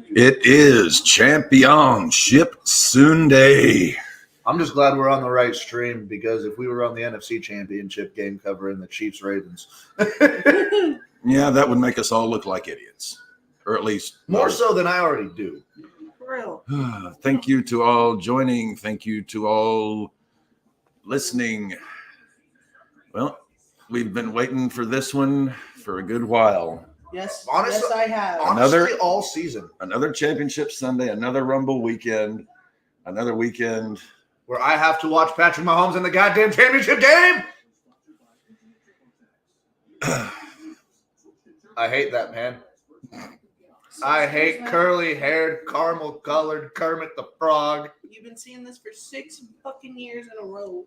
It is Championship Sunday. I'm just glad we're on the right stream because if we were on the NFC Championship game covering the Chiefs Ravens, Yeah, that would make us all look like idiots, or at least more so than I already do. For real. Thank you to all joining. Thank you to all listening. Well, we've been waiting for this one for a good while. Yes, Honestly- yes, I have. Honestly, all season Another championship Sunday, another Rumble weekend, another weekend. where I have to watch Patrick Mahomes in the goddamn championship game. I hate that, man. I hate curly-haired, caramel-colored Kermit the Frog. You've been seeing this for 6 fucking years in a row.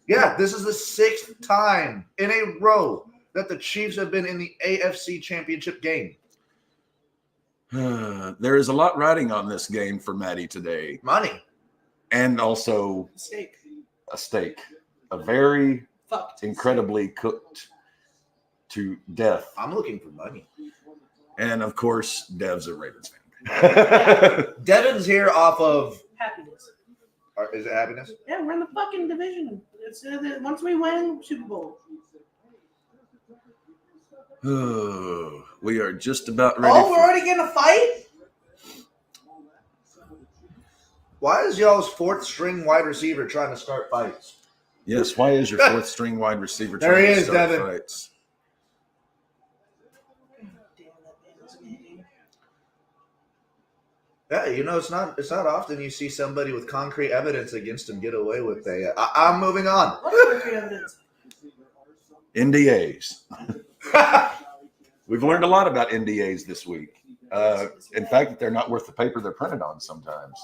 Yeah, this is the 6th time in a row that the Chiefs have been in the AFC Championship game. There is a lot riding on this game for Maddie today, Money. and also Mistake. a steak, a very Fucked. incredibly cooked to death. I'm looking for money. And of course, Dev's a Ravens fan. Devin's here off of, Happiness. is it happiness? Yeah, we're in the fucking division. It's once we win Super Bowl. Oh, we are just about ready. Oh, we're already getting a fight? Why is y'all's 4th string wide receiver trying to start fights? Yes, why is your 4th string wide receiver There trying he to is, start Devin. fights? God damn, that man is amazing. Yeah, you know, it's not often you see somebody with concrete evidence against him get away with a. I'm moving on. What's concrete evidence? NDAs. We've learned a lot about NDAs this week. In fact, they're not worth the paper they're printed on sometimes.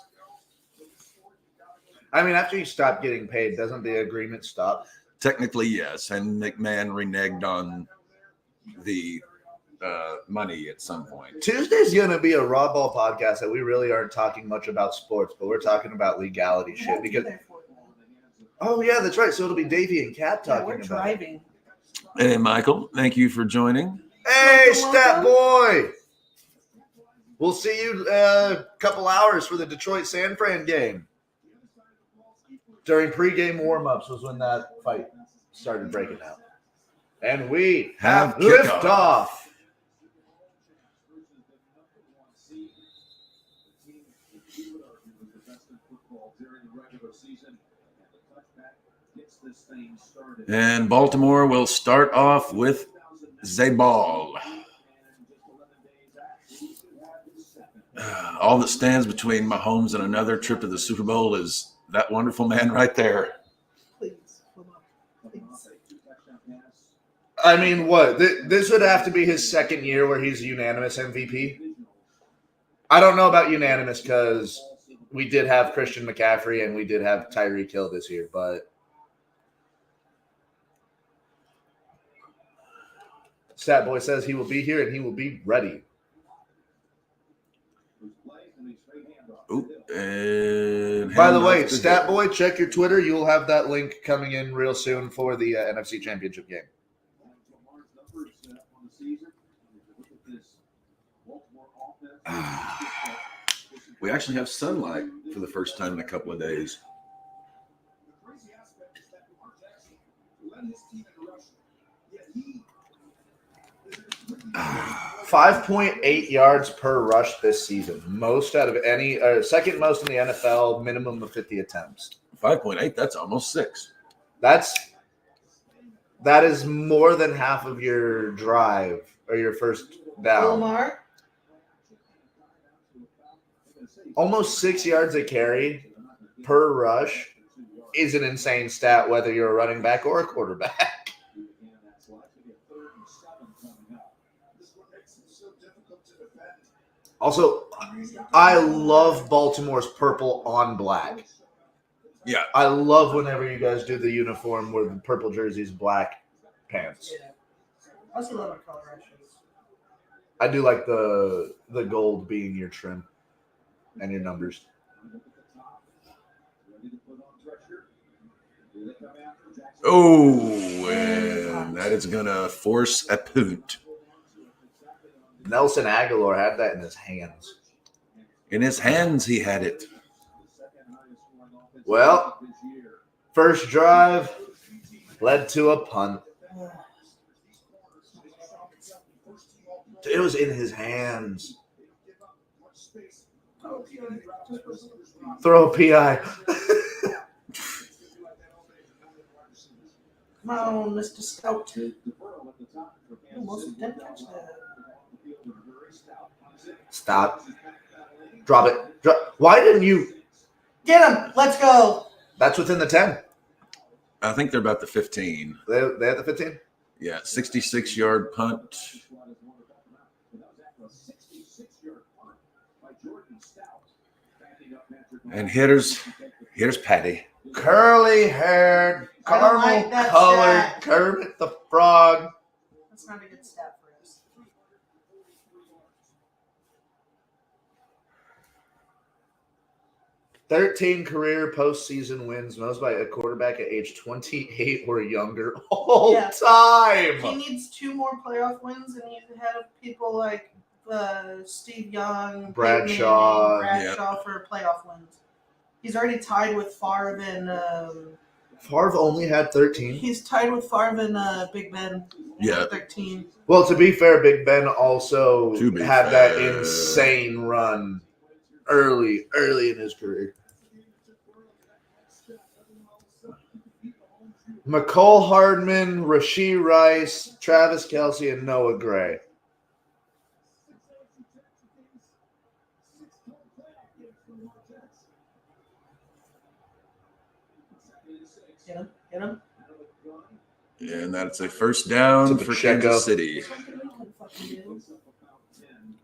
I mean, after you stop getting paid, doesn't the agreement stop? Technically, yes. And McMahon reneged on the money at some point. Tuesday's going to be a RAWBall podcast that we really aren't talking much about sports, but we're talking about legality shit. Because oh yeah, that's right. So it'll be Davey and Kat Yeah, talking we're about it. driving. Hey, Michael, thank you for joining. Hey, Stat Boy! We'll see you a couple hours for the Detroit San Fran game. During pregame warm-ups was when that fight started breaking out. And we have liftoff. And Baltimore will start off with Zabal. All that stands between Mahomes and another trip to the Super Bowl is that wonderful man right there. Please, hold on. Please. I mean, what? This would have to be his 2nd year where he's unanimous MVP. I don't know about unanimous because we did have Christian McCaffrey and we did have Tyreek Hill this year, but Stat Boy says he will be here and he will be ready. Ooh, and By the handoff way, to Stat Dave. Boy, check your Twitter. You'll have that link coming in real soon for the NFC Championship game. We actually have sunlight for the first time in a couple of days. Ah, 5.8 yards per rush this season. Most out of any, second most in the NFL, minimum of 50 attempts. 5.8, that's almost 6. That is more than half of your drive or your first down. Omar? Almost 6 yards a carry per rush is an insane stat, whether you're a running back or a quarterback. Also, I love Baltimore's purple on black. Yeah. I love whenever you guys do the uniform where the purple jersey's black pants. Yeah. I also love our color rushes. I do like the gold being your trim and your numbers. Oh, and that is going to force a punt. Nelson Aguilar had that in his hands. In his hands, he had it. Well, first drive led to a punt. It was in his hands. Throw a PI. Come on, Mr. Scout. Almost didn't catch that. Stop. Drop it. Why didn't you? Get him. Let's go. That's within the 10. I think they're about the 15. They had the 15? Yeah, 66-yard punt. And here's Patty. Curly-haired, I don't like that caramel-colored stat. Kermit the Frog. That's not a good stat for us. "13 career postseason wins, most by a quarterback at age 28 or younger all Yeah. time." He needs 2 more playoff wins, and he's ahead of people like Steve Young, Bradshaw. Peyton Manning, Bradshaw for playoff wins. He's already tied with Favre and Favre only had 13. he's tied with Favre and Big Ben. Yeah. 13. Well, to be fair, Big Ben also To be had that fair. insane run early in his career. McCole Hardman, Rashee Rice, Travis Kelce, and Noah Gray. Get him. And that's a first down To for Pacheco. Kansas City.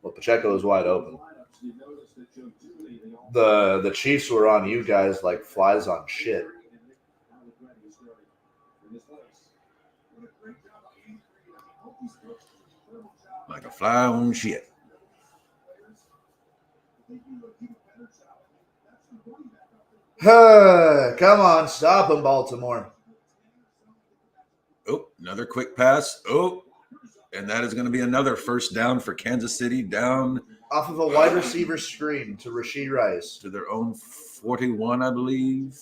Well, Pacheco is wide open. The Chiefs were on you guys like flies on shit. Like a fly on shit. Come on, stop him, Baltimore. Oh, another quick pass. Oh, and that is going to be another first down for Kansas City, down Off of a wide receiver screen to Rashee Rice. to their own 41, I believe.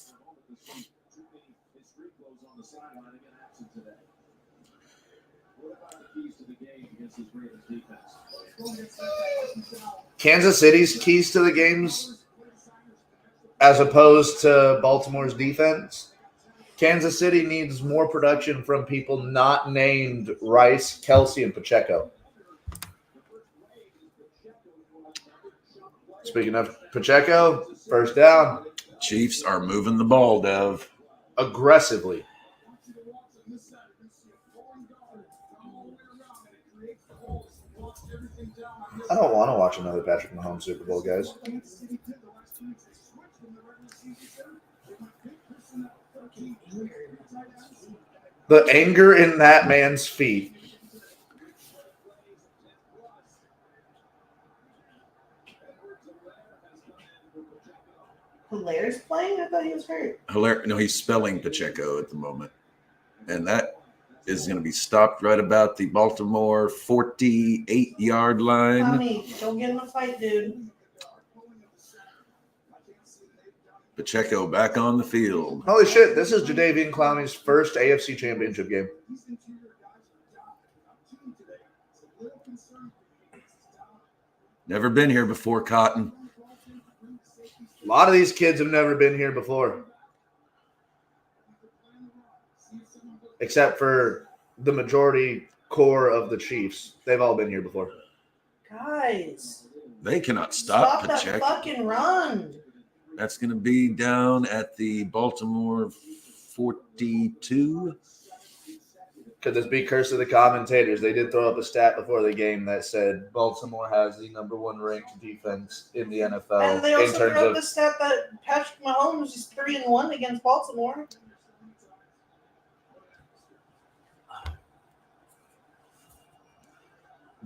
Kansas City's keys to the games as opposed to Baltimore's defense. Kansas City needs more production from people not named Rice, Kelce, and Pacheco. Speaking of Pacheco, first down, Chiefs are moving the ball, Dev. aggressively. I don't want to watch another Patrick Mahomes Super Bowl, guys. The anger in that man's feet. Hilaire's playing? I thought he was hurt. No, he's spelling Pacheco at the moment. And that is going to be stopped right about the Baltimore 48-yard line. Tommy, don't get in a fight, dude. Pacheco back on the field. Holy shit, this is Jadeveon Clowney's first AFC championship game. Never been here before, Cotton. A lot of these kids have never been here before. Except for the majority core of the Chiefs. They've all been here before. Guys, They cannot stop that Pacheco. fucking run. That's going to be down at the Baltimore 42. Could this be curse of the commentators? They did throw up a stat before the game that said Baltimore has the number 1 ranked defense in the NFL. And they in also terms threw up of the stat that Patrick Mahomes is 3-1 against Baltimore.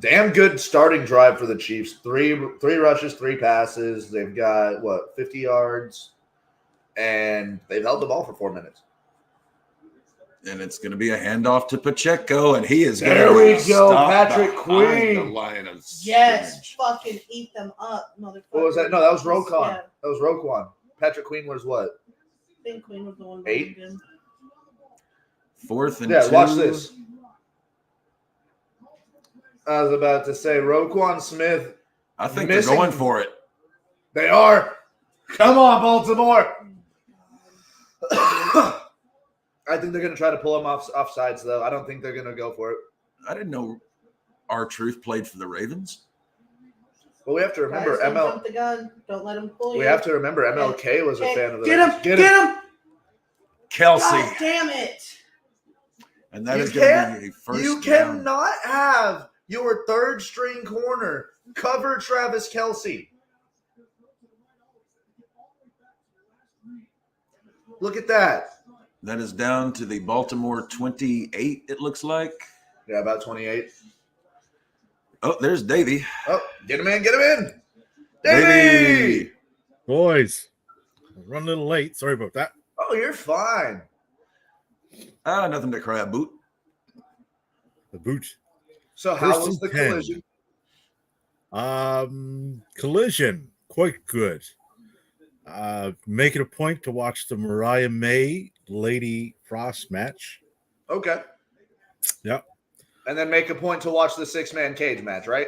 damn good starting drive for the Chiefs. Three rushes, 3 passes. They've got 50 yards, and they've held the ball for 4 minutes. And it's going to be a handoff to Pacheco, and he is There going we to go, stop Patrick behind the Queen. line of Yes, scrimmage. fucking eat them up, motherfucker. What was that? No, that was Roquan. Yeah, That was Roquan. Patrick Queen was what? I think Queen was the one. 8? Him. 4th and 2. Yeah, watch this. I was about to say, Roquan Smith. I think missing- they're going for it. They are. Come on, Baltimore. I think they're going to try to pull him off sides, though. I don't think they're going to go for it. I didn't know R-Truth played for the Ravens. But we have to remember, Guys, don't jump the gun. Don't let him pull you. we have to remember MLK was a fan of the Get him! Ravens. Get him! Kelsey. God damn it! And that You is going to be a first You down. cannot have your third string corner cover Travis Kelsey. Look at that. That is down to the Baltimore 28, it looks like. Yeah, about 28. Oh, there's Davey. Oh, get him in, get him in. Davey! Boys, run a little late. Sorry about that. Oh, you're fine. Nothing to cry about. The boot. So how First was the and 10. collision? Collision, quite good. Make it a point to watch the Mariah May Lady Frost match. Okay. Yep. And then make a point to watch the 6-man cage match, right?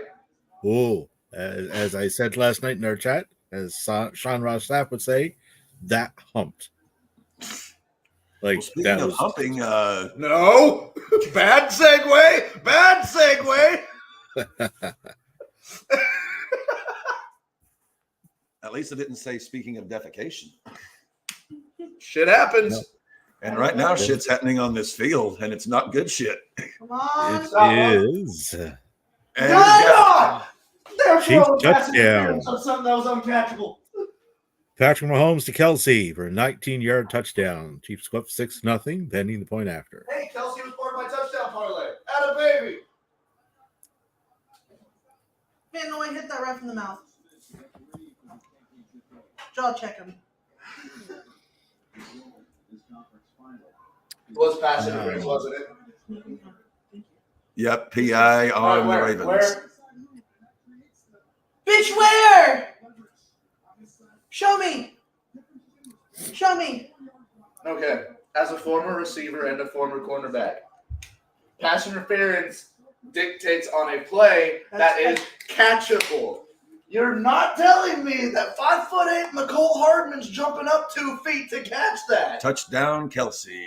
Oh, as I said last night in our chat, as Sean Ross Staff would say, that humped. Like Well, speaking that of was humping, No. Bad segue. Bad segue. at least it didn't say speaking of defecation. Shit happens. No. And right now, shit's happening on this field, and it's not good shit. Come on. it is. And God! They're Chiefs throwing pass touchdown. interference on something that was uncatchable. Patrick Mahomes to Kelsey for a 19-yard touchdown. Chiefs go up 6-0, pending the point after. Hey, Kelsey was part of my touchdown parlay. Atta baby. Man, no, I hit that ref in the mouth. Jaw check him. Was pass interference, wasn't it? Yep, PI on the Where? Ravens. Where? Bitch, where? Show me. Show me. Okay. As a former receiver and a former cornerback, pass interference dictates on a play that is catchable. You're not telling me that 5'8" McCole Hardman's jumping up 2 feet to catch that. Touchdown, Kelsey.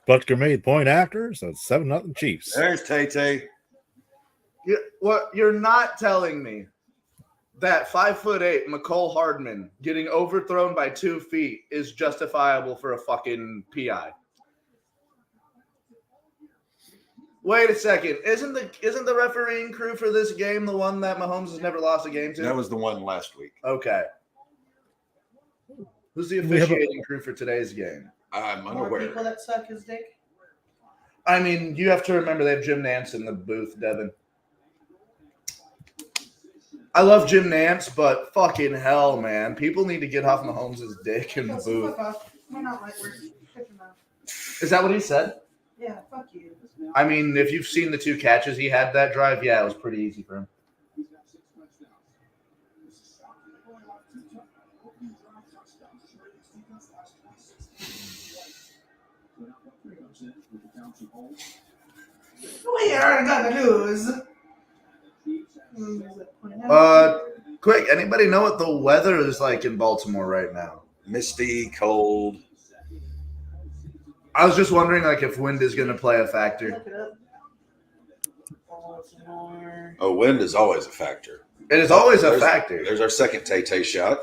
Butker made point after, so it's 7-0 Chiefs. There's Tay-Tay. You're not telling me that 5'8" McCole Hardman getting overthrown by 2 feet is justifiable for a fucking PI. Wait a second. Isn't the refereeing crew for this game the one that Mahomes has never lost a game to? That was the one last week. Okay. Who's the We have a- officiating crew for today's game? I'm More unaware. people that suck his dick. I mean, you have to remember they have Jim Nance in the booth, Devin. I love Jim Nance, but fucking hell, man. People need to get off Mahomes' dick in the Kelsey, booth. fuck off. We're not like we're Shut your mouth. Is that what he said? Yeah, fuck you. I mean, if you've seen the 2 catches he had that drive, yeah, it was pretty easy for him. We are gonna lose. Quick, anybody know what the weather is like in Baltimore right now? Misty, cold. I was just wondering, like, if wind is going to play a factor. Look it up. Baltimore. Oh, wind is always a factor. It is always a There's- factor. There's our second Tay-Tay shot.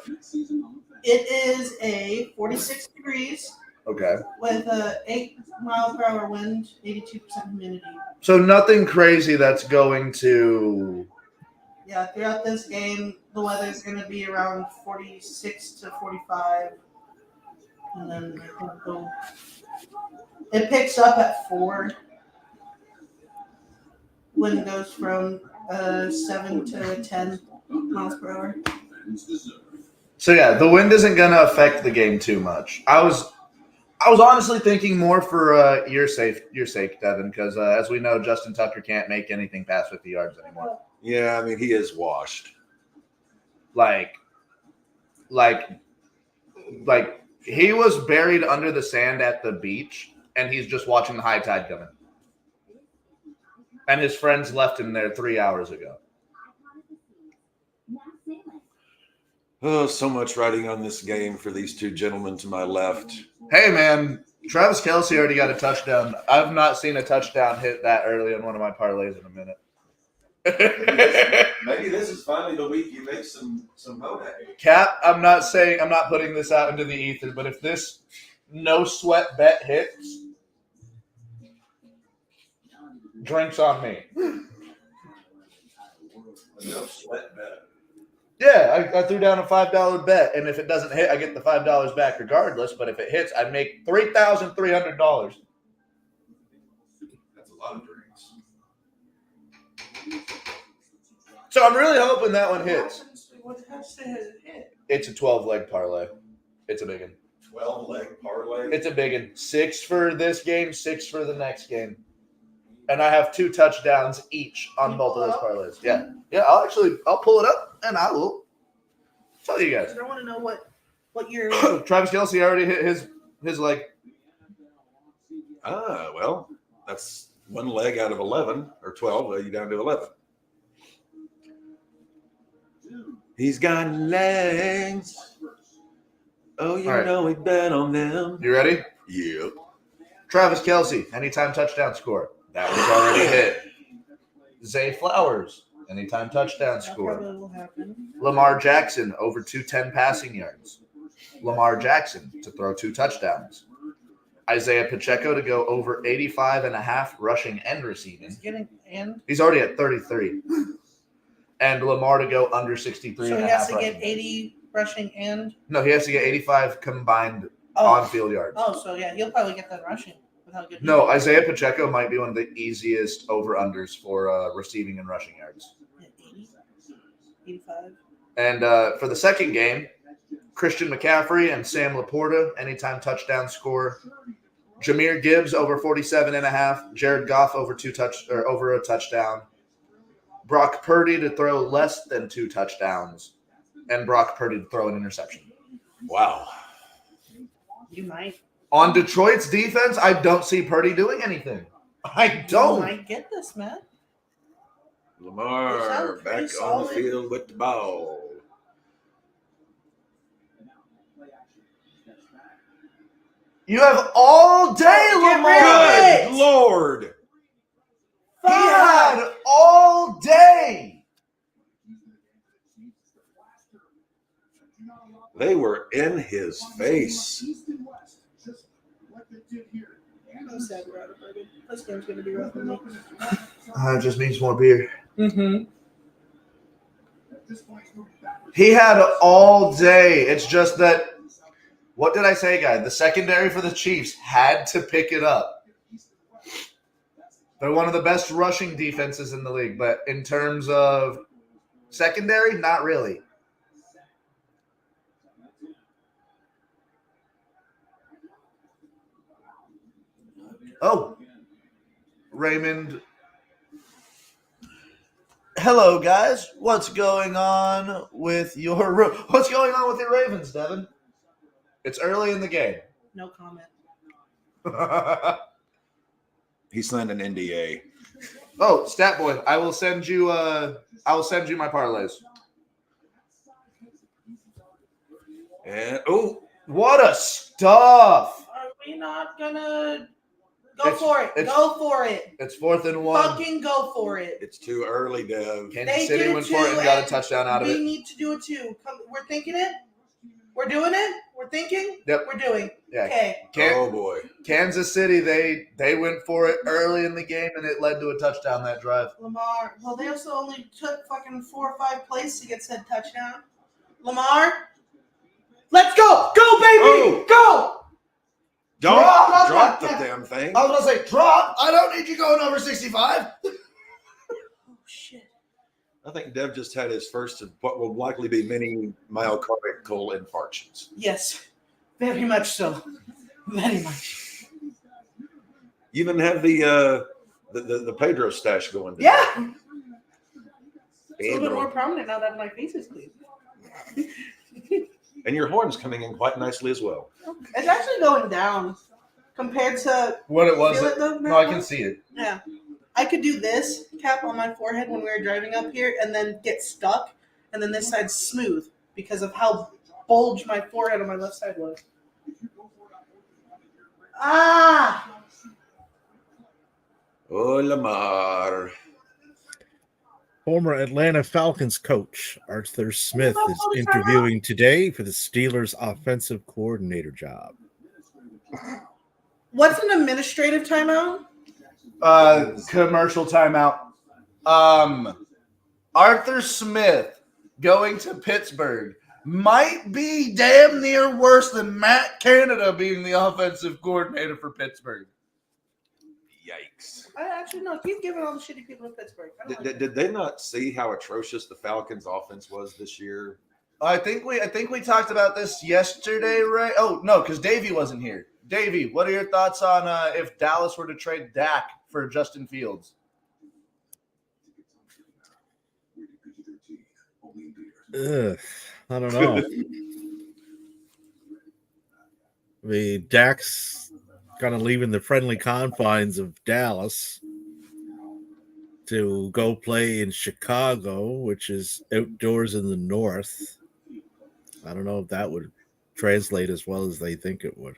It is a 46 degrees Okay. with a 8-mile-per-hour wind, 82% humidity. So nothing crazy that's going to Yeah, throughout this game, the weather's going to be around 46 to 45. And then it picks up at 4. Wind goes from 7 to 10 miles per hour. So yeah, the wind isn't going to affect the game too much. I was I was honestly thinking more for your sake, Devin, because as we know, Justin Tucker can't make anything past 50 yards anymore. Yeah, I mean, he is washed. Like he was buried under the sand at the beach, and he's just watching the high tide coming. And his friends left him there 3 hours ago. Oh, so much riding on this game for these two gentlemen to my left. Hey, man, Travis Kelce already got a touchdown. I've not seen a touchdown hit that early in one of my parlays in a minute. Maybe this is finally the week you make some money. Cap, I'm not putting this out into the ether, but if this no sweat bet hits, drinks on me. No sweat bet. Yeah, I threw down a $5 bet, and if it doesn't hit, I get the $5 back regardless. But if it hits, I make $3,300. That's a lot of drinks. So I'm really hoping that one hits. What has to hit? It's a 12-leg parlay. It's a big one. 12-leg parlay. It's a big one. 6 for this game, 6 for the next game. And I have 2 touchdowns each on both of those parlays. Yeah. Yeah, I'll pull it up and I will tell you guys. I want to know what your Travis Kelce already hit his leg. Well, that's one leg out of 11 or 12. You down to 11. He's got legs. Oh, you All right. know we bet on them. You ready? Yeah. Travis Kelce, anytime touchdown score. That was already hit. Zay Flowers, anytime touchdown that score. probably will happen. Lamar Jackson, over 210 passing yards. Lamar Jackson to throw 2 touchdowns. Isaiah Pacheco to go over 85.5 rushing and receiving. He's getting in. He's already at 33. And Lamar to go under 63 So and he a has half to rushing. get 80 rushing and No, he has to get 85 combined oh, on-field yards. oh, so yeah, he'll probably get that rushing with how good. No, Isaiah Pacheco might be one of the easiest over-unders for receiving and rushing yards. 80, 85. And for the second game, Christian McCaffrey and Sam Laporta, anytime touchdown score. Jahmyr Gibbs over 47.5. Jared Goff over a touchdown. Brock Purdy to throw less than 2 touchdowns. And Brock Purdy to throw an interception. Wow. You might. On Detroit's defense, I don't see Purdy doing anything. I You don't. might get this, man. Lamar sound back pretty on the solid. field with the ball. You have all day, Get Lamar. ready. Good Lord. He had all day. They were in his face. I'm sad we're out of bourbon. This game's gonna be rough for me. It just needs more beer. Mm-hmm. He had all day. It's just that, what did I say, guy? The secondary for the Chiefs had to pick it up. They're one of the best rushing defenses in the league, but in terms of secondary, not really. Oh, Raymond. Hello, guys. What's going on with your Ravens, Devin? It's early in the game. No comment. He signed an NDA. Oh, Stat Boy, I will send you my parlays. And What a stuff! Are we not gonna go It's- for it? it's- Go for it. It's 4th and 1. Fucking go for it. it's too early, Dev. Kansas They City did went too, for it and got a and touchdown out of We it. need to do it too. We're thinking it. We're doing it. We're thinking. Yep. We're doing. Yeah. Okay. Oh boy. Kansas City, they went for it early in the game and it led to a touchdown that drive. Lamar. Well, they also only took fucking 4 or 5 plays to get said touchdown. Lamar. Let's go. Go, baby. Oh. Go. Don't Drop, drop the drop. damn thing. I was going to say, drop. I don't need you going over 65. Oh, shit. I think Dev just had his first of what will likely be many myocardial infarctions. Yes. Very much so. Very much. You even have the Pedro stash going. Yeah. It's a little bit Pedro. more prominent now that my face is clean. And your horn's coming in quite nicely as well. It's actually going down compared to What it was? Feel it though, No, I Matt? can see it. yeah. I could do this cap on my forehead when we were driving up here, and then get stuck, and then this side's smooth because of how bulged my forehead on my left side was. Ah. Oh, Lamar. Former Atlanta Falcons coach Arthur Smith What about is all the interviewing today for the Steelers' offensive coordinator job. What's an administrative timeout? Commercial timeout. Arthur Smith going to Pittsburgh might be damn near worse than Matt Canada being the offensive coordinator for Pittsburgh. Yikes. I actually no. Keep giving all the shitty people in Pittsburgh. I don't like it. Did they not see how atrocious the Falcons' offense was this year? I think we talked about this yesterday, right? Oh no, because Davey wasn't here. Davey, what are your thoughts on if Dallas were to trade Dak for Justin Fields? Ugh, I don't know. I mean, Dak's kind of leaving the friendly confines of Dallas to go play in Chicago, which is outdoors in the north. I don't know if that would translate as well as they think it would.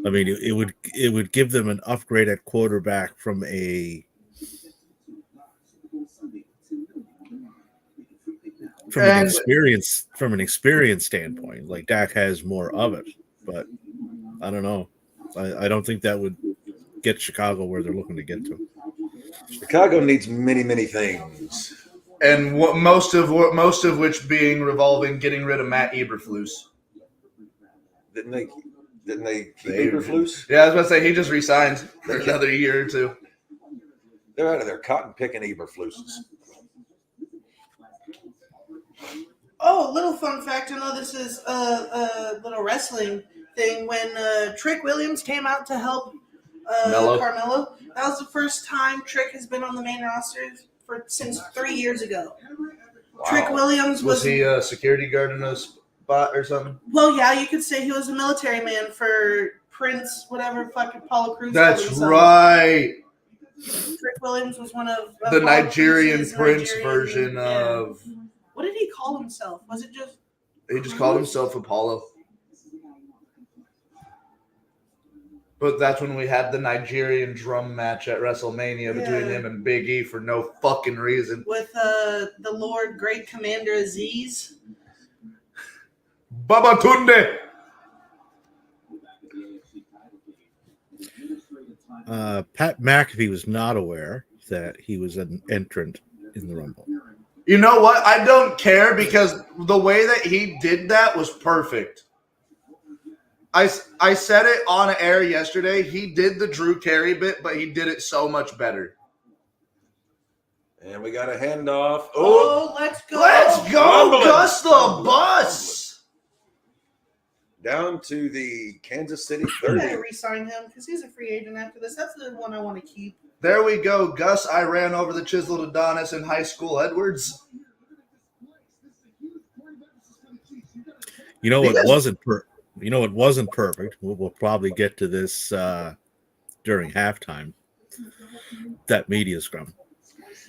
I mean, it would give them an upgrade at quarterback from an experience standpoint. Like Dak has more of it, but I don't know. I don't think that would get Chicago where they're looking to get to. Chicago needs many, many things. And most of which being revolving getting rid of Matt Eberflus. Didn't they keep Eberflus? Yeah, I was about to say he just resigned for another year or two. They're out of their cotton picking Eberfluses. Oh, little fun fact. I know this is a little wrestling thing. When Trick Williams came out to help Carmelo, that was the first time Trick has been on the main roster since 3 years ago. Wow. Trick Williams Was he a security guard in a spot or something? Well, yeah, you could say he was a military man for Prince, whatever fucking Paulo Cruz. That's right. Trick Williams was one of The Paulo Nigerian Cruz's Prince Nigerian- version yeah. of. What did he call himself? Was it just? He just called himself Apollo. But that's when we had the Nigerian drum match at WrestleMania between him and Big E for no fucking reason. With the Lord Great Commander Aziz. Baba Tunde. Pat McAfee was not aware that he was an entrant in the Rumble. You know what? I don't care because the way that he did that was perfect. I said it on air yesterday. He did the Drew Carey bit, but he did it so much better. And we got a handoff. Oh, let's go. Let's go, Rumbling. Gus the Bus. Down to the Kansas City I 30. gotta re-sign him because he's a free agent after this. That's the one I want to keep. There we go, Gus. I ran over the chiseled Adonis in high school, Edwards. You know what wasn't perfect. We'll probably get to this during halftime. That media scrum.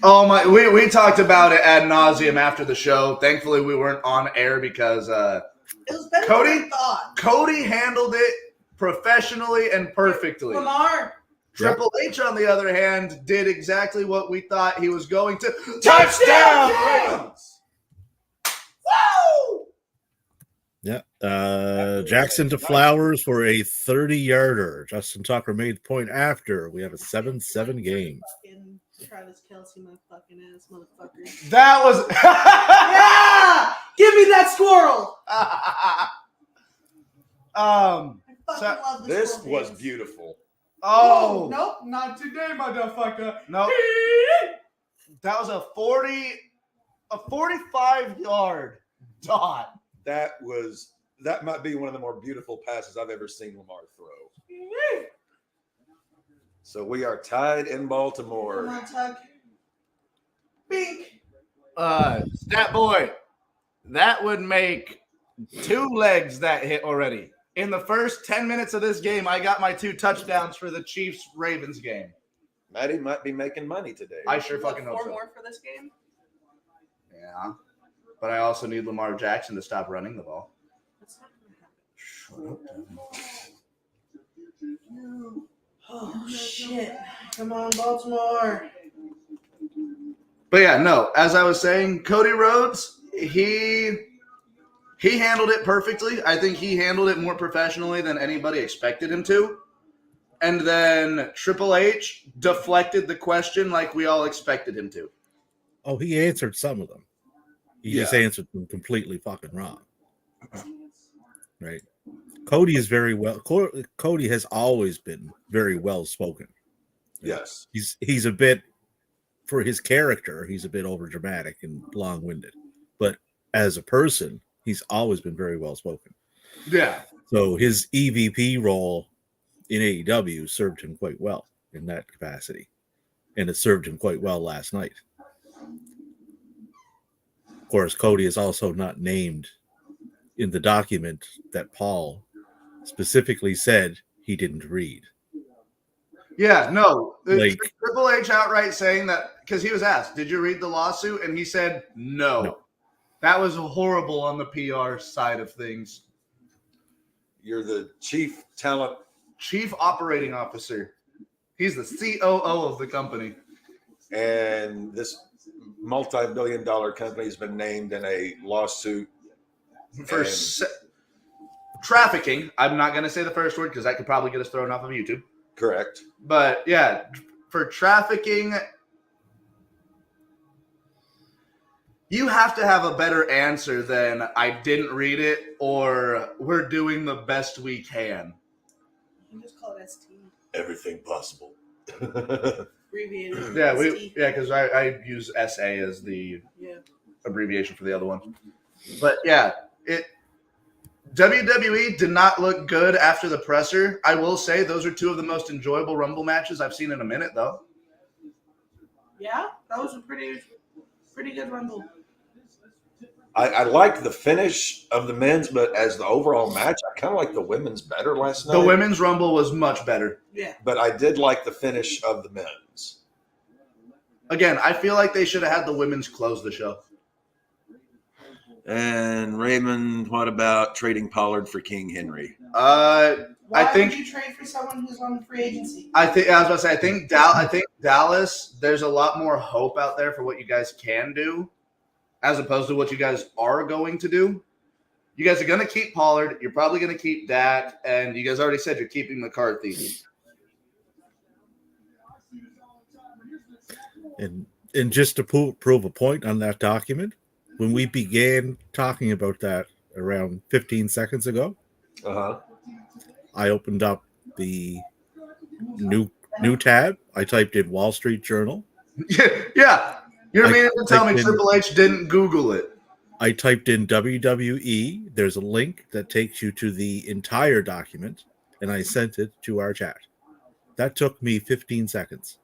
Oh my! We talked about it ad nauseum after the show. Thankfully, we weren't on air because It was better than I thought. Cody handled it professionally and perfectly. Lamar. Triple H, on the other hand, did exactly what we thought he was going to. Touchdown, Rams! Woo! Yeah. Jackson to Flowers for a 30-yarder. Justin Tucker made the point after. We have a 7-7 game. Fucking Travis Kelce, my fucking ass motherfucker. That was. Yeah! Give me that squirrel! I fucking So- love the This squirrel was games. beautiful. Oh Nope, not today, motherfucker. no! That was a 45-yard dot. That was that might be one of the more beautiful passes I've ever seen Lamar throw. So we are tied in Come Baltimore. on, Tuck. Bink. Stat boy, that would make 2 legs that hit already. In the first 10 minutes of this game, I got my 2 touchdowns for the Chiefs-Ravens game. Maddie might be making money today. I sure fucking hope 4 so. more for this game. Yeah. But I also need Lamar Jackson to stop running the ball. That's not gonna happen. Shut up. Oh shit! Come on, Baltimore. But yeah, no, as I was saying, Cody Rhodes, he handled it perfectly. I think he handled it more professionally than anybody expected him to. And then Triple H deflected the question like we all expected him to. Oh, he answered some of them. He just answered them completely fucking wrong. Right? Cody is very well. Cody has always been very well spoken. Yes. He's a bit, for his character, he's a bit over dramatic and long winded. But as a person, he's always been very well spoken. Yeah. So his EVP role in AEW served him quite well in that capacity. And it served him quite well last night. Of course, Cody is also not named in the document that Paul specifically said he didn't read. Yeah, no. Like, Triple H outright saying that, because he was asked, did you read the lawsuit? And he said, no. That was horrible on the PR side of things. You're the chief operating officer. He's the COO of the company. And this multi-billion-dollar company has been named in a lawsuit for trafficking. I'm not going to say the first word because that could probably get us thrown off of YouTube. Correct. But yeah, for trafficking, you have to have a better answer than I didn't read it or we're doing the best we can. You can just call it ST. Everything possible. Abbreviated. Yeah, ST. because I use SA as the abbreviation for the other one. But yeah, WWE did not look good after the presser. I will say those are 2 of the most enjoyable Rumble matches I've seen in a minute, though. Yeah, that was a pretty good Rumble. I like the finish of the men's, but as the overall match, I kind of like the women's better last night. The women's Rumble was much better. Yeah. But I did like the finish of the men's. Again, I feel like they should have had the women's close the show. And Raymond, what about trading Pollard for King Henry? Why would you trade for someone who's on free agency? I think Dallas, there's a lot more hope out there for what you guys can do as opposed to what you guys are going to do. You guys are going to keep Pollard. You're probably going to keep Dak. And you guys already said you're keeping McCarthy. And just to prove a point on that document, when we began talking about that around 15 seconds ago, I opened up the new tab. I typed in Wall Street Journal. Yeah. You're meaning to tell me Triple H didn't Google it. I typed in WWE. There's a link that takes you to the entire document, and I sent it to our chat. That took me 15 seconds.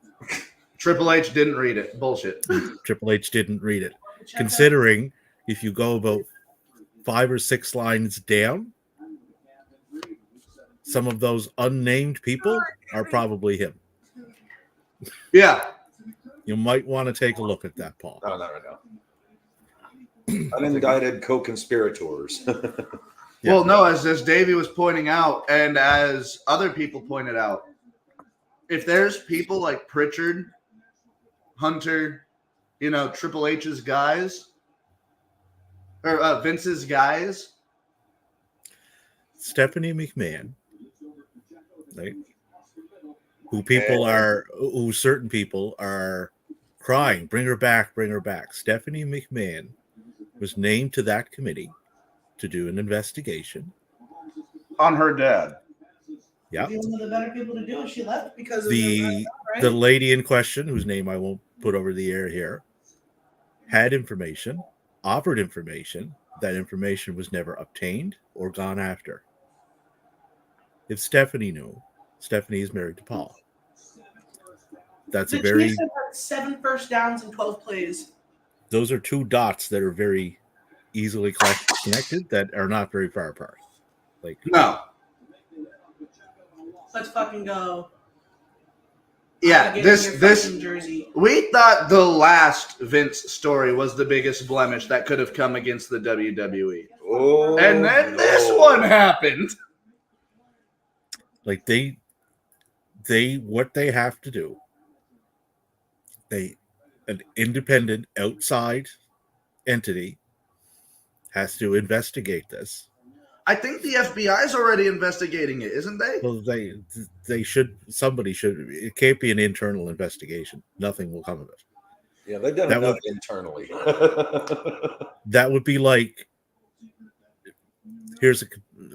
Triple H didn't read it. Bullshit. Triple H didn't read it. Considering if you go about 5 or 6 lines down, some of those unnamed people are probably him. Yeah. You might want to take a look at that, Paul. No, not right now. Unindicted co-conspirators. Yeah. Well, no, as Davey was pointing out, and as other people pointed out, if there's people like Pritchard, Hunter, Triple H's guys, or Vince's guys. Stephanie McMahon, right? Who certain people are crying, bring her back, bring her back. Stephanie McMahon was named to that committee to do an investigation on her dad. Yeah. One of the better people to do it. She left because of the lady in question, whose name I won't put over the air here, had information, offered information. that information was never obtained or gone after. If Stephanie knew, Stephanie is married to Paul. That's The a very. Chiefs have had 7 first downs in 12 plays. Those are two dots that are very easily connected that are not very far apart. Like No. Let's fucking go. Yeah, this jersey. We thought the last Vince story was the biggest blemish that could have come against the WWE. Oh, And then this one happened. Like they what they have to do, an independent outside entity has to investigate this. I think the FBI is already investigating it, isn't they? Well, they should. Somebody should. It can't be an internal investigation. Nothing will come of it. Yeah, they've done enough internally. That would be like. I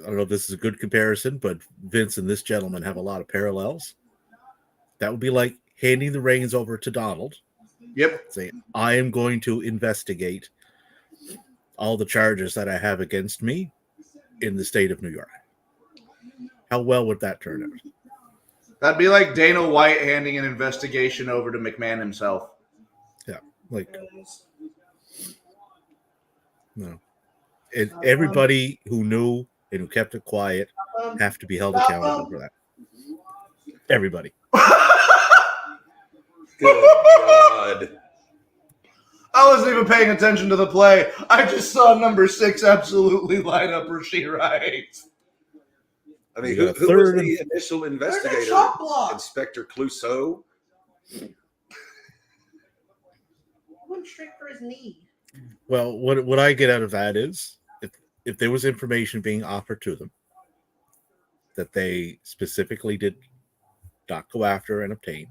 don't know if this is a good comparison, but Vince and this gentleman have a lot of parallels. That would be like handing the reins over to Donald. Yep. Saying, I am going to investigate all the charges that I have against me in the state of New York. How well would that turn out? That'd be like Dana White handing an investigation over to McMahon himself. Yeah, like no. Everybody who knew and who kept it quiet have to be held accountable for that. Everybody. Good God. I wasn't even paying attention to the play. I just saw number 6 absolutely light up Rasheed Wright. I mean, You who got a was third the initial investigator? shot block? Inspector Clouseau? Went straight for his knee. Well, what I get out of that is if there was information being offered to them that they specifically did not go after and obtain,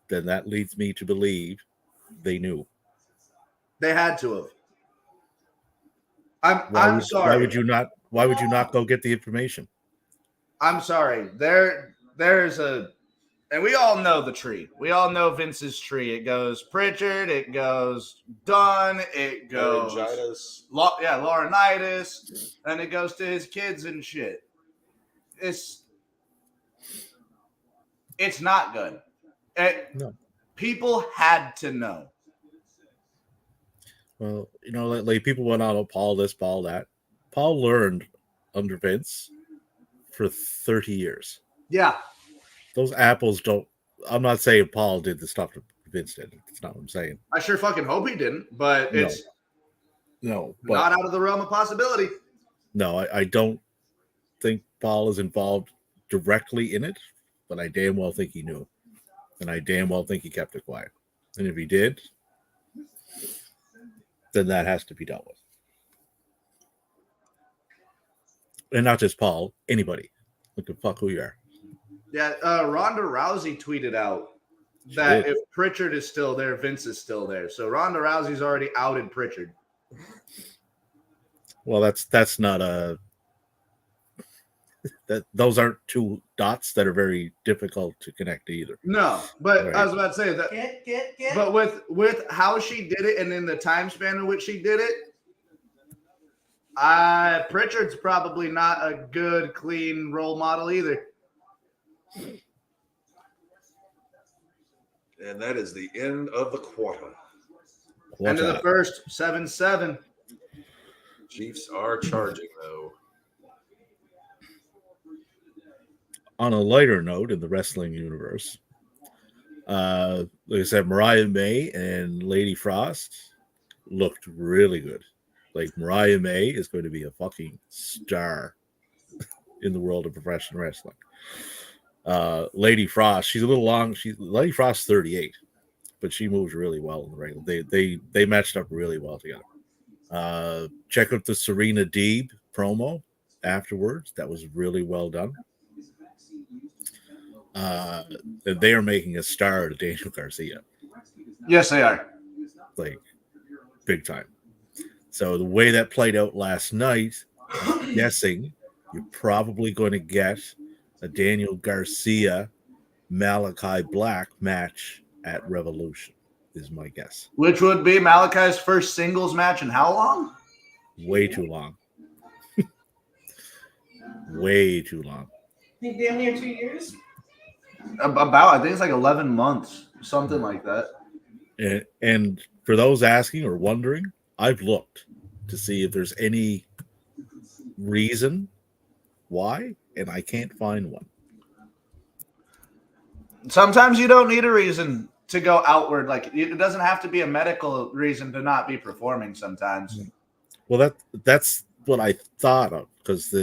then that leads me to believe they knew. They had to have. I'm sorry. Why would you not go get the information? I'm sorry. There's a, and we all know the tree. We all know Vince's tree. It goes Pritchard. It goes Dunn. It goes Laurinaitis, and it goes to his kids and shit. It's not good. No. People had to know. Well, like people went on, Paul this, Paul that. Paul learned under Vince for 30 years. Yeah. Those apples don't. I'm not saying Paul did the stuff that Vince did. That's not what I'm saying. I sure fucking hope he didn't, but it's not out of the realm of possibility. No, I don't think Paul is involved directly in it, but I damn well think he knew. And I damn well think he kept it quiet. And if he did, then that has to be dealt with. And not just Paul, anybody. Look at fuck who you are. Yeah, Ronda Rousey tweeted out that if Pritchard is still there, Vince is still there. So Ronda Rousey's already outed Pritchard. Well, that's not a those aren't two dots that are very difficult to connect either. No, but right. I was about to say that. Get. But with how she did it and in the time span in which she did it, Pritchard's probably not a good, clean role model either. And that is the end of the quarter. End of the first, 7-7. Chiefs are charging, though. On a lighter note in the wrestling universe, like I said, Mariah May and Lady Frost looked really good. Like Mariah May is going to be a fucking star in the world of professional wrestling. Lady Frost, she's a little long. Lady Frost's 38, but she moves really well in the ring. They matched up really well together. Check out the Serena Deeb promo afterwards. That was really well done. They are making a star out of Daniel Garcia. Yes, they are. Like, big time. So the way that played out last night, I'm guessing you're probably going to get a Daniel Garcia Malachi Black match at Revolution, is my guess. Which would be Malachi's first singles match in how long? Way too long. Way too long. Think damn near 2 years. About, I think it's like 11 months, something like that. And for those asking or wondering, I've looked to see if there's any reason why, and I can't find one. Sometimes you don't need a reason to go outward. Like, it doesn't have to be a medical reason to not be performing sometimes. Well, that's what I thought of, because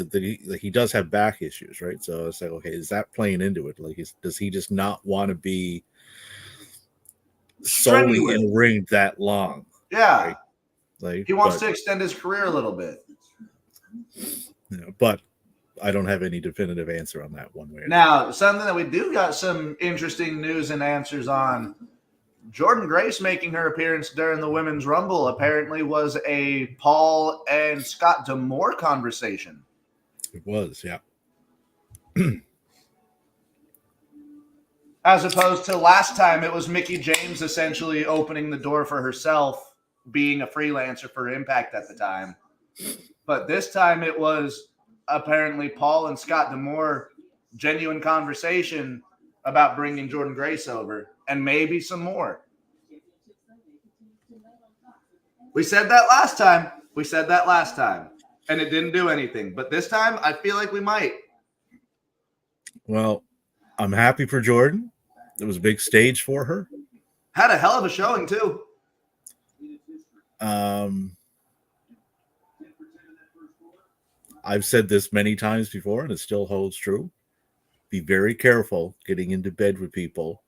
he does have back issues, right? So it's like, okay, is that playing into it? Like, does he just not want to be solely in a ring that long? Yeah. Right? Like, he wants to extend his career a little bit. But I don't have any definitive answer on that one way. Now, something that we do got some interesting news and answers on. Jordynne Grace making her appearance during the Women's Rumble apparently was a Paul and Scott D'Amore conversation. It was, yeah. As opposed to last time, it was Mickie James essentially opening the door for herself, being a freelancer for Impact at the time. But this time it was apparently Paul and Scott D'Amore, genuine conversation about bringing Jordynne Grace over, and maybe some more. We said that last time. And it didn't do anything. But this time, I feel like we might. Well, I'm happy for Jordynne. It was a big stage for her. Had a hell of a showing, too. I've said this many times before, and it still holds true. Be very careful getting into bed with people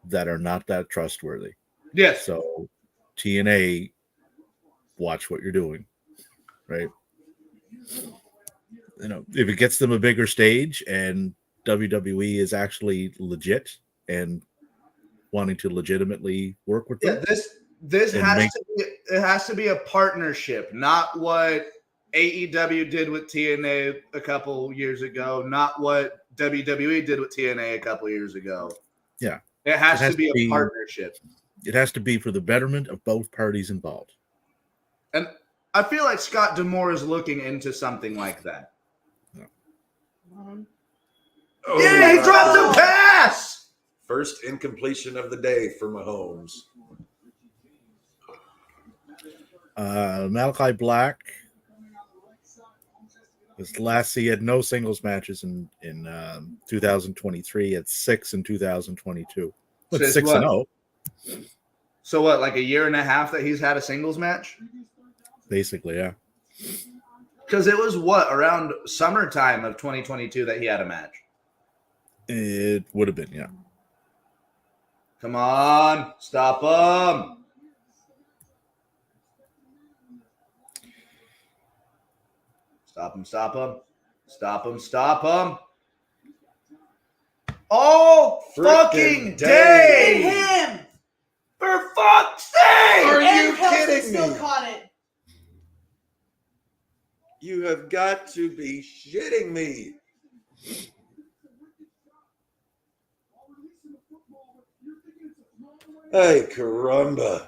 that are not that trustworthy. Yes. So, TNA, watch what you're doing, right? You know, if it gets them a bigger stage and WWE is actually legit and wanting to legitimately work with them. Yeah, this has to be a partnership, not what AEW did with TNA a couple years ago, not what WWE did with TNA a couple years ago. Yeah. It has to be a partnership. It has to be for the betterment of both parties involved. And I feel like Scott D'Amore is looking into something like that. Yeah, he dropped a pass! First incompletion of the day for Mahomes. Malachi Black was last. He had no singles matches in 2023. He had 6 in 2022. But 6-0. So what? Like a year and a half that he's had a singles match? Basically, yeah. Because it was around summertime of 2022 that he had a match. It would have been, yeah. Come on, stop him. Stop him. Oh, fucking day! Him! For fuck's sake! Are you Kelsey kidding still me? caught it. You have got to be shitting me. Hey, caramba.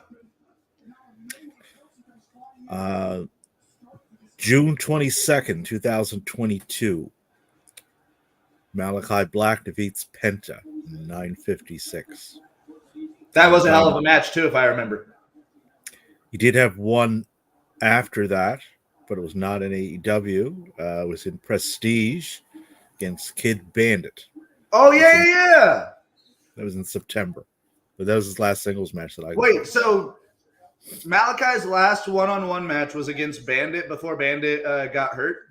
June 22nd, 2022. Malachi Black defeats Penta, 956. That was a hell of a match, too, if I remember. He did have one after that, but it was not in AEW. It was in Prestige against Kid Bandit. Oh, yeah. That was in September. But that was his last singles match that I Wait, so Malachi's last one-on-one match was against Bandit before Bandit got hurt?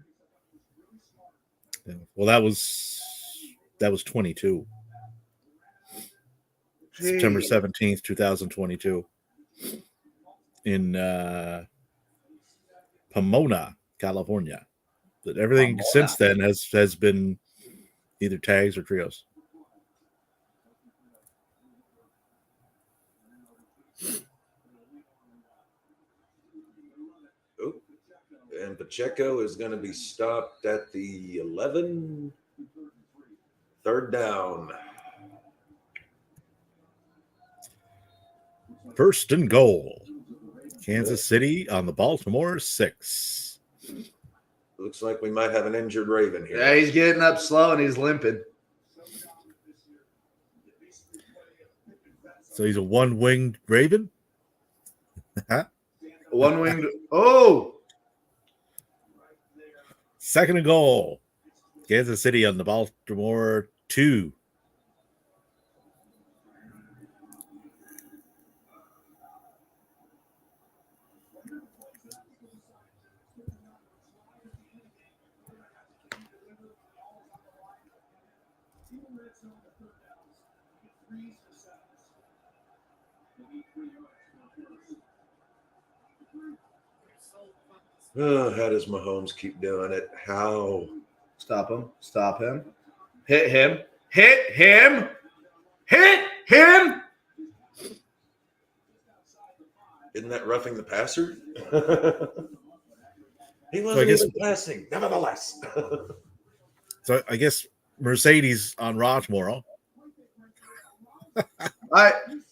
Yeah. Well, that was 22. Jeez. September 17th, 2022. In Pomona, California. But everything since then has been either tags or trios. Oh, and Pacheco is going to be stopped at the 11. Third down. First and goal. Kansas City on the Baltimore 6. Looks like we might have an injured Raven here. Yeah, he's getting up slow and he's limping. So he's a one-winged Raven. One-winged. Oh! Second and goal. Kansas City on the Baltimore 2. Oh, how does Mahomes keep doing it? How? Stop him. Stop him. Hit him. Hit him. Hit him. Isn't that roughing the passer? He So I wasn't guess- even passing, nevertheless. So I guess Mercedes on Raw tomorrow.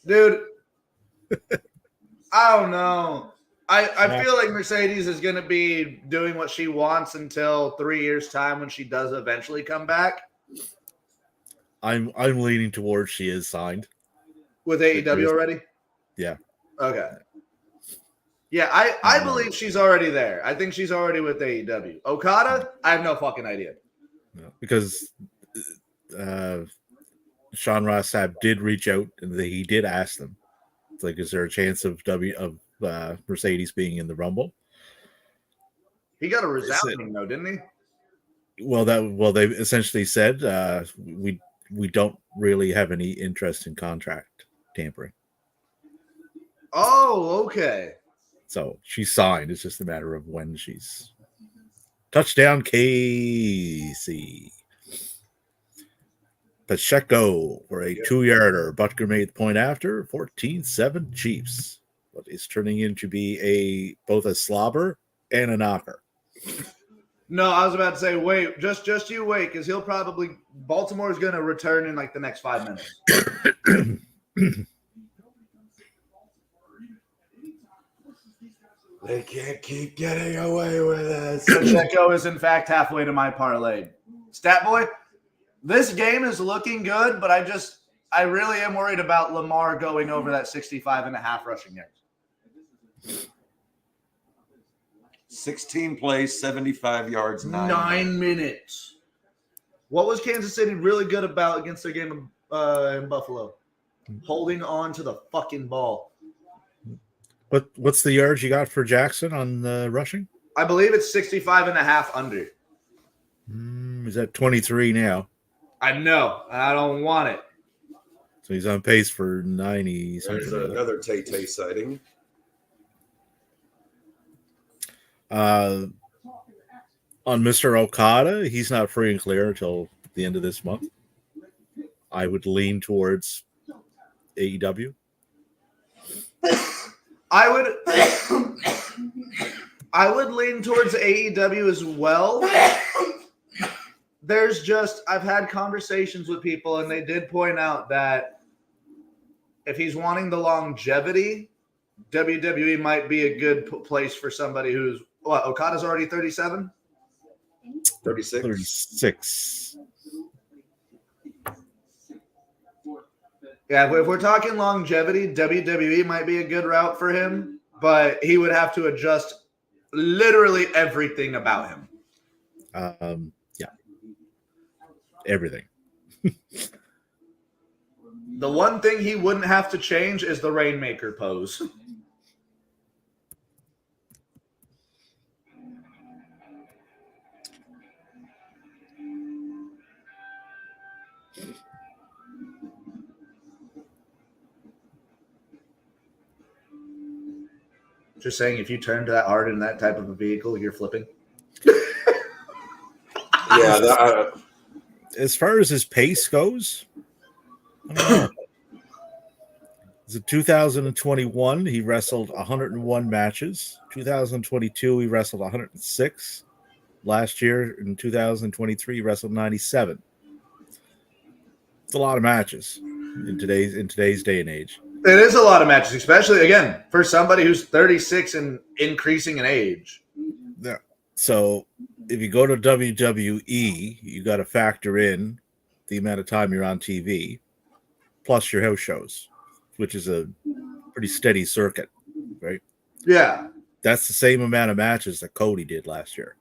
Dude, I don't know. I feel like Mercedes is going to be doing what she wants until 3 years' time when she does eventually come back. I'm leaning towards she is signed. With AEW already? Yeah. Okay. Yeah, I believe she's already there. I think she's already with AEW. Okada, I have no fucking idea. Because Sean Ross Sapp did reach out and he did ask them. It's like, is there a chance of Mercedes being in the Rumble? He got a resounding no, didn't he? Well, they essentially said we don't really have any interest in contract tampering. Oh, okay. So she's signed. It's just a matter of when she's touchdown. KC Pacheco for a 2-yarder. Butker made the point after 14-7 Chiefs, but is turning into be both a slobber and a knocker. No, I was about to say, wait, just you wait, because Baltimore's going to return in like the next 5 minutes. They can't keep getting away with this. Pacheco is in fact halfway to my parlay. Stat boy, this game is looking good, but I really am worried about Lamar going over that 65.5 rushing yards. 16 plays, 75 yards, 9 minutes. What was Kansas City really good about against their game in Buffalo? Holding on to the fucking ball. What's the yards you got for Jackson on the rushing? I believe it's 65.5 under. Is that 23 now? I know. I don't want it. So he's on pace for 90. There's another Tay-Tay sighting. On Mr. Okada, he's not free and clear until the end of this month. I would lean towards AEW. I would lean towards AEW as well. I've had conversations with people, and they did point out that if he's wanting the longevity, WWE might be a good place for somebody who's Okada's already 37? 36. 36. Yeah, if we're talking longevity, WWE might be a good route for him, but he would have to adjust literally everything about him. Yeah. Everything. The one thing he wouldn't have to change is the Rainmaker pose. Just saying, if you turn that hard in that type of a vehicle, you're flipping. Yeah, as far as his pace goes, I don't know. In 2021, he wrestled 101 matches. 2022, he wrestled 106. Last year, in 2023, he wrestled 97. It's a lot of matches in today's day and age. It is a lot of matches, especially, again, for somebody who's 36 and increasing in age. Yeah. So if you go to WWE, you got to factor in the amount of time you're on TV, plus your house shows, which is a pretty steady circuit, right? Yeah. That's the same amount of matches that Cody did last year.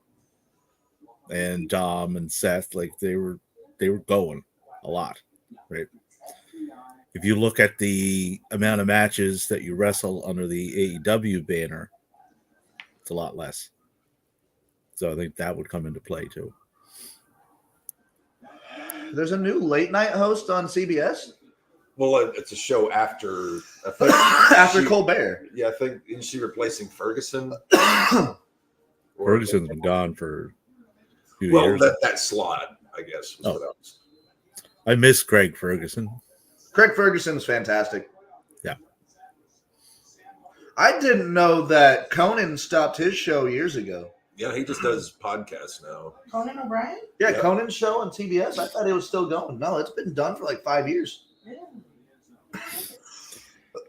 And Dom and Seth, like they were going a lot, right? If you look at the amount of matches that you wrestle under the AEW banner, it's a lot less. So I think that would come into play too. There's a new late night host on CBS. Well, it's a show after After Colbert. Yeah, I think isn't she replacing Ferguson? Ferguson's been gone for a few Well, years. that slot, I guess. Was what I was. I miss Craig Ferguson. Craig Ferguson's fantastic. Yeah. I didn't know that Conan stopped his show years ago. Yeah, he just does podcasts now. Conan O'Brien? Yeah, Yep. Conan's show on TBS. I thought it was still going. No, it's been done for like 5 years. Yeah.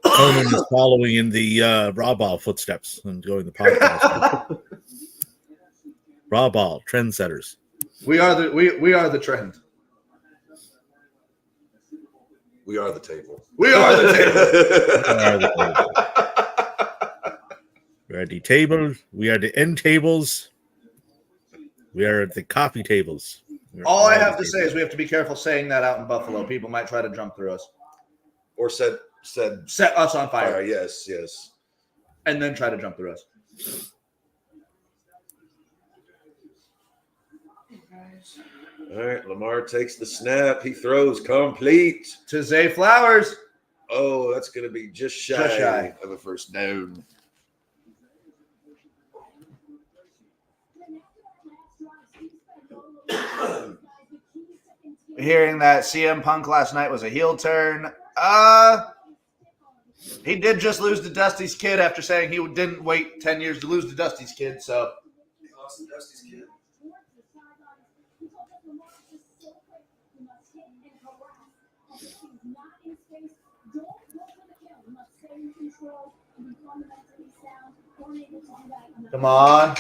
Conan is following in the RAWBall footsteps and going the podcast. RAWBall, trendsetters. We are the trend. We are the table. We are the We are the table. We are the end tables. We are the coffee tables. All I have to say is we have to be careful saying that out in Buffalo. People might try to jump through us. Or said Set us on fire. yes. And then try to jump through us. All right, Lamar takes the snap. He throws complete to Zay Flowers. Oh, that's going to be just shy of a first down. Hearing that CM Punk last night was a heel turn. He did just lose to Dusty's kid after saying he didn't wait 10 years to lose to Dusty's kid, so. He lost to Dusty's kid. Come on.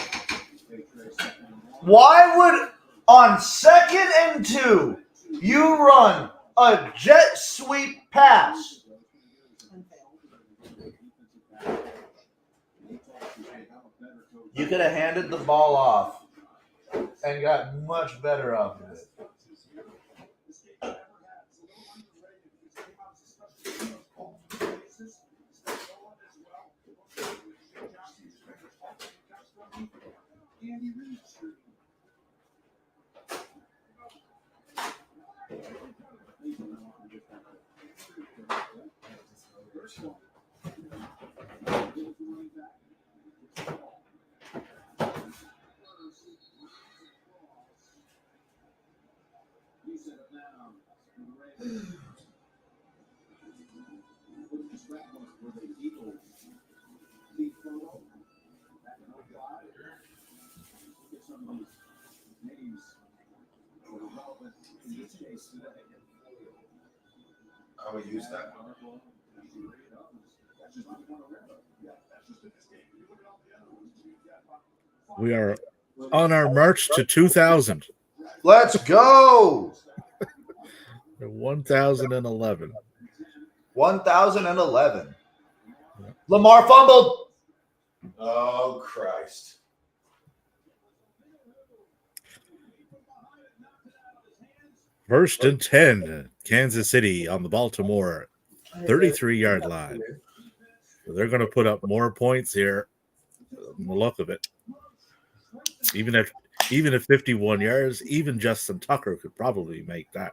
Why would, on 2nd and 2, you run a jet sweep pass? You could have handed the ball off and got much better off of it. I will use that one. We are on our march to 2000. Let's go. 1011. 1011. Lamar fumbled. Oh, Christ. First and 10, Kansas City on the Baltimore 33-yard line. So they're going to put up more points here from the look of it. Even if 51 yards, even Justin Tucker could probably make that.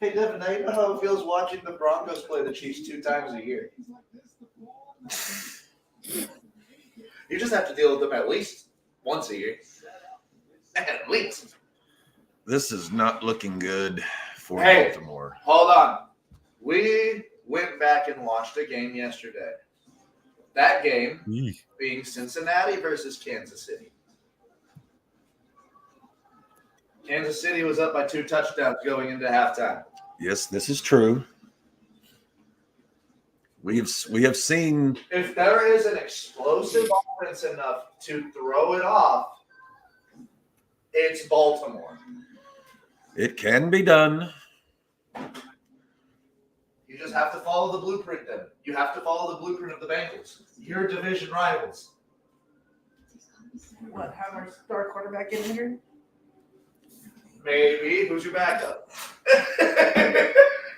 Hey, Devin, now you know how it feels watching the Broncos play the Chiefs 2 times a year. You just have to deal with them at least once a year. At least. This is not looking good for Hey. Baltimore. Hold on. We went back and watched a game yesterday. That game being Cincinnati versus Kansas City. Kansas City was up by 2 touchdowns going into halftime. Yes, this is true. We have seen. If there is an explosive offense enough to throw it off, it's Baltimore. It can be done. You just have to follow the blueprint then. You have to follow the blueprint of the Bengals. Your division rivals. What? Have our star quarterback get injured? Maybe. Who's your backup?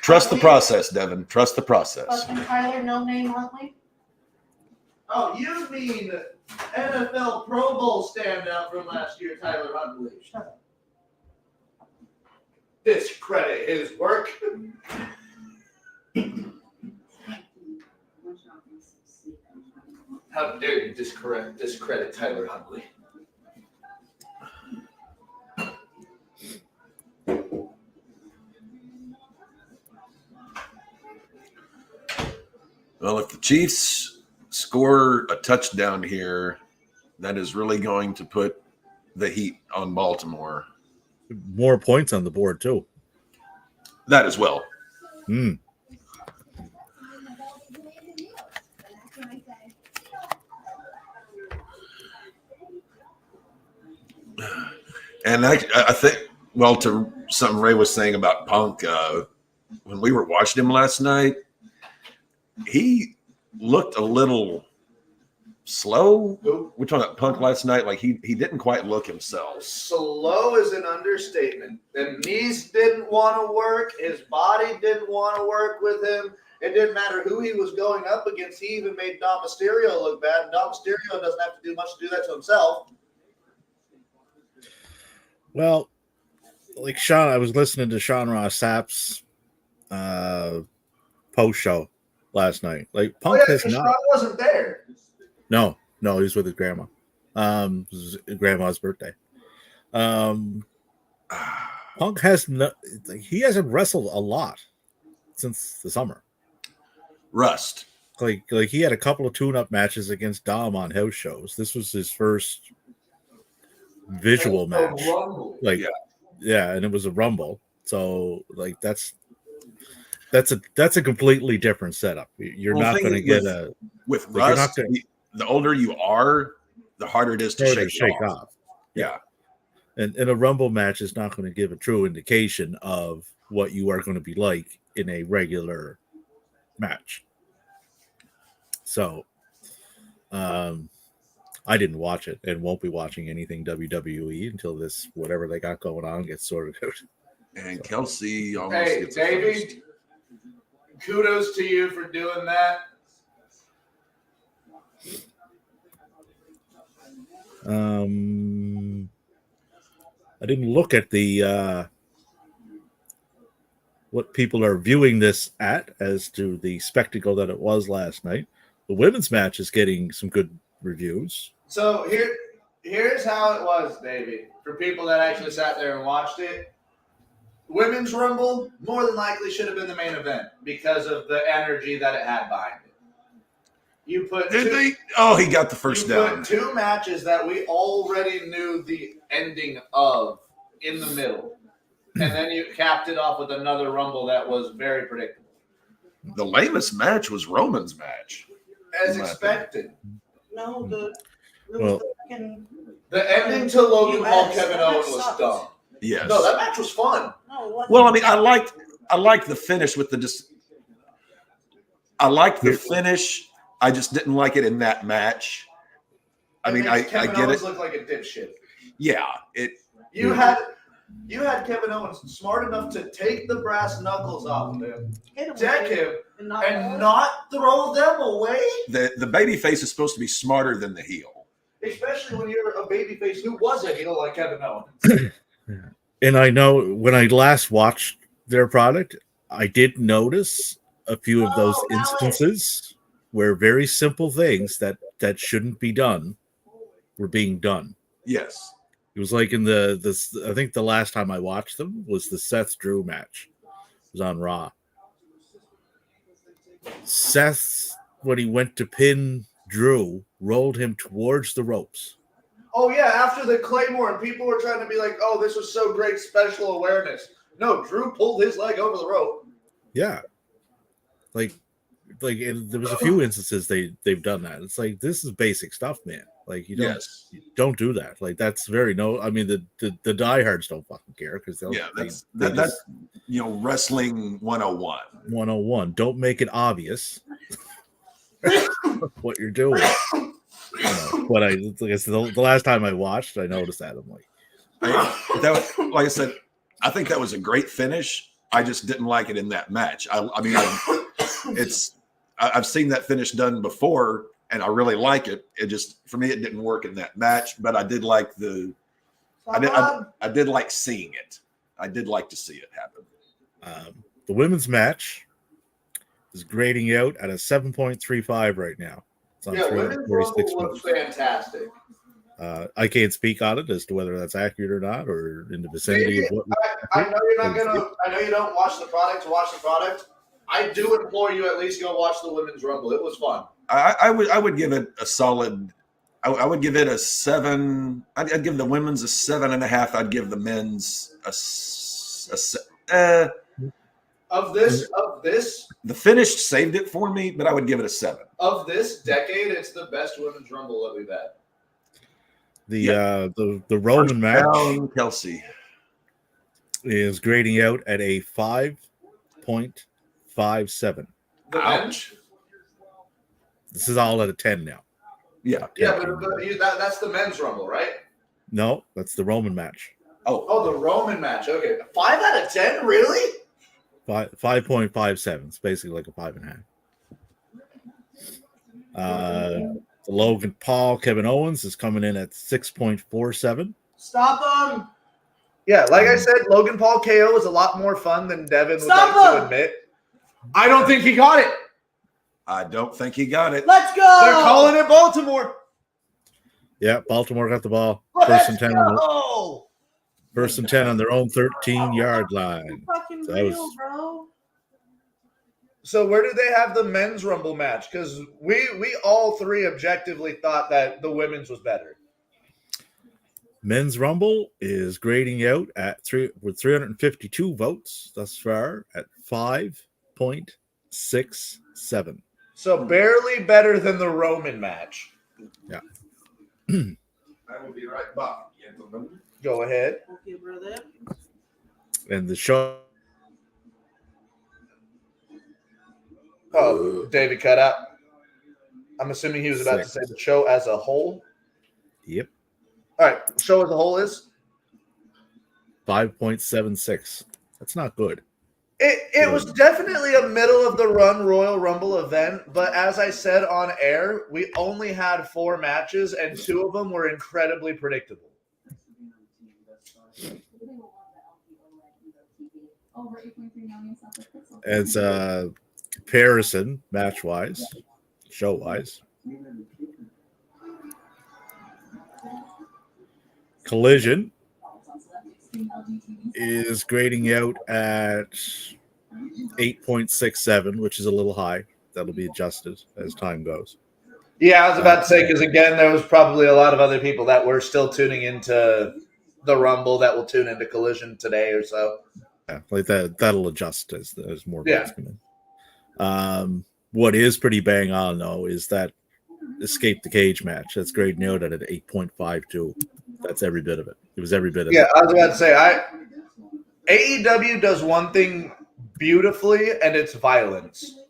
Trust the process, Devin. Trust the process. Fucking Tyler, no name Huntley. Oh, you mean NFL Pro Bowl standout from last year, Tyler Huntley. Shut up. Discredit his work. How dare you discredit Tyler Huntley? Well, if the Chiefs score a touchdown here, that is really going to put the heat on Baltimore. More points on the board, too. That as well. Mm. And I think, well, to something Ray was saying about Punk, when we were watching him last night, he looked a little slow. We're talking about Punk last night. Like he didn't quite look himself. Slow is an understatement. The knees didn't want to work. His body didn't want to work with him. It didn't matter who he was going up against. He even made Dom Mysterio look bad. And Dom Mysterio doesn't have to do much to do that to himself. Well, like Sean, I was listening to Sean Ross Sapp's post show last night. Like Punk has not. Sean wasn't there. No, he was with his grandma. It was his grandma's birthday. Punk has no. He hasn't wrestled a lot since the summer. Rust. Like he had a couple of tune-up matches against Dom on house shows. This was his first visual match. Like, yeah, and it was a rumble. So like that's a completely different setup. You're not going to get with like, Rust. The older you are, the harder it is to shake off. Yeah. And a rumble match is not going to give a true indication of what you are going to be like in a regular match. So, I didn't watch it and won't be watching anything WWE until this whatever they got going on gets sorted out. And Kelsey almost Hey, gets Davey, kudos to you for doing that. I didn't look at the what people are viewing this at as to the spectacle that it was last night. The women's match is getting some good reviews. So here's how it was, Davey. For people that actually sat there and watched it, Women's Rumble more than likely should have been the main event because of the energy that it had behind it. You put he got the first down. Put two matches that we already knew the ending of in the middle. And then you capped it off with another Rumble that was very predictable. The lamest match was Roman's match. As expected. No, the ending to Logan Paul Kevin Owens was dumb. Yes. No, that match was fun. No, well, I mean, I liked the finish with I liked the finish. I just didn't like it in that match. I mean, I get Owens it. Looked like a dipshit. Yeah, You had Kevin Owens smart enough to take the brass knuckles off of him, deck him, and not throw them away. The baby face is supposed to be smarter than the heel. Especially when you're a babyface who was a heel like Kevin Owens. And I know when I last watched their product, I did notice a few of those instances where very simple things that shouldn't be done were being done. Yes. It was like in I think the last time I watched them was the Seth Drew match. It was on Raw. Seth, when he went to pin Drew, rolled him towards the ropes. Oh, yeah, after the Claymore, and people were trying to be like, oh, this was so great special awareness. No, Drew pulled his leg over the rope. Yeah. Like, Like, and there was a few instances they've done that. It's like, this is basic stuff, man. Like, you don't do that. Like, that's very I mean, the diehards don't fucking care because that's wrestling 101. 101. Don't make it obvious what you're doing. But like I said, the last time I watched, I noticed that. I'm like, like I said, I think that was a great finish. I just didn't like it in that match. I've seen that finish done before, and I really like it. It just, for me, it didn't work in that match. But I did like I did like seeing it. I did like to see it happen. The women's match is grading out at a 7.35 right now. It's on women's rumble was fantastic. I can't speak on it as to whether that's accurate or not, or in the vicinity of what. I know you're not gonna. I know you don't watch the product to watch the product. I do implore you at least go watch the women's rumble. It was fun. I would give it a solid. I would give it a 7. I'd give the women's a 7.5. I'd give the men's Of this, the finish saved it for me, but I would give it a 7. Of this decade, it's the best women's rumble that we've had. The Roman match, Kelsey, is grading out at a 5.57. Ouch. This is all at a 10 now. Yeah, but that's the men's rumble, right? No, that's the Roman match. Oh, the Roman match. Okay, 5 out of 10, really? 5.57. It's basically like a 5.5. The Logan Paul, Kevin Owens is coming in at 6.47. Stop him. Yeah, like I said, Logan Paul KO was a lot more fun than Devin would like to admit. I don't think he got it. I don't think he got it. Let's go. They're calling it Baltimore. Yeah, Baltimore got the ball. Let's First and 10. go. First and 10 on their own 13-yard line. Fucking So real, bro. So where do they have the men's rumble match? Because we all three objectively thought that the women's was better. Men's Rumble is grading out at 352 votes thus far at 5.67. So barely better than the Roman match. Yeah. I will be right back. Go ahead. Okay, brother. And the show. Oh, David cut out. I'm assuming he was about to say the show as a whole. Yep. All right. Show as a whole is 5.76. That's not good. It was definitely a middle of the run Royal Rumble event, but as I said on air, we only had 4 matches and 2 of them were incredibly predictable. As a comparison, match-wise, show-wise, Collision is grading out at 8.67, which is a little high. That'll be adjusted as time goes. Yeah, I was about to say, because again, there was probably a lot of other people that were still tuning into the Rumble that will tune into Collision today or so. Yeah, like that'll adjust as more votes come in. What is pretty bang on though is that Escape the Cage match. That's grading out at an 8.52. That's every bit of it. It was every bit of it. Yeah, I was about to say, AEW does one thing beautifully, and it's violence.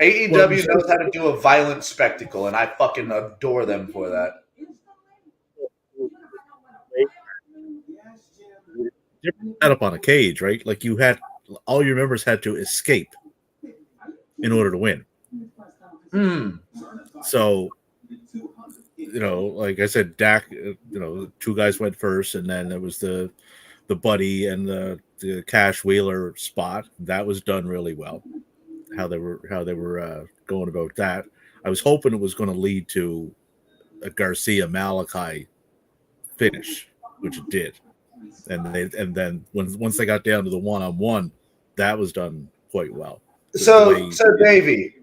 AEW knows how to do a violent spectacle, and I fucking adore them for that. Different setup on a cage, right? Like you had all your members had to escape in order to win. So, like I said, Dak, 2 guys went first, and then there was the Buddy and the Cash Wheeler spot. That was done really well. How they were going about that. I was hoping it was going to lead to a Garcia Malachi finish, which it did. And then once they got down to the 1-on-1, that was done quite well. So Davey,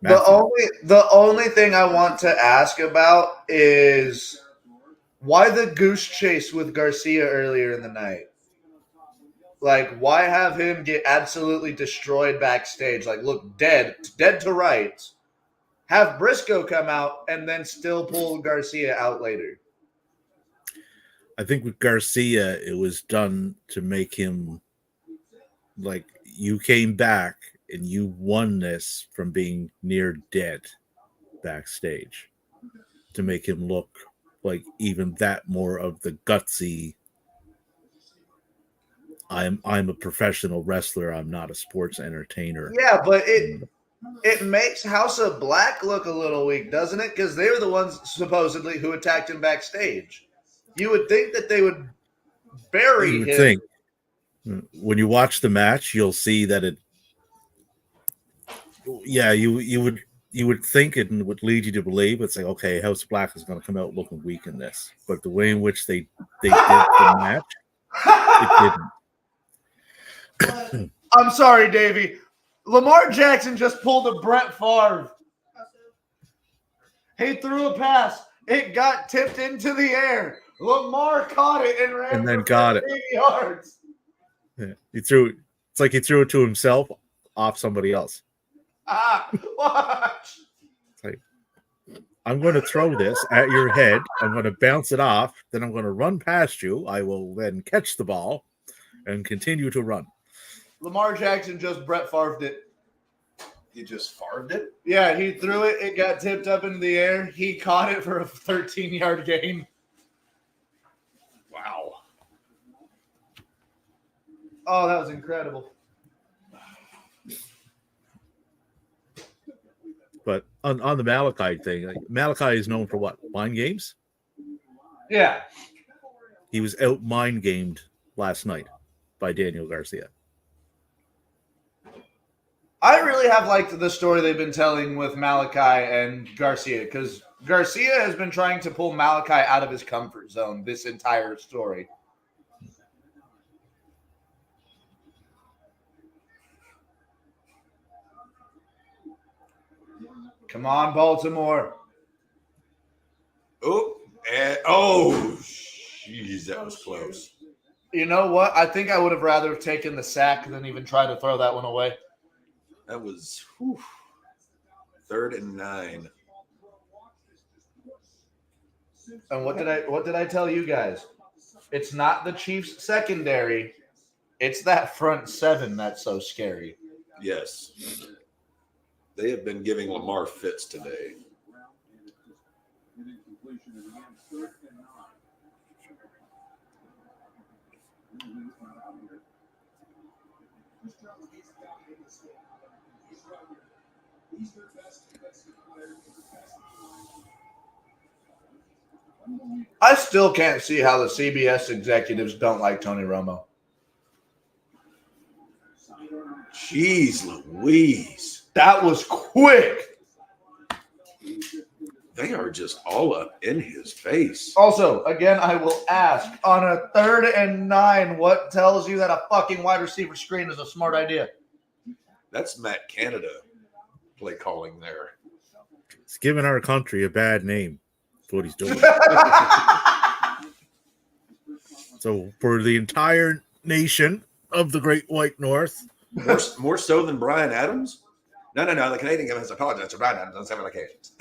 the only thing I want to ask about is why the goose chase with Garcia earlier in the night? Like, why have him get absolutely destroyed backstage? Like, look dead to rights. Have Briscoe come out and then still pull Garcia out later. I think with Garcia, it was done to make him like, you came back and you won this from being near dead backstage, to make him look like even that more of the gutsy. I'm a professional wrestler. I'm not a sports entertainer. Yeah, but it makes House of Black look a little weak, doesn't it? Because they were the ones supposedly who attacked him backstage. You would think that they would bury You would him. think when you watch the match, you'll see that it. Yeah, you would think it would lead you to believe it's like, okay, House of Black is going to come out looking weak in this, but the way in which they did the match, it didn't. I'm sorry, Davey. Lamar Jackson just pulled a Brett Favre. He threw a pass. It got tipped into the air. Lamar caught it and ran And then for got it. 80 yards. Yeah. He threw it. It's like he threw it to himself off somebody else. Watch. It's like, I'm going to throw this at your head. I'm going to bounce it off. Then I'm going to run past you. I will then catch the ball and continue to run. Lamar Jackson just Brett Favre'd it. He just farmed it. Yeah, he threw it. It got tipped up into the air. He caught it for a 13-yard gain. Wow. Oh, that was incredible. But on the Malachi thing, like, Malachi is known for what? Mind games? Yeah. He was out mind gamed last night by Daniel Garcia. I really have liked the story they've been telling with Malachi and Garcia, because Garcia has been trying to pull Malachi out of his comfort zone this entire story. Come on, Baltimore. Oh, jeez, that was close. You know what? I think I would have rather have taken the sack than even try to throw that one away. That was 3rd and 9. And what did I tell you guys? It's not the Chiefs secondary. It's that front seven that's so scary. Yes. They have been giving Lamar fits today. I still can't see how the CBS executives don't like Tony Romo. Jeez Louise. That was quick. They are just all up in his face. Also, again, I will ask, on a 3rd and 9, what tells you that a fucking wide receiver screen is a smart idea? That's Matt Canada play calling there. It's giving our country a bad name. That's what he's doing. So for the entire nation of the Great White North. More so than Brian Adams? No. The Canadian government has apologized to Brian Adams on several occasions.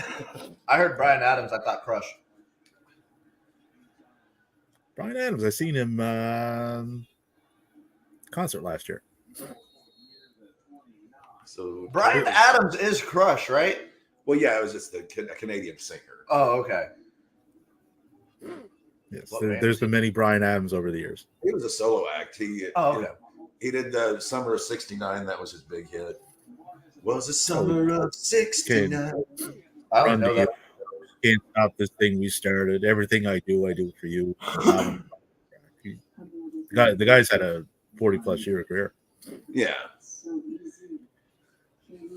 I heard Brian Adams. I thought Crush. Brian Adams, I seen him concert last year. So Brian Adams is Crush, right? Well, yeah, it was just a Canadian singer. Oh, okay. Yes, What there's been many Brian Adams over the years. He was a solo act. He Okay. did the Summer of '69. That was his big hit. Was the Summer of '69. I don't know that. Can't stop this thing we started. Everything I do for you. The guy's had a 40-plus year career. Yeah.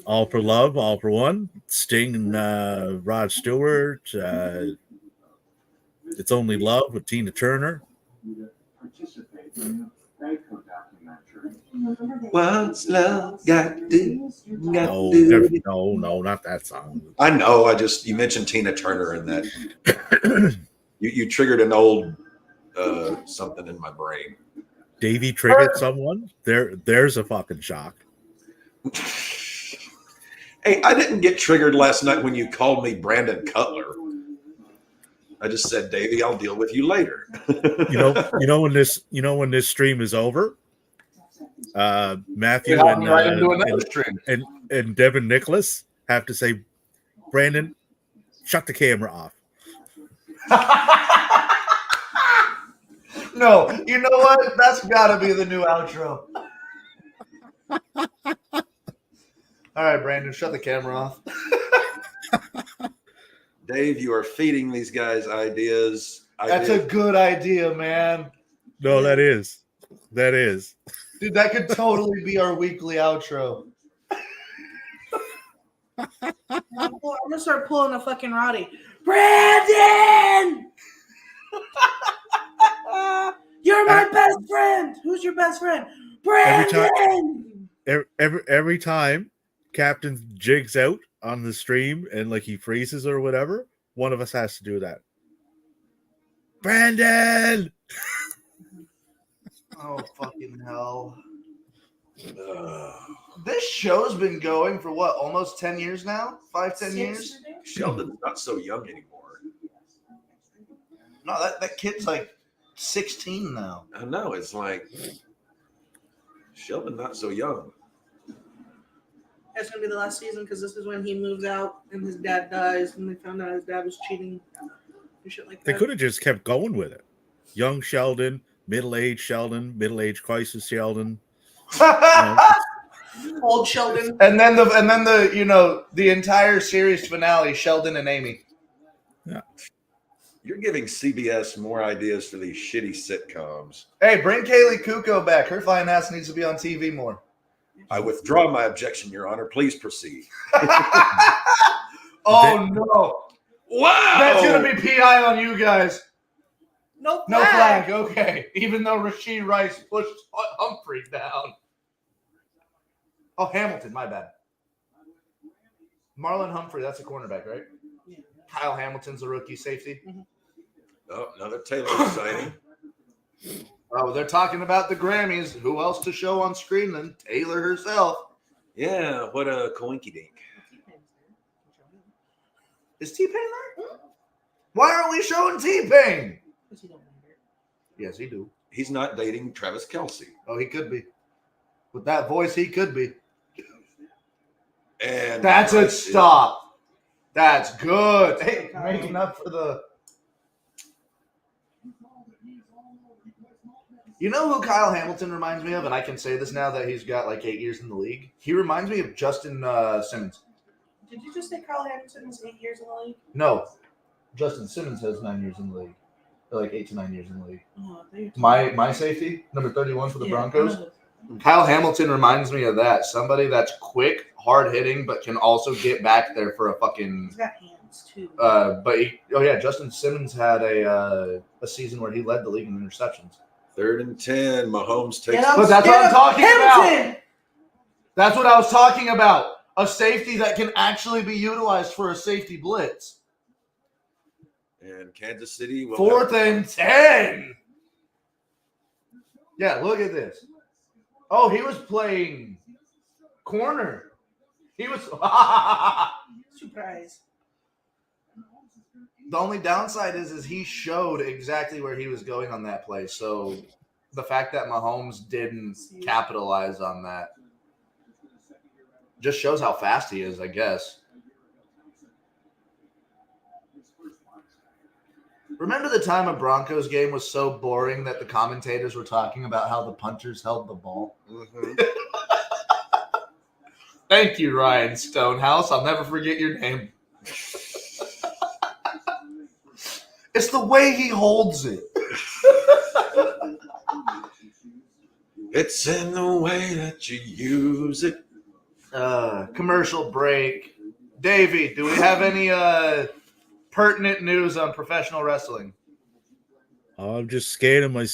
All for Love, All for One, Sting and Rod Stewart. It's Only Love with Tina Turner. What's love got to do? No, not that song. I know. You mentioned Tina Turner and that. you triggered an old something in my brain. Davey triggered someone. There's a fucking shock. Hey, I didn't get triggered last night when you called me Brandon Cutler. I just said, Davey, I'll deal with you later. When this stream is over, Matthew and Devin Nicholas have to say, Brandon, shut the camera off. No, you know what? That's got to be the new outro. All right, Brandon, shut the camera off. Dave, you are feeding these guys ideas. That's a good idea, man. No, that is. Dude, that could totally be our weekly outro. I'm gonna start pulling a fucking Roddy. Brandon! You're my best friend. Who's your best friend? Brandon! Every time Captain jigs out on the stream and like he freezes or whatever, one of us has to do that. Brandon! Oh, fucking hell. This show's been going for what, almost 10 years now? 5-10 years? Sheldon's not so young anymore. No, that kid's like 16 now. I know. It's like Sheldon not so young. It's going to be the last season because this is when he moves out and his dad dies and they found out his dad was cheating and shit like that. They could have just kept going with it. Young Sheldon, middle-aged Sheldon, middle-aged crisis Sheldon. Old Sheldon. And then the entire series finale, Sheldon and Amy. Yeah. You're giving CBS more ideas for these shitty sitcoms. Hey, bring Kaylee Kuko back. Her fine ass needs to be on TV more. I withdraw my objection, Your Honor. Please proceed. Oh, no. Wow. That's going to be PI on you guys. No flag. Okay. Even though Rasheed Rice pushed Humphrey down. Oh, Hamilton. My bad. Marlon Humphrey. That's a cornerback, right? Yeah. Kyle Hamilton's a rookie safety. Mm-hmm. Oh, another Taylor sighting. Oh, they're talking about the Grammys. Who else to show on screen than Taylor herself? Yeah, what a coinky dink. Is T-Pain there? Why aren't we showing T-Pain? Yes, he do. He's not dating Travis Kelce. Oh, he could be. With that voice, he could be. And that's a stop. That's good. Hey, making up for the... You know who Kyle Hamilton reminds me of? And I can say this now that he's got like 8 years in the league. He reminds me of Justin Simmons. Did you just say Kyle Hamilton was 8 years in the league? No. Justin Simmons has 9 years in the league. Or like 8 to 9 years in the league. Oh, My safety, number 31 for the Broncos. Kyle Hamilton reminds me of that. Somebody that's quick, hard-hitting, but can also get back there for a fucking... He's got hands, too. Justin Simmons had a season where he led the league in interceptions. 3rd and 10. Mahomes takes. But that's what I'm talking about. That's what I was talking about. A safety that can actually be utilized for a safety blitz. And Kansas City will 4th and 10. Yeah, look at this. Oh, he was playing corner. He was surprise. The only downside is he showed exactly where he was going on that play. So the fact that Mahomes didn't capitalize on that just shows how fast he is, I guess. Remember the time a Broncos game was so boring that the commentators were talking about how the punters held the ball? Mm-hmm. Thank you, Ryan Stonehouse. I'll never forget your name. It's the way he holds it. It's in the way that you use it. Commercial break. Davey, do we have any pertinent news on professional wrestling? I'm just scanning my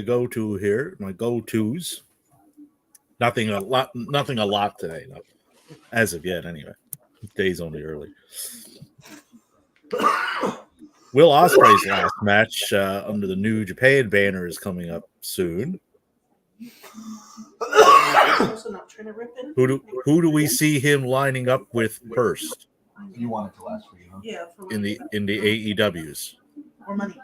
go-to here, my go-tos. Nothing a lot today, as of yet. Anyway, day's only early. Will Ospreay's last match under the New Japan banner is coming up soon. Also not trying to rip it. Who do we see him lining up with first You want it to last for you, huh? Yeah, for in the AEWs? or money.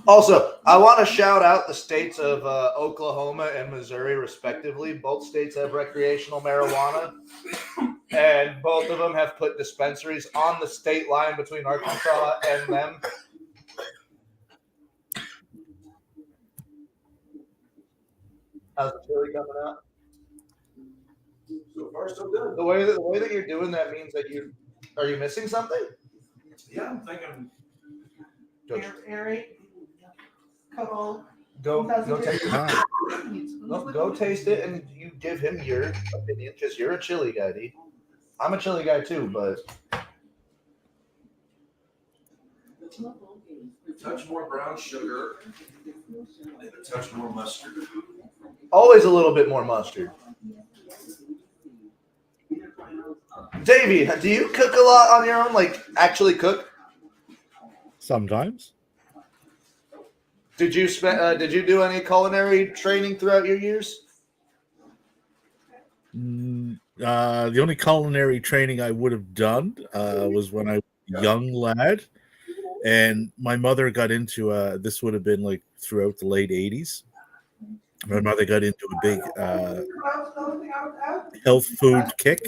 Also, I want to shout out the states of Oklahoma and Missouri, respectively. Both states have recreational marijuana, and both of them have put dispensaries on the state line between Arkansas and them. How's the chili coming out? So far, so good. The way that you're doing that means that are you missing something? Yeah, I'm thinking. Aerate. Couple. Go taste it. Ah, Go taste it, and you give him your opinion because you're a chili guy, D. I'm a chili guy too, but A touch more brown sugar and a touch more mustard. always a little bit more mustard. Davey, do you cook a lot on your own? Like actually cook? sometimes. Did you do any culinary training throughout your years? The only culinary training I would have done was when I was a young lad, and my mother got into this would have been like throughout the late 80s. My mother got into a big health food kick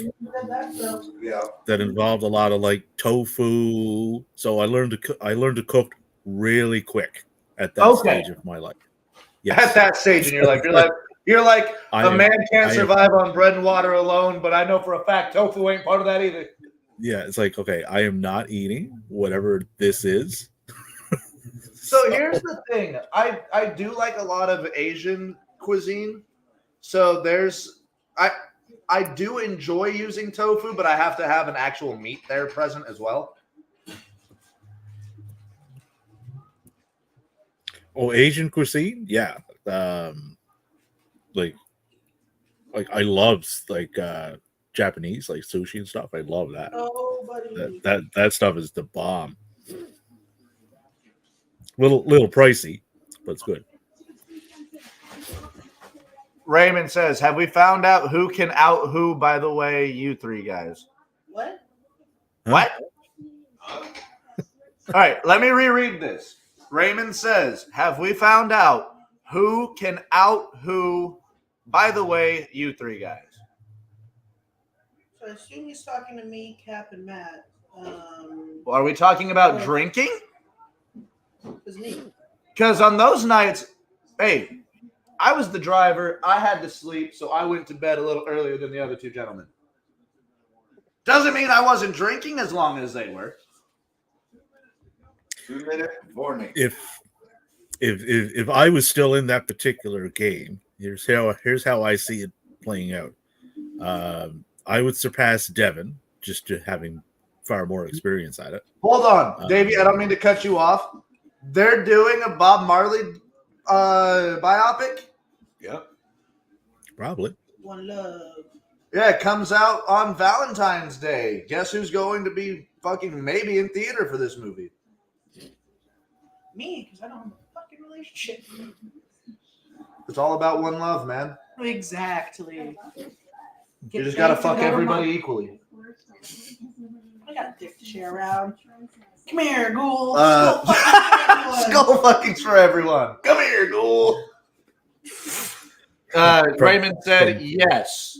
Yeah. that involved a lot of like tofu. So I learned to cook really quick at that stage of my life. At that stage in your life, you're like a man can't survive on bread and water alone, but I know for a fact tofu ain't part of that either. Yeah, it's like, okay, I am not eating whatever this is. So here's the thing. I do like a lot of Asian cuisine. So I do enjoy using tofu, but I have to have an actual meat there present as well. Oh, Asian cuisine? Yeah. Like I love like Japanese, like sushi and stuff. I love that. Oh, buddy. That stuff is the bomb. Little pricey, but it's good. Raymond says, have we found out who can out who, by the way, you three guys? What? Huh? What? All right, let me reread this. Raymond says, have we found out who can out who, by the way, you three guys? So I assume he's talking to me, Cap, and Matt. Are we talking about drinking? It's me. Because on those nights, hey, I was the driver. I had to sleep, so I went to bed a little earlier than the other two gentlemen. Doesn't mean I wasn't drinking as long as they were. 2-minute warning. If I was still in that particular game, here's how I see it playing out. I would surpass Devin just to having far more experience at it. Hold on, Davey. I don't mean to cut you off. They're doing a Bob Marley biopic. Yep. Probably. One love. Yeah, it comes out on Valentine's Day. Guess who's going to be fucking maybe in theater for this movie? Me, because I don't have a fucking relationship. It's all about one love, man. Exactly. You just gotta fuck everybody equally. I got a dick to share around. Come here, ghoul. Skull fuckings for everyone. Come here, ghoul. Raymond said yes.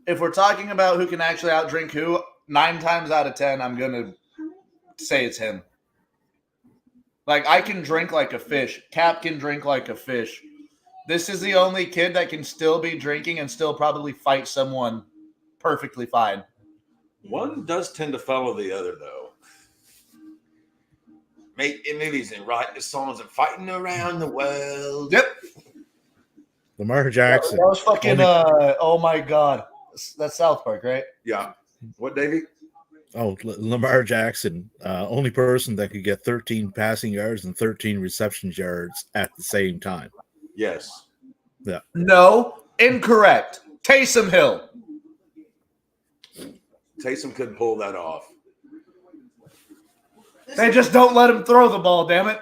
If we're talking about who can actually outdrink who, 9 times out of 10, I'm gonna say it's him. Like, I can drink like a fish. Cap can drink like a fish. This is the only kid that can still be drinking and still probably fight someone perfectly fine. One does tend to follow the other, though. Making movies and writing songs and fighting around the world. Yep. Lamar Jackson. That was fucking, oh my God. That's South Park, right? Yeah. What, Davey? Oh, Lamar Jackson, only person that could get 13 passing yards and 13 reception yards at the same time. Yes. No, incorrect. Taysom Hill. Taysom could pull that off. They just don't let him throw the ball, damn it.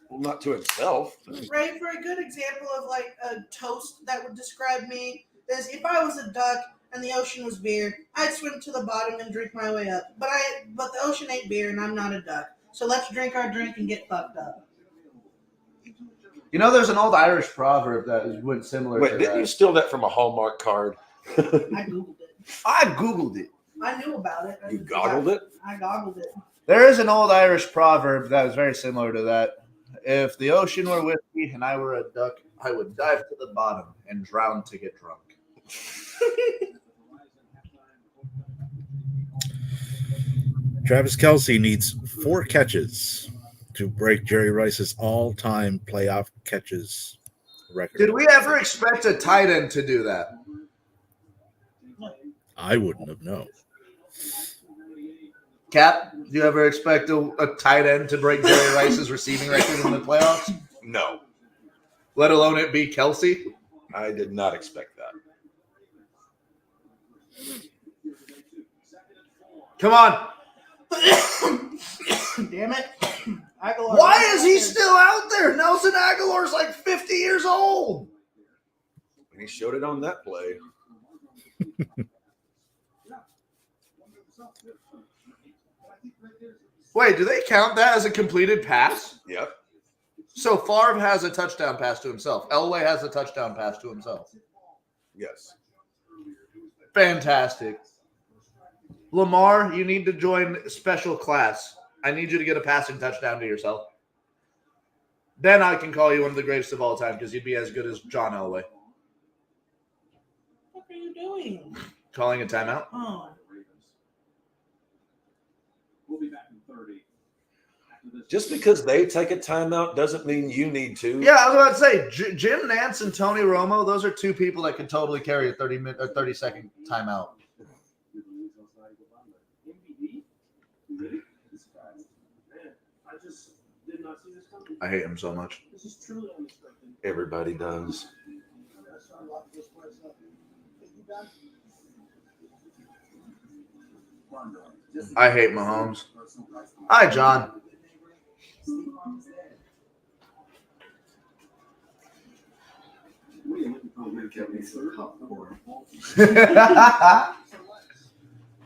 Well, not to himself. Ray, for a good example of like a toast that would describe me is if I was a duck and the ocean was beer, I'd swim to the bottom and drink my way up. But the ocean ain't beer and I'm not a duck. So let's drink our drink and get fucked up. You know, there's an old Irish proverb that went similar Wait, to didn't you steal that from a Hallmark card? I Googled it. I Googled it. I knew about it. You goggled it? I goggled it. There is an old Irish proverb that is very similar to that. If the ocean were with me and I were a duck, I would dive to the bottom and drown to get drunk. Travis Kelce needs 4 catches to break Jerry Rice's all-time playoff catches record. Did we ever expect a tight end to do that? I wouldn't have known. Cap, do you ever expect a tight end to break Jerry Rice's receiving record in the playoffs? No, Let alone it be Kelce? I did not expect that. Come on. Damn it. Aguilar. Why is he still out there? Nelson Aguilar's like 50 years old. And he showed it on that play. Wait, do they count that as a completed pass? Yep. So Favre has a touchdown pass to himself. Elway has a touchdown pass to himself. Yes. Fantastic. Lamar, you need to join special class. I need you to get a passing touchdown to yourself. Then I can call you one of the greatest of all time because you'd be as good as John Elway. What are you doing? Calling a timeout? Oh. Just because they take a timeout doesn't mean you need to. Yeah, I was about to say, Jim Nantz and Tony Romo, those are two people that could totally carry a 30-second timeout. I hate him so much. Everybody does. I hate Mahomes. Hi, John.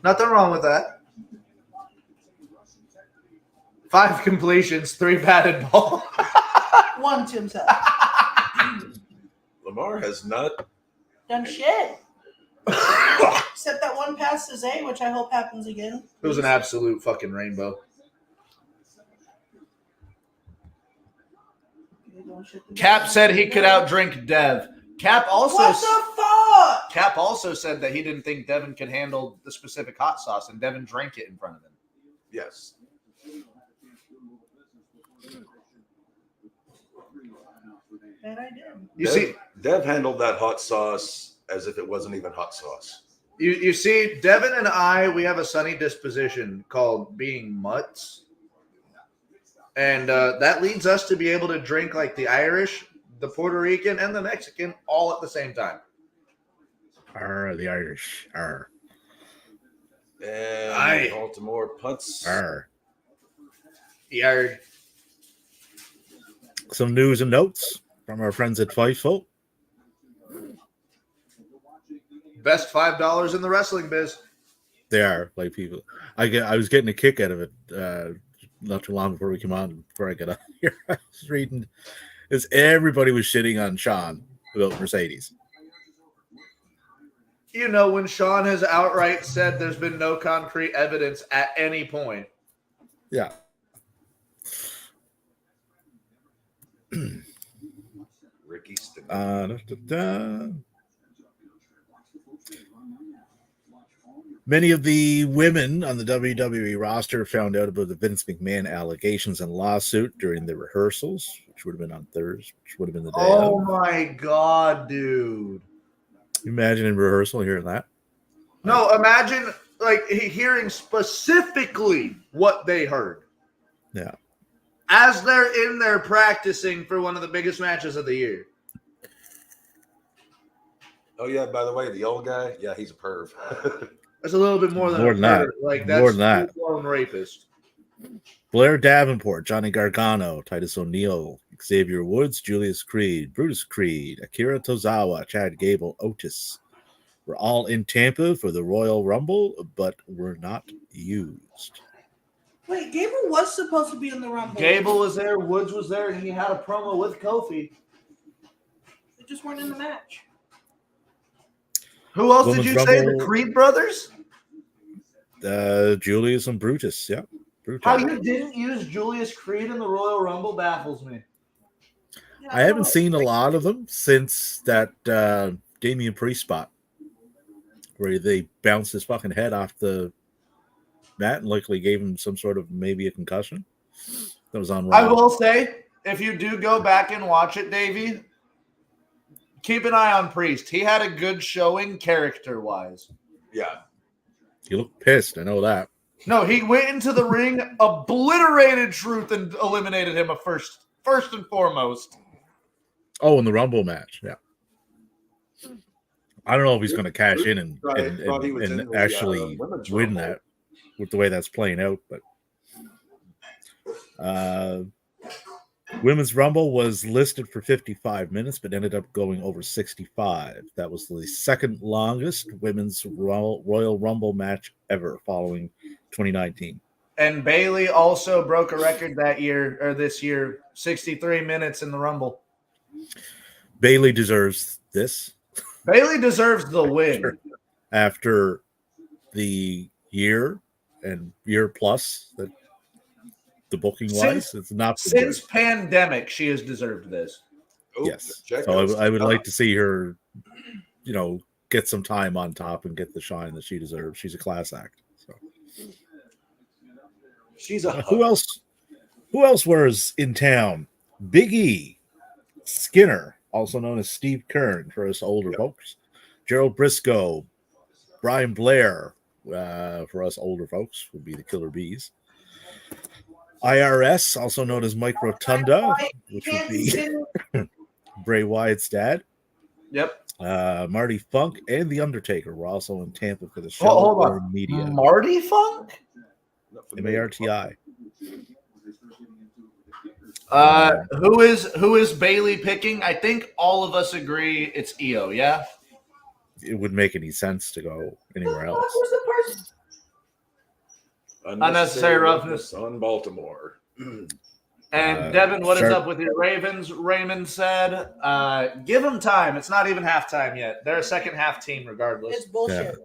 Nothing wrong with that. 5 completions, 3 batted ball. One to himself. Lamar has not. Done shit. Except that one pass to Zay, which I hope happens again. It was an absolute fucking rainbow. Cap said he could outdrink Dev. Cap also What the fuck? Cap also said that he didn't think Devin could handle the specific hot sauce, and Devin drank it in front of him. Yes. That I did. You see, Dev handled that hot sauce as if it wasn't even hot sauce. you see, Devin and I, we have a sunny disposition called being mutts. And that leads us to be able to drink like the Irish, the Puerto Rican, and the Mexican all at the same time. The Irish. And Baltimore punts. Yard. Some news and notes from our friends at Fightful. Best $5 in the wrestling biz. They are like people. I was getting a kick out of it not too long before we came on. Before I got on here, I was reading because everybody was shitting on Sean about Mercedes. You know, when Sean has outright said there's been no concrete evidence at any point. Yeah. Ricky Stick. Many of the women on the WWE roster found out about the Vince McMahon allegations and lawsuit during the rehearsals, which would have been on Thursday, which would have been the day Oh of. my God, dude. Imagine in rehearsal hearing that. No, imagine like hearing specifically what they heard. Yeah. As they're in there practicing for one of the biggest matches of the year. Oh, yeah, by the way, the old guy, yeah, he's a perv. That's a little bit more than More a than that. Like More that's than that. full-blown rapist. Blair Davenport, Johnny Gargano, Titus O'Neil, Xavier Woods, Julius Creed, Brutus Creed, Akira Tozawa, Chad Gable, Otis were all in Tampa for the Royal Rumble, but were not used. Wait, Gable was supposed to be in the Rumble. Gable was there, Woods was there, and he had a promo with Kofi. They just weren't in the match. Who else Women's did you say? Rumble- The Creed brothers? Julius and Brutus, yeah. Brutus. How you didn't use Julius Creed in the Royal Rumble baffles me. Yeah, I haven't seen a lot of them since that Damian Priest spot where they bounced his fucking head off the mat and likely gave him some sort of maybe a concussion. That was on Raw. I will say, if you do go back and watch it, Davey, keep an eye on Priest. He had a good showing character-wise. Yeah. You look pissed, I know that. No, he went into the ring, obliterated Truth, and eliminated him first and foremost. Oh, in the Rumble match, yeah. I don't know if he's going to cash in and Thought he was in the, actually Women's win Rumble. that with the way that's playing out. But Women's Rumble was listed for 55 minutes, but ended up going over 65. That was the second longest Women's Royal Rumble match ever, following 2019. And Bailey also broke a record this year, 63 minutes in the Rumble. Bailey deserves this. Bailey deserves the win. After the year and year plus that the booking wise, it's not been Since pandemic, she has deserved this. Oh, yes. check So out I would stuff. like to see her, get some time on top and get the shine that she deserves. She's a class act. So She's a who else was in town? Big E Skinner, also known as Steve Kern for us older folks. Gerald Briscoe, Brian Blair, for us older folks, would be the Killer Bees. IRS, also known as Mike Rotunda, which would be Bray Wyatt's dad. Yep. Marty Funk and The Undertaker were also in Tampa for the show. Hold or on. Media. Marty Funk? MARTI. Who is Bailey picking? I think all of us agree it's Io, yeah? It wouldn't make any sense to go anywhere else. Who's the person? Unnecessary roughness on Baltimore. And Devin, what is Sure. up with your Ravens? Raymond said, give them time. It's not even halftime yet. They're a second half team regardless. It's bullshit.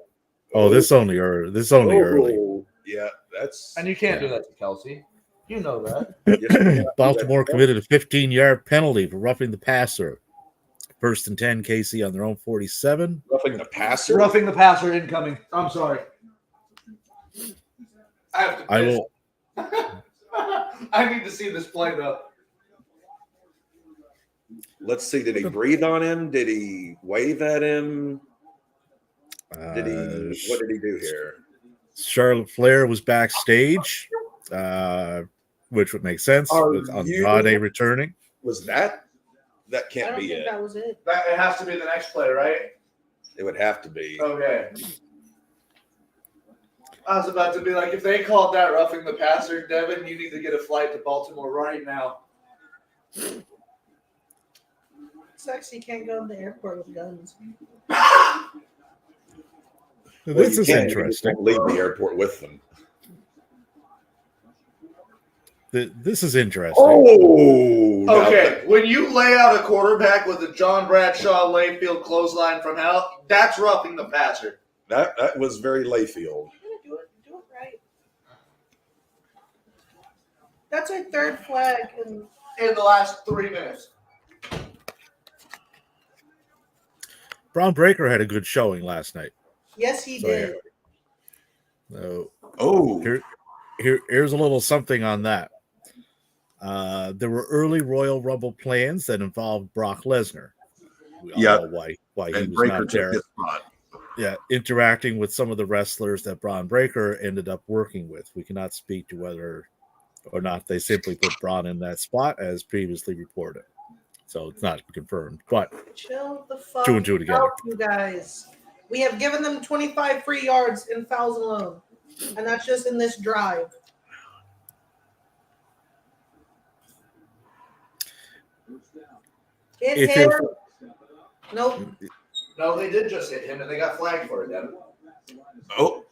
Oh, this only early. Yeah, that's And you can't do that to Kelsey. You know that. yes, Baltimore committed a 15-yard penalty for roughing the passer. First and 10, KC on their own 47. roughing the passer. Roughing the passer incoming. I'm sorry. I have to I piss. will. I need to see this play though. Let's see. Did he breathe on him? Did he wave at him? Did he? What did he do here? Charlotte Flair was backstage, which would make sense Are with you- Andrade returning. Was that? That I can't don't be think it. that was it. It has to be the next play, right? It would have to be. Okay. I was about to be like, if they called that roughing the passer, Devin, you need to get a flight to Baltimore right now. Sexy can't go to the airport with guns. Well, This you is can't, you just interesting. won't leave the airport with them. This is interesting. Oh, now Okay, when you lay out a quarterback with a John Bradshaw Layfield clothesline from hell, that's roughing the passer. that was very Layfield. Do it right. That's our third flag. And In the last 3 minutes. Braun Breaker had a good showing last night. yes, he So, did. So Oh, here's a little something on that. There were early Royal Rumble plans that involved Brock Lesnar. We all Yeah. know why he and was Breaker not took there. his spot. Yeah, interacting with some of the wrestlers that Braun Breaker ended up working with. We cannot speak to whether or not they simply put Braun in that spot, as previously reported. So it's not confirmed, but Chill the fuck two and two together. out, you guys. We have given them 25 free yards in fouls alone, and that's just in this drive. Hit him. Nope. No, they did just hit him, and they got flagged for it, Devin. Oh,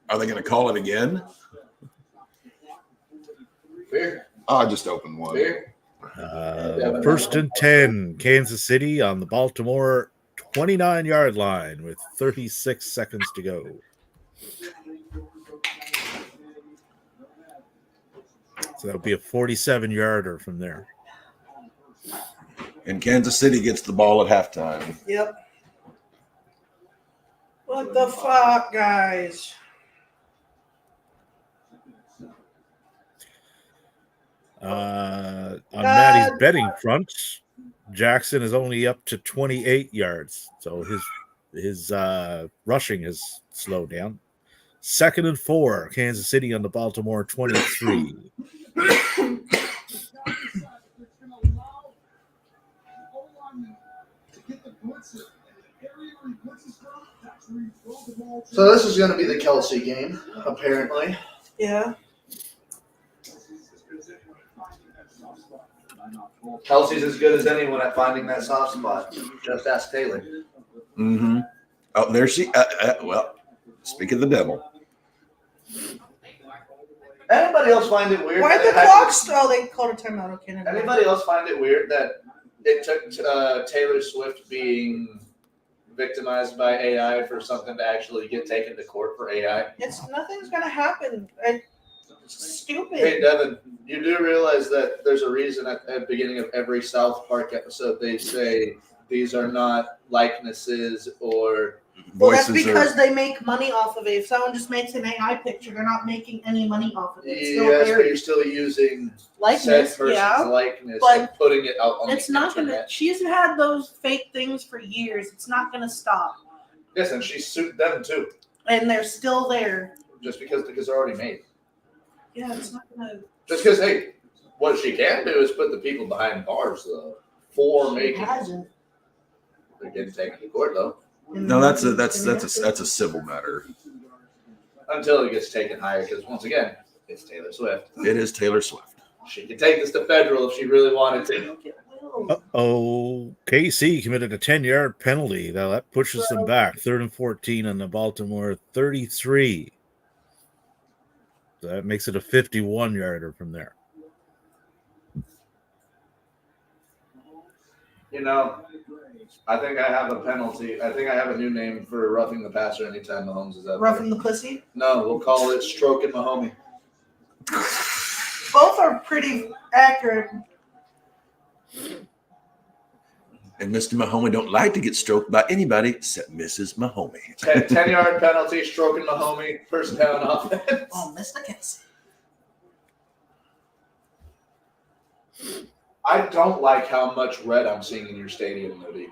are they going to call it again? Beer. Oh, I just opened one. Beer. First and 10, Kansas City on the Baltimore 29-yard line with 36 seconds to go. So that would be a 47-yarder from there. And Kansas City gets the ball at halftime. Yep. What the fuck, guys? On Maddie's betting front, Jackson is only up to 28 yards. So his rushing has slowed down. 2nd and 4, Kansas City on the Baltimore 23. So this is going to be the Kelsey game, apparently. Yeah. Kelsey's as good as anyone at finding that soft spot. Just ask Taylor. Mm-hmm. Oh, there she. Well, speak of the devil. Anybody else find it weird? Why'd the clock stop? They called a timeout. Okay. Never mind. Anybody else find it weird that it took Taylor Swift being victimized by AI for something to actually get taken to court for AI? Nothing's gonna happen. It's stupid. Hey, Devin, you do realize that there's a reason at the beginning of every South Park episode they say these are not likenesses or. Well, that's because they make money off of it. If someone just makes an AI picture, they're not making any money off of it. Yes, but you're still using likeness, said person's likeness but and putting it out on it's the not internet. gonna. She's had those fake things for years. It's not gonna stop. Yes, and she sued them too. And they're still there. Just because they're already made. Yeah, it's not gonna. Just because, hey, what she can do is put the people behind bars though for making. Hasn't. They're getting taken to court though. No, that's a civil matter. Until it gets taken higher, because once again, it's Taylor Swift. It is Taylor Swift. She could take this to federal if she really wanted to. Uh-oh. KC committed a 10-yard penalty. Now that pushes them back. 3rd and 14 on the Baltimore 33. So that makes it a 51-yarder from there. You know, I think I have a penalty. I think I have a new name for roughing the passer anytime Mahomes is out. Roughing the pussy? No, we'll call it stroking Mahomie. Both are pretty accurate. And Mr. Mahomie don't like to get stroked by anybody except Mrs. Mahomie. 10-yard penalty, stroking Mahomie, first down offense. Oh, Mr. Kelsey. I don't like how much red I'm seeing in your stadium, Moody.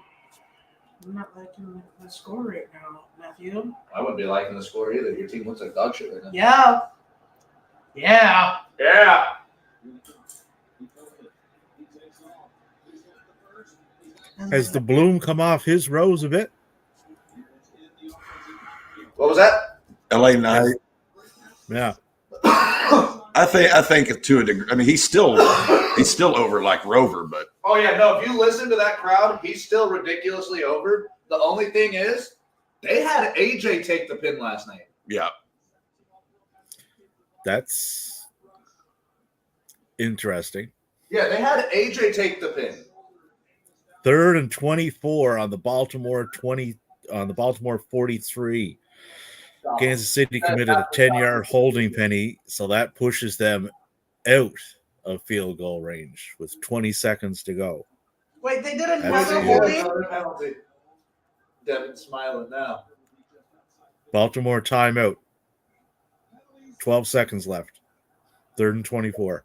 I'm not liking the score right now, Matthew. I wouldn't be liking the score either. Your team looks like dog shit right now. Yeah. Yeah. Yeah. Has the bloom come off his rose a bit? What was that? LA Knight. Yeah. I think to a degree. I mean, he's still over like Rover, but Oh, yeah, no, if you listen to that crowd, he's still ridiculously over. The only thing is, they had AJ take the pin last night. yeah. That's interesting. Yeah, they had AJ take the pin. 3rd and 24 on the Baltimore 43. Kansas City committed a 10-yard holding penny, so that pushes them out of field goal range with 20 seconds to go. Wait, they did That's another it. holding? Another penalty. Devin's smiling now. Baltimore timeout. 12 seconds left. 3rd and 24.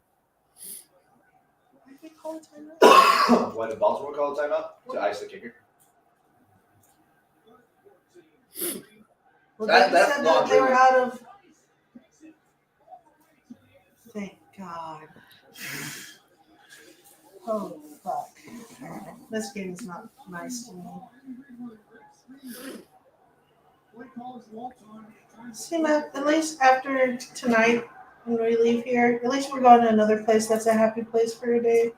Why did Baltimore call a timeout? To ice the kicker. Well, That's they said that they were laundry. out of. Thank God. Oh, fuck. This game is not nice to me. See, Matt, at least after tonight, when we leave here, at least we're going to another place that's a happy place for a day.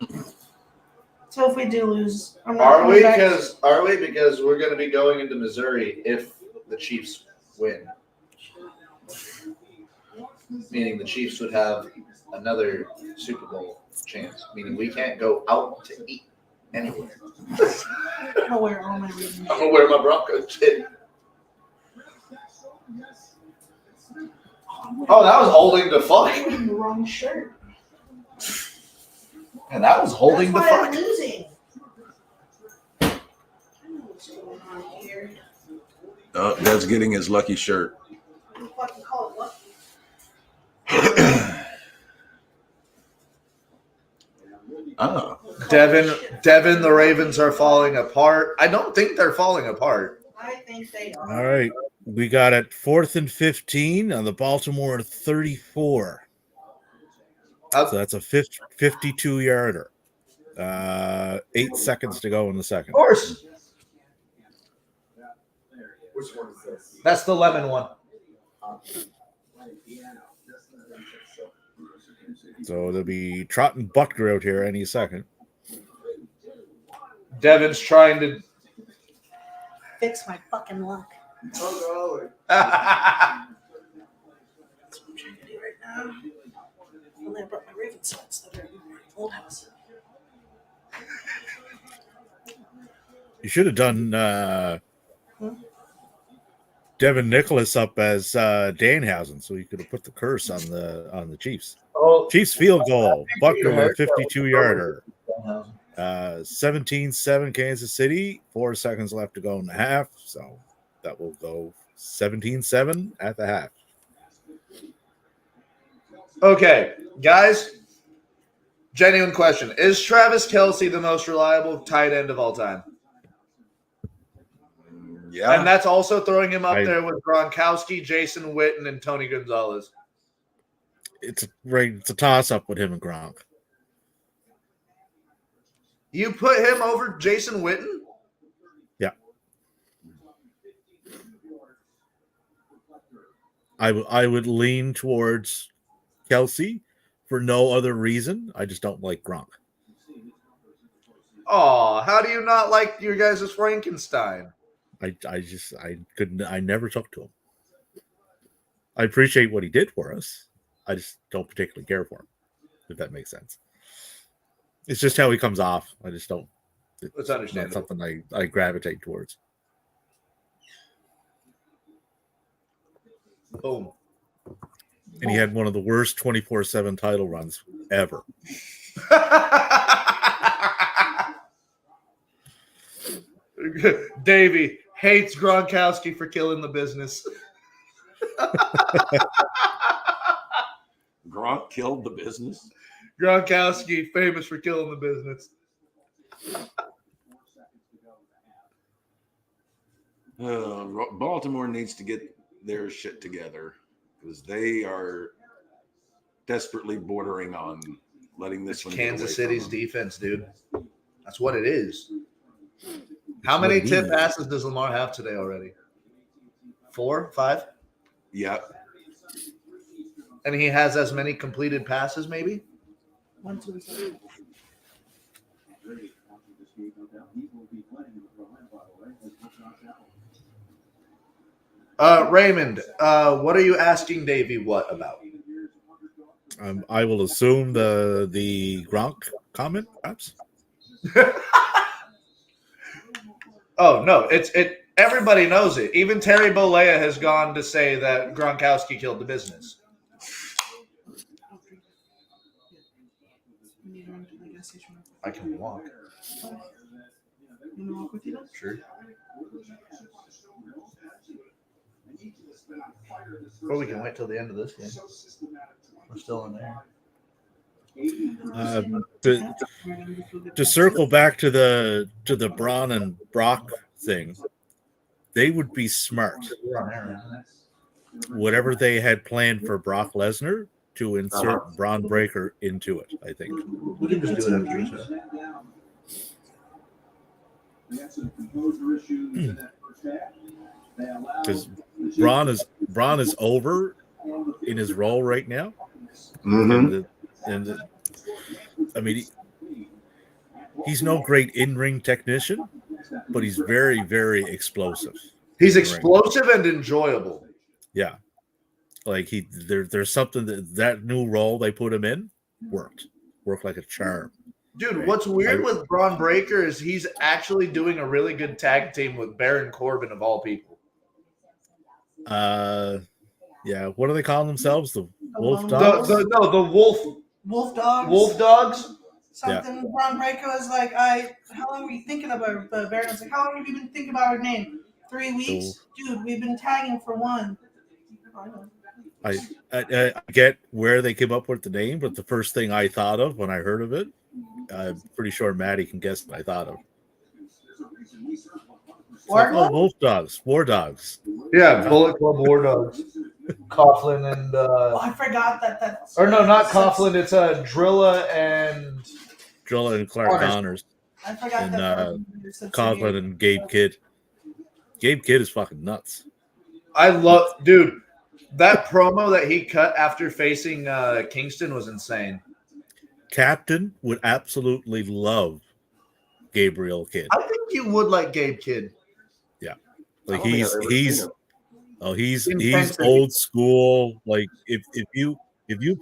So if we do lose, I'm not Are we? coming back. Because we're going to be going into Missouri if the Chiefs win. Meaning the Chiefs would have another Super Bowl chance. Meaning we can't go out to eat anywhere. I'll wear all my reasons. I'm going to wear my Broncos shit. Oh, that was holding the fuck. I'm wearing the wrong shirt. And that was holding That's the why I'm fuck. losing. I know what's going on here. Dad's getting his lucky shirt. You fucking call it lucky. Devin, the Ravens are falling apart. I don't think they're falling apart. I think they are. All right. We got it 4th and 15 on the Baltimore 34. So that's a 52-yarder. 8 seconds to go in the second. Of course. Which one is this? That's the lemon one. So they'll be trotting Butker out here any second. Devin's trying to. Fix my fucking luck. Oh, That's what I'm trying to do right now. Only I brought my Raven sweats that are in my old house. You should have done Devin Nicholas up as Danhausen, so you could have put the curse on the Chiefs. Oh, Chiefs field goal. Butker with a 52-yarder. 17-7 Kansas City. 4 seconds left to go in the half. So that will go 17-7 at the half. okay, guys. Genuine question: is Travis Kelce the most reliable tight end of all time? Yeah. And that's also throwing him up there with Gronkowski, Jason Witten, and Tony Gonzalez. It's a toss-up with him and Gronk. You put him over Jason Witten? Yeah. I would lean towards Kelce for no other reason. I just don't like Gronk. Oh, how do you not like your guys' Frankenstein? I never talked to him. I appreciate what he did for us. I just don't particularly care for him, if that makes sense. It's just how he comes off. I just don't. It's understandable. Not something I gravitate towards. Boom. And he had one of the worst 24/7 title runs ever. Davey hates Gronkowski for killing the business. Gronk killed the business. Gronkowski, famous for killing the business. Baltimore needs to get their shit together because they are desperately bordering on letting this one. Kansas City's defense, dude. That's what it is. How many tip passes does Lamar have today already? 4, 5? Yeah. And he has as many completed passes, maybe? 1, 2, 3. Raymond, what are you asking Davey what about? I will assume the Gronk comment, perhaps. Oh no, it. Everybody knows it. Even Terry Bollea has gone to say that Gronkowski killed the business. I can walk. You want to walk with you? Sure. Or we can wait till the end of this game. We're still in there. To circle back to the Braun and Brock thing, they would be smart. Whatever they had planned for Brock Lesnar to insert Braun Breaker into it, I think. We can just do it after each other. We had some composer issues in that first half. because Braun is over in his role right now. Mm-hmm. I mean, he's no great in-ring technician, but he's very, very explosive. He's in the ring. explosive and enjoyable. Yeah, like there's something that new role they put him in worked like a charm. Dude, Right. what's weird with Braun Breaker is he's actually doing a really good tag team with Baron Corbin of all people. Yeah. What do they call themselves? The Wolf Wolf Dogs? The Wolf Dogs. Wolf Dogs. Something. Braun Breaker was like, how long were you thinking about Baron? Was like, how long have you been thinking about our name? 3 weeks, dude. We've been tagging for 1. I get where they came up with the name, but the first thing I thought of when I heard of it, I'm pretty sure Maddie can guess what I thought of. Wolf Dogs, War Dogs. Yeah, Bullet Club War Dogs. Coughlin and I forgot that. Or no, not Coughlin. It's Drilla and Clark Connors. I forgot and that. Coughlin and Gabe Kidd. Gabe Kidd is fucking nuts. I love, dude. That promo that he cut after facing Kingston was insane. Captain would absolutely love Gabriel Kidd. I think you would like Gabe Kidd. Yeah, like I don't think I've ever seen him. he's old school. Like if you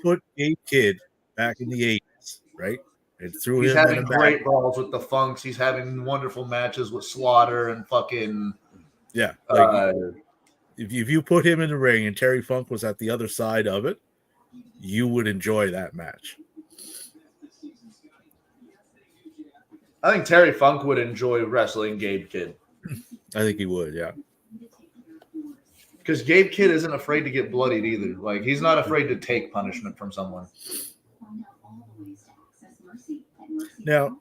put Gabe Kidd back in the 80s, right, and threw He's him having in great brawls with the Funks. He's having wonderful matches with Slaughter and fucking like if you put him in the ring and Terry Funk was at the other side of it, you would enjoy that match. I think Terry Funk would enjoy wrestling Gabe Kidd. I think he would, yeah. Because Gabe Kidd isn't afraid to get bloodied either. Like, he's not afraid to take punishment from someone. Now,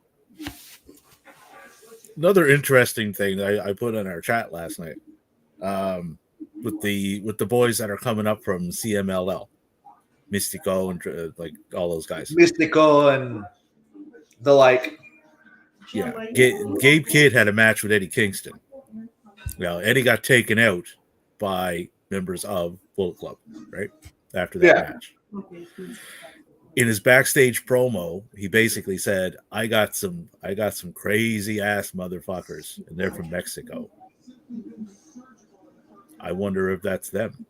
another interesting thing that I put in our chat last night, with the boys that are coming up from CMLL, Mystico and like all those guys. Mystico and the like. Yeah, Gabe Kidd had a match with Eddie Kingston. Well, Eddie got taken out by members of Bullet Club, right? After that match. In his backstage promo, he basically said, I got some crazy ass motherfuckers, and they're from Mexico. I wonder if that's them.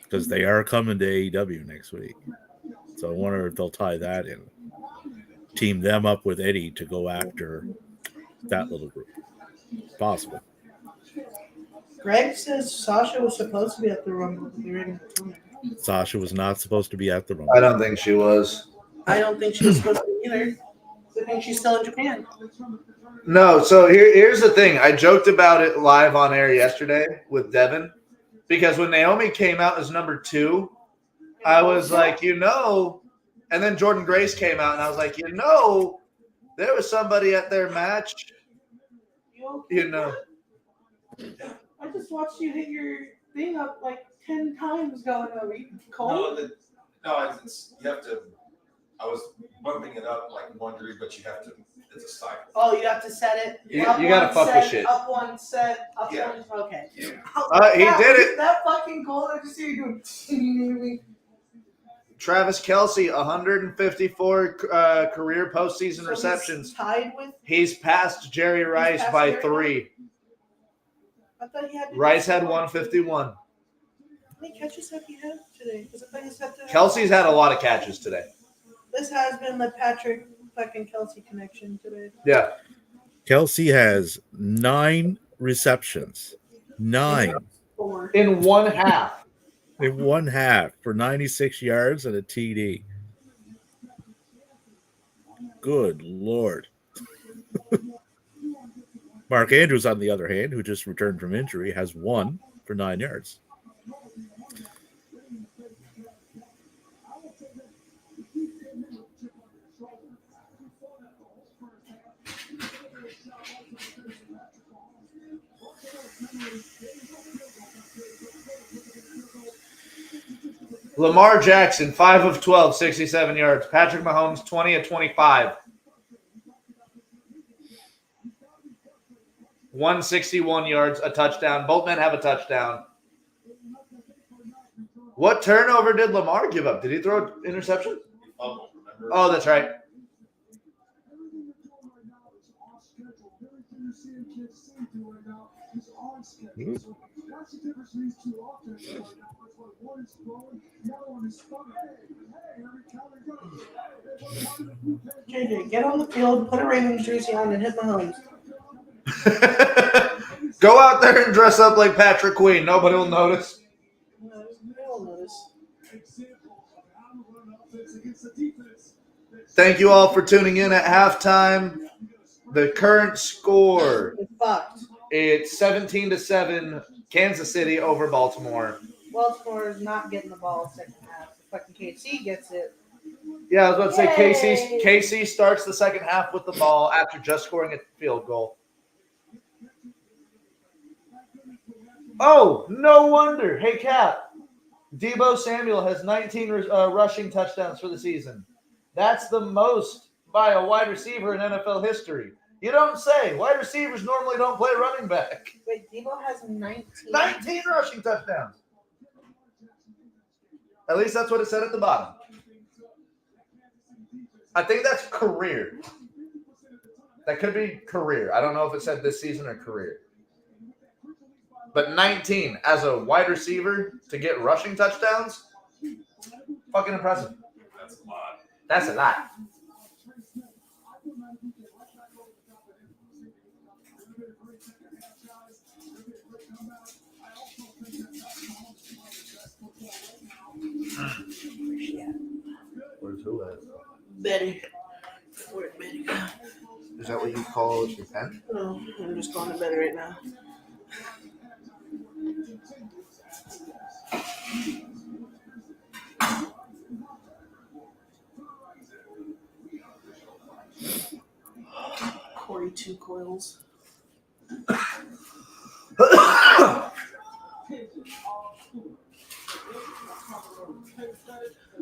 Because they are coming to AEW next week. So I wonder if they'll tie that in. Team them up with Eddie to go after that little group. Possible. Greg says Sasha was supposed to be at the Rumble. Sasha was not supposed to be at the Rumble. I don't think she was. I don't think she was supposed to be either. I think she's still in Japan. No, so here's the thing. I joked about it live on air yesterday with Devin. Because when Naomi came out as number 2, I was like, and then Jordan Grace came out, and I was like, there was somebody at their match. I just watched you hit your thing up like 10 times going over. Cold? No, you have to. I was bumping it up like 1 degree, but you have to. It's a cycle. Oh, you have to set it. You gotta fuck with shit. Up one set. Up one. Okay. Yeah. He did it. That fucking cold. I just hear you doing. Travis Kelce, 154 career postseason receptions. Tied with. He's passed Jerry Rice by 3. I thought he had. Rice had 151. How many catches have he had today? Because I thought he's had to. Kelsey's had a lot of catches today. This has been the Patrick fucking Kelsey connection today. Yeah. Kelsey has 9 receptions. 9. In one half. In one half for 96 yards and a TD. Good Lord. Mark Andrews, on the other hand, who just returned from injury, has 1 for 9 yards. Lamar Jackson, 5 of 12, 67 yards. Patrick Mahomes, 20 of 25. 161 yards, a touchdown. Both men have a touchdown. What turnover did Lamar give up? Did he throw an interception? Oh, that's right. JJ, get on the field, put a Ravens jersey on, and hit Mahomes. Go out there and dress up like Patrick Queen. Nobody will notice. They'll notice. Thank you all for tuning in at halftime. The current score, It's fucked. it's 17-7, Kansas City over Baltimore. Baltimore is not getting the ball second half. Fucking KC gets it. Yeah, I was about to say Yay! KC starts the second half with the ball after just scoring a field goal. Oh, no wonder. Hey, Cap. Deebo Samuel has 19 rushing touchdowns for the season. That's the most by a wide receiver in NFL history. You don't say. Wide receivers normally don't play running back. Wait, Deebo has 19. 19 rushing touchdowns. At least that's what it said at the bottom. I think that's career. That could be career. I don't know if it said this season or career. But 19 as a wide receiver to get rushing touchdowns, fucking impressive. That's a lot. That's a lot. Where's who at? Betty. Where's Betty? Is that what you call your pen? No, I'm just going to bed right now. Corey two coils.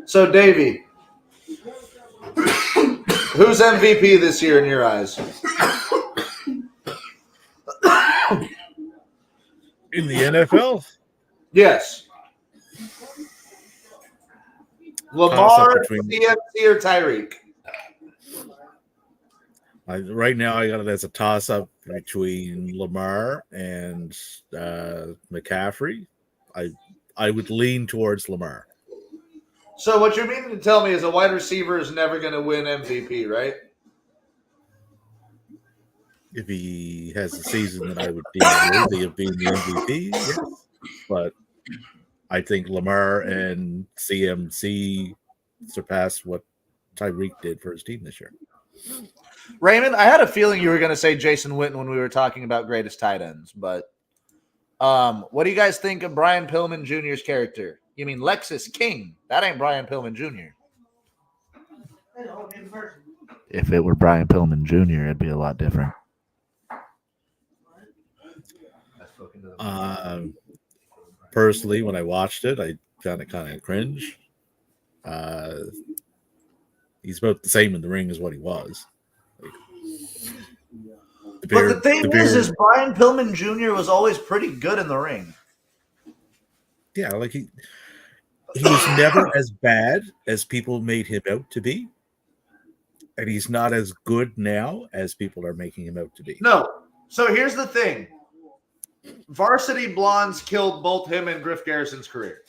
So, Davey, who's MVP this year in your eyes? In the NFL, Yes. Lamar, Toss-up between- CMC, or Tyreek? right now I got it as a toss-up between Lamar and McCaffrey. I would lean towards Lamar. So what you're meaning to tell me is a wide receiver is never going to win MVP, right? If he has a season that I would deem worthy of being the MVP, yes. But I think Lamar and CMC surpassed what Tyreek did for his team this year. Raymond, I had a feeling you were going to say Jason Witten when we were talking about greatest tight ends, but what do you guys think of Brian Pillman Jr.'s character? You mean Lexus King? That ain't Brian Pillman Jr. If it were Brian Pillman Jr., it'd be a lot different. Personally, when I watched it, I found it kind of cringe. He's about the same in the ring as what he was. But the thing is Brian Pillman Jr. was always pretty good in the ring. Yeah, like he was never as bad as people made him out to be. And he's not as good now as people are making him out to be. No. So here's the thing. Varsity Blondes killed both him and Griff Garrison's career.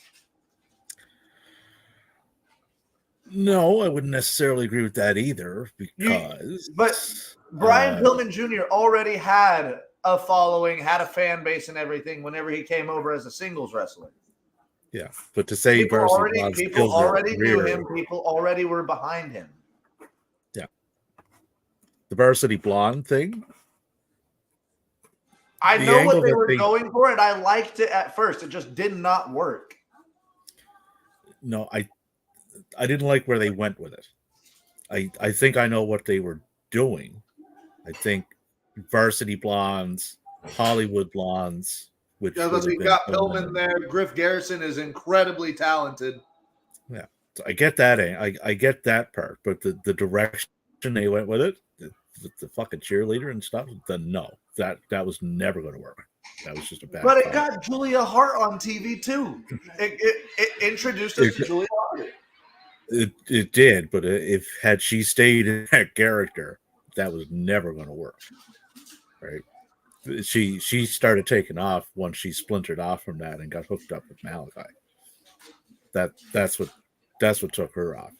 No, I wouldn't necessarily agree with that either because... But Brian Pillman Jr. already had a following, had a fan base and everything whenever he came over as a singles wrestler. Yeah, but to say People already knew him. People already were behind him. Yeah. The Varsity Blonde thing... I know what they were going for, and I liked it at first. It just did not work. No, I didn't like where they went with it. I think I know what they were doing. I think Varsity Blondes, Hollywood Blondes, which you got Pillman there. Griff Garrison is incredibly talented. Yeah, so I get that. I get that part, but the direction they went with it, the fucking cheerleader and stuff, then no, that was never going to work. That was just a bad. But it thought. got Julia Hart on TV too. It introduced us to Julia Hart. It did, but if had she stayed in that character, that was never going to work. Right? She started taking off once she splintered off from that and got hooked up with Malachi. That's what took her off.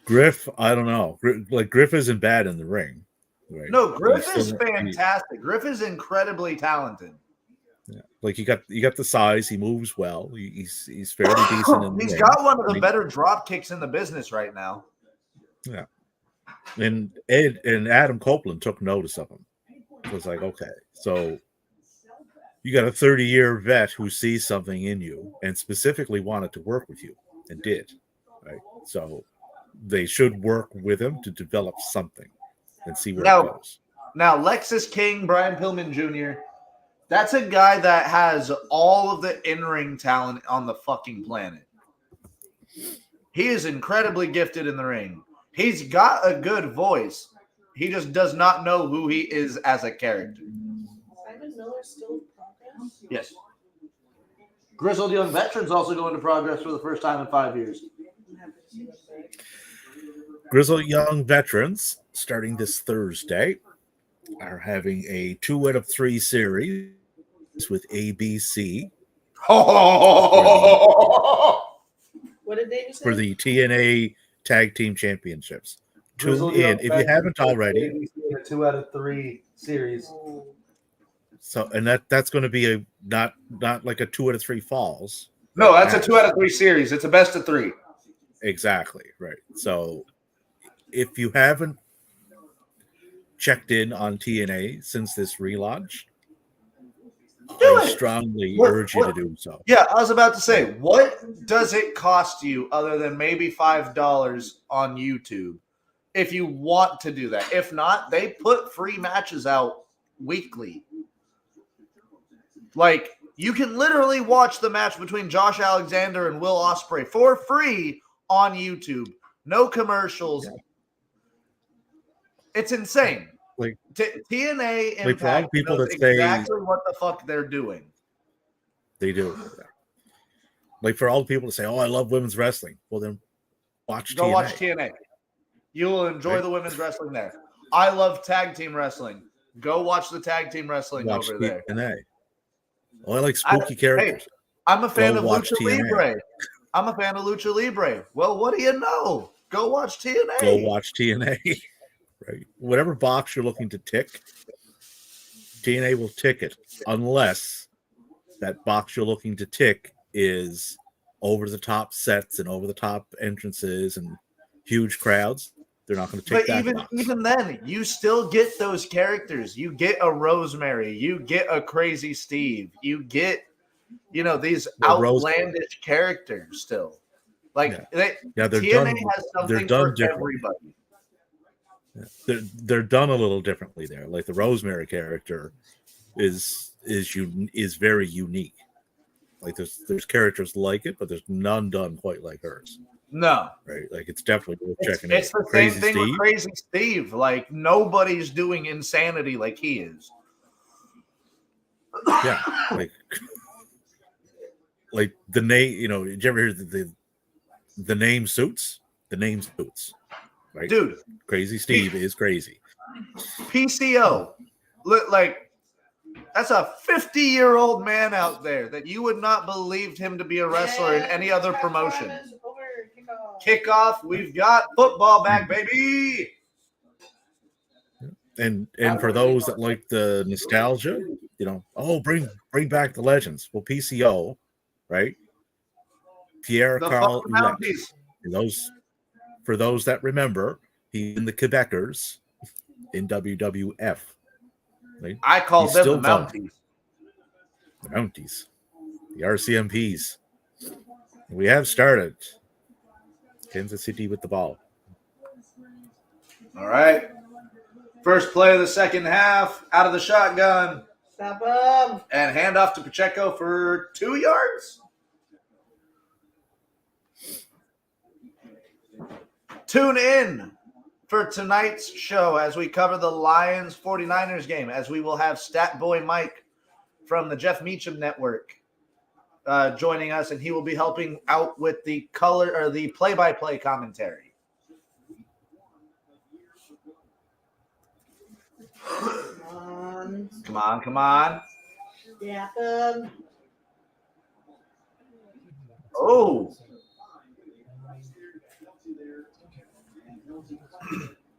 Griff, I don't know. Like Griff isn't bad in the ring. Right? No, Griff is fantastic. Griff is incredibly talented. Yeah. Like you got the size. He moves well. He's fairly decent. In the He's ring. got one of the better drop kicks in the business right now. Yeah, and Ed and Adam Copeland took notice of him. It was like, okay, so you got a 30-year vet who sees something in you and specifically wanted to work with you and did. Right, so they should work with him to develop something and see where it goes. Now, Lexus King, Brian Pillman Jr., that's a guy that has all of the in-ring talent on the fucking planet. He is incredibly gifted in the ring. He's got a good voice. He just does not know who he is as a character. Simon Miller still in progress? Yes. Grizzled Young Veterans also going to progress for the first time in 5 years. Grizzled Young Veterans, starting this Thursday, are having a 2 out of 3 series with ABC. What did they say? For the TNA Tag Team Championships. Tune in if you haven't already. A 2 out of 3 series. So, and that's going to be a not like a 2 out of 3 falls. No, that's a 2 out of 3 series. It's a best of 3. Exactly right. So, if you haven't checked in on TNA since this relaunch, I strongly urge you to do so. Yeah, I was about to say, what does it cost you other than maybe $5 on YouTube if you want to do that? If not, they put free matches out weekly. Like, you can literally watch the match between Josh Alexander and Will Ospreay for free on YouTube. No commercials. Yeah. It's insane. Like TNA Impact like for all people knows that say exactly what the fuck they're doing. They do. Like for all the people that say, "Oh, I love women's wrestling," well then watch Go TNA. watch TNA. You will enjoy the women's wrestling there. I love tag team wrestling. Go watch the tag team wrestling over there. TNA. Oh, I like spooky characters. Hey, I'm a fan of Lucha TNA. Libre. I'm a fan of Lucha Libre. Well, what do you know? Go watch TNA. Go watch TNA. Right. Whatever box you're looking to tick, TNA will tick it unless that box you're looking to tick is over the top sets and over the top entrances and huge crowds. They're not going to tick that box. Even then, you still get those characters. You get a Rosemary. You get a Crazy Steve. You get, these outlandish characters still. Like, they're TNA has something for everybody. They're done a little differently there. Like the Rosemary character is very unique. Like there's characters like it, but there's none done quite like hers. No, right? Like it's definitely worth checking out. It's the same thing with Crazy Steve. Like nobody's doing insanity like he is. Yeah, like the name. Did you ever hear the name Suits? The name Suits. Right? Dude, Crazy Steve is crazy. PCO, like that's a 50-year-old man out there that you would not believe him to be a wrestler in any other promotion. Kickoff, we've got football back, baby. And for those that like the nostalgia, bring back the legends. Well, PCO, right? Pierre Carl Ouellet. For those that remember, he's in the Quebecers in WWF. Right? I call them the Mounties. The Mounties. The RCMPs. We have started. Kansas City with the ball. All right. First play of the second half. Out of the shotgun. Stop him. And hand off to Pacheco for 2 yards. Tune in for tonight's show, as we cover the Lions 49ers game, as we will have Stat Boy Mike from the Jeff Meacham Network joining us, and he will be helping out with the color or the play-by-play commentary. Come on. Yeah. Oh.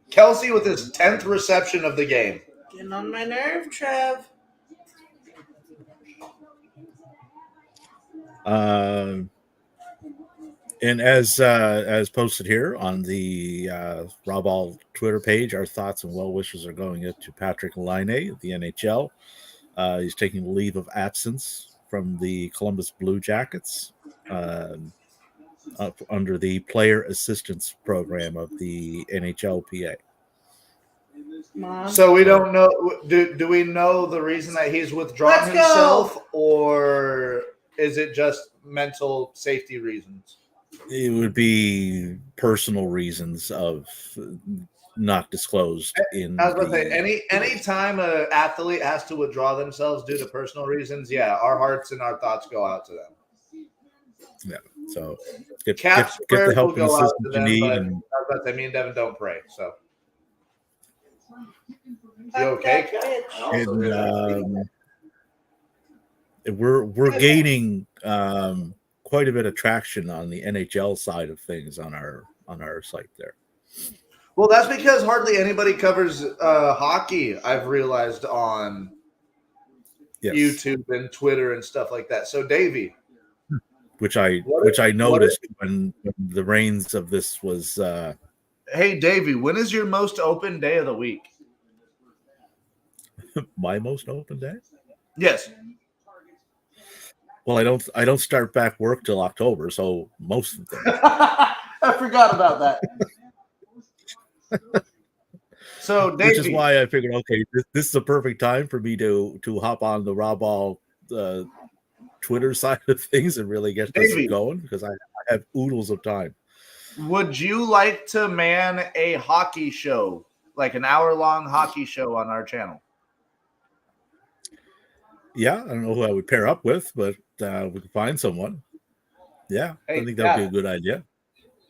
Kelsey with his 10th reception of the game. Getting on my nerve, Trev. And as posted here on the RAWBall Twitter page, our thoughts and well wishes are going out to Patrick Laine of the NHL. He's taking leave of absence from the Columbus Blue Jackets under the Player Assistance Program of the NHLPA. So we don't know. Do we know the reason that he's withdrawn himself, or is it just mental safety reasons? It would be personal reasons of not disclosed in. I was going to say, any time an athlete has to withdraw themselves due to personal reasons, yeah, our hearts and our thoughts go out to them. Yeah, so get Caps the help and will go out assistance to you them, need. but And I was about to say, me and Devin don't pray, so. You okay? And we're gaining quite a bit of traction on the NHL side of things on our site there. Well, that's because hardly anybody covers hockey, I've realized, on YouTube and Twitter and stuff like that. So, Davey. Which I noticed when the reins of this was. Hey, Davey, when is your most open day of the week? My most open day? Yes. Well, I don't start back work till October, so most of them. I forgot about that. So, Davey, which is why I figured, okay, this is a perfect time for me to hop on the RAWBall Twitter side of things and really get this going, because I have oodles of time. Would you like to man a hockey show, like an hour-long hockey show on our channel? Yeah, I don't know who I would pair up with, but we could find someone. Yeah, I think that would be a good idea.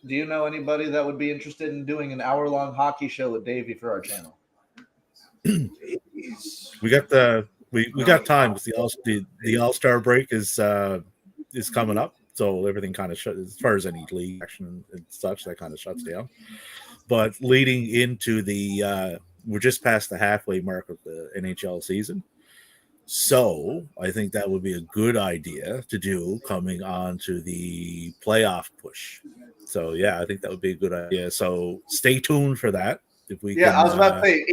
Do you know anybody that would be interested in doing an hour-long hockey show with Davey for our channel? We got time because the All-Star break is coming up, so everything kind of shuts as far as any league action and such, that kind of shuts down. But leading into we're just past the halfway mark of the NHL season. So I think that would be a good idea to do coming on to the playoff push. So yeah, I think that would be a good idea. So stay tuned for that. If we I was about to say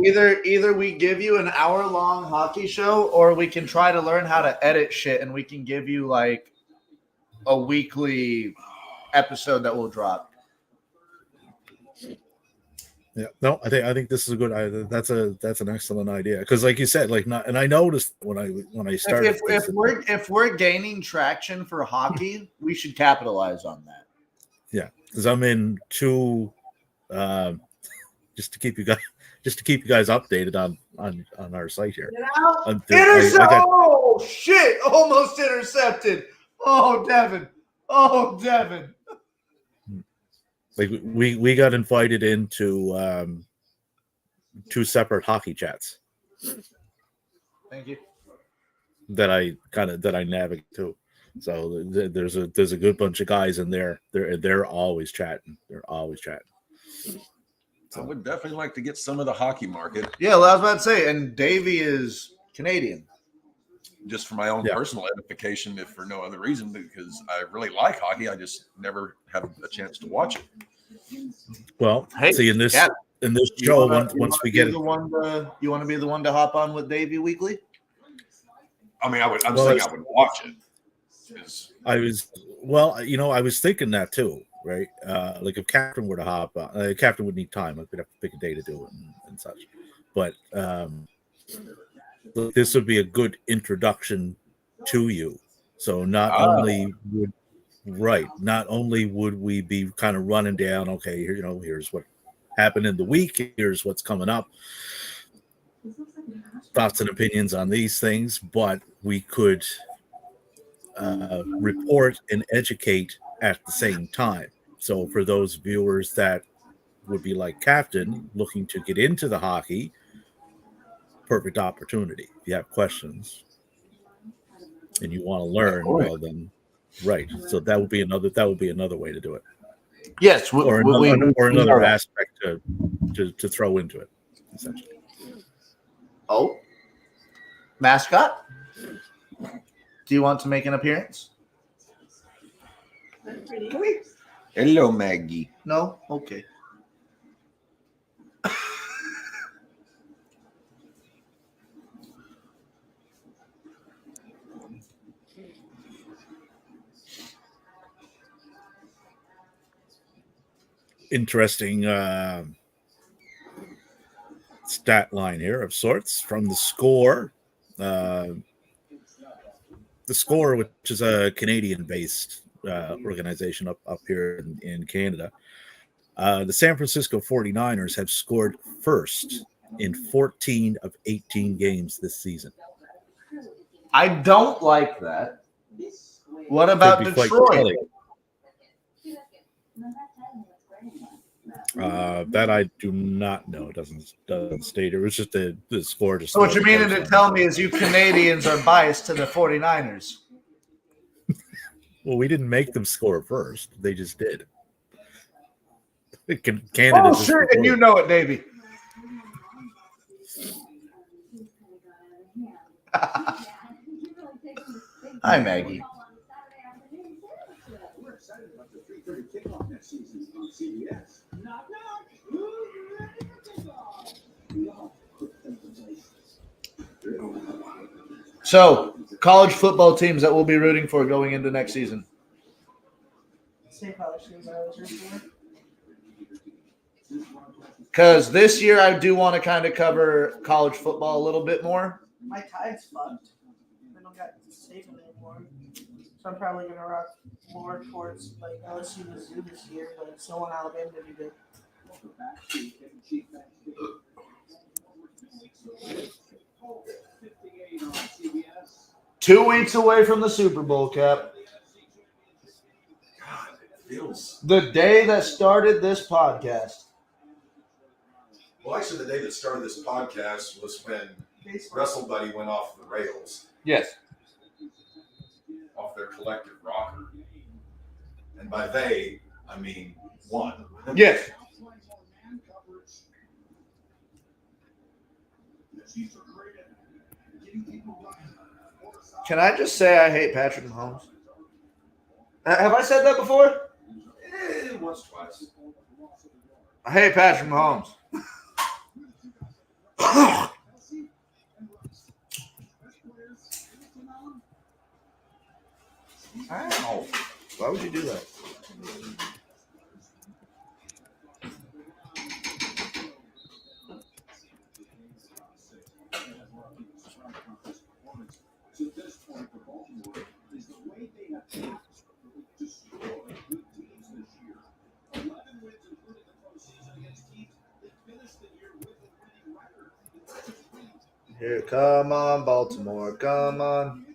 either we give you an hour-long hockey show, or we can try to learn how to edit shit, and we can give you like a weekly episode that will drop. Yeah, no, I think this is a good idea. That's an excellent idea, because, like you said, and I noticed when I started. If we're gaining traction for hockey, we should capitalize on that. Yeah, because I'm in two, just to keep you guys updated on our site here. Oh shit! Almost intercepted. Oh, Devin. Like we got invited into two separate hockey chats. Thank you. That I navigate to. So there's a good bunch of guys in there. They're always chatting. I would definitely like to get some of the hockey market. Yeah, well, I was about to say, and Davey is Canadian. Just for my own personal edification, if for no other reason, because I really like hockey. I just never have a chance to watch it. Well, see, in this show, once we get it, you want to be the one to hop on with Davey weekly? I mean, I'm saying I would watch it. I was thinking that too, right? Like if Captain were to hop on, Captain would need time. Like we'd have to pick a day to do it and such. But this would be a good introduction to you. So not only would we be kind of running down, okay, here's what happened in the week. Here's what's coming up. Thoughts and opinions on these things, but we could report and educate at the same time. So for those viewers that would be like Captain, looking to get into the hockey, perfect opportunity. If you have questions and you want to learn, well then, right. So that would be another way to do it. Yes, Or another aspect to throw into it, essentially. Oh, mascot, do you want to make an appearance? Come here. Hello, Maggie. No? Okay. Interesting stat line here of sorts from the Score. The Score, which is a Canadian-based organization up here in Canada. The San Francisco 49ers have scored first in 14 of 18 games this season. I don't like that. What about Detroit? That I do not know. It doesn't state. It was just the score. So what you meaning to tell me is you Canadians are biased to the 49ers? Well, we didn't make them score first. They just did. Canada. Oh, sure, and you know it, Davey. Hi, Maggie. So, college football teams that we'll be rooting for going into next season. Same college teams I was rooting for. Because this year I do want to kind of cover college football a little bit more. My Tide's fucked. I don't got Saban anymore. So I'm probably going to rock more towards like LSU Mizzou this year, but it's still on Alabama to be good. 2 weeks away from the Super Bowl, Cap. God, it feels. The day that started this podcast. Well, actually, the day that started this podcast was when Wrestle Buddy went off the rails. Yes. Off their collective rocker. And by they, I mean one. Yes. Can I just say I hate Patrick Mahomes? Have I said that before? Once, twice. I hate Patrick Mahomes. Ow. Why would you do that? Here, come on, Baltimore, come on.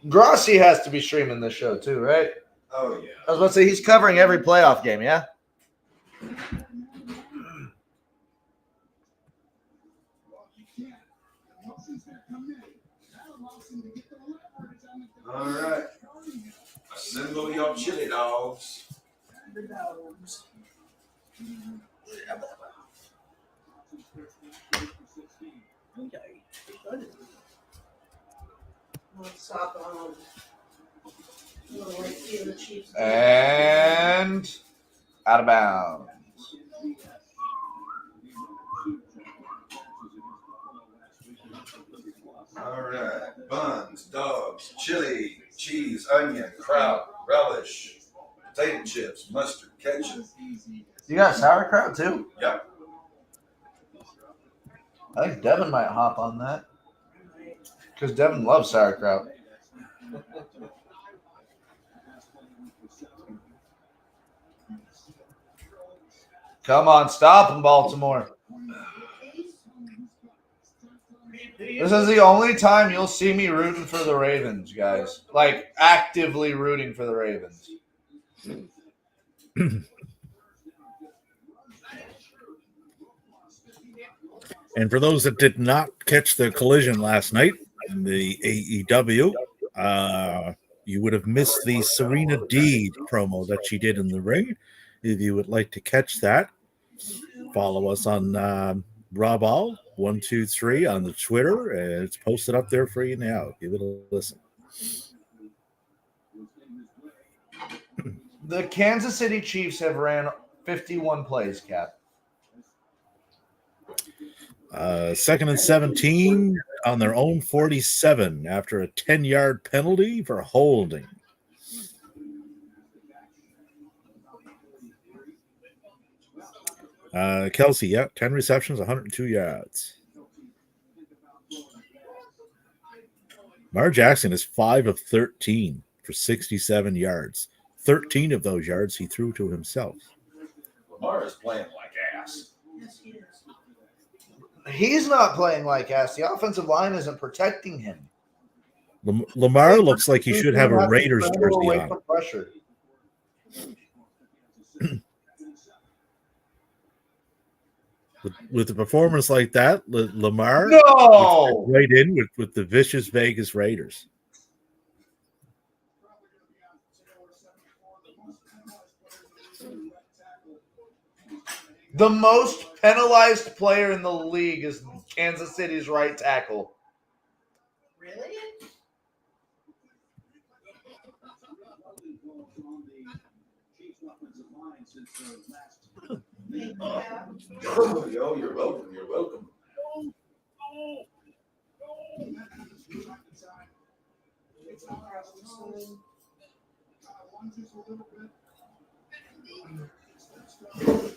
Grossi has to be streaming this show too, right? Oh, yeah. I was about to say he's covering every playoff game, yeah? All right. Assemble your chili dogs. The dogs. Stop on. And out of bounds. All right. Buns, dogs. dogs, chili, cheese, onion, kraut, relish, potato chips, mustard, ketchup. You got sauerkraut too? Yep. I think Devin might hop on that. Because Devin loves sauerkraut. Come on, stop him, Baltimore. This is the only time you'll see me rooting for the Ravens, guys. Like, actively rooting for the Ravens. And for those that did not catch the collision last night in the AEW, you would have missed the Serena Deeb promo that she did in the ring. If you would like to catch that, follow us on RAWBall 123 on the Twitter, and it's posted up there for you now. Give it a listen. The Kansas City Chiefs have ran 51 plays, Cap. Second and 17 on their own 47 after a 10-yard penalty for holding. Kelsey, 10 receptions, 102 yards. Lamar Jackson is 5 of 13 for 67 yards. 13 of those yards he threw to himself. Lamar is playing like ass. Yes, he is. He's not playing like ass. The offensive line isn't protecting him. Lamar looks like he should have a Raiders jersey away on. from pressure. With a performance like that, Lamar No! right in with the vicious Vegas Raiders. The most penalized player in the league is Kansas City's right tackle. Really? Yo, you're welcome. You're welcome.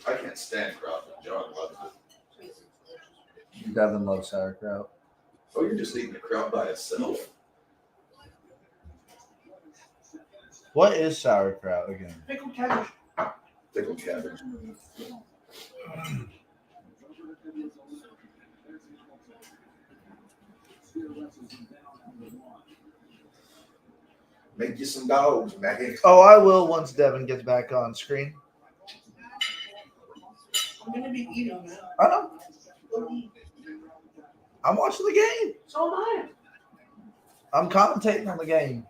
I can't stand Crawford. John loves it. Devin loves sauerkraut. Oh, you're just eating the kraut by itself. What is sauerkraut again? Pickled cabbage. Pickled cabbage. Make you some dogs, Maggie. Oh, I will once Devin gets back on screen. I'm gonna be eating that. I know. I'm watching the game. So am I. I'm commentating on the game.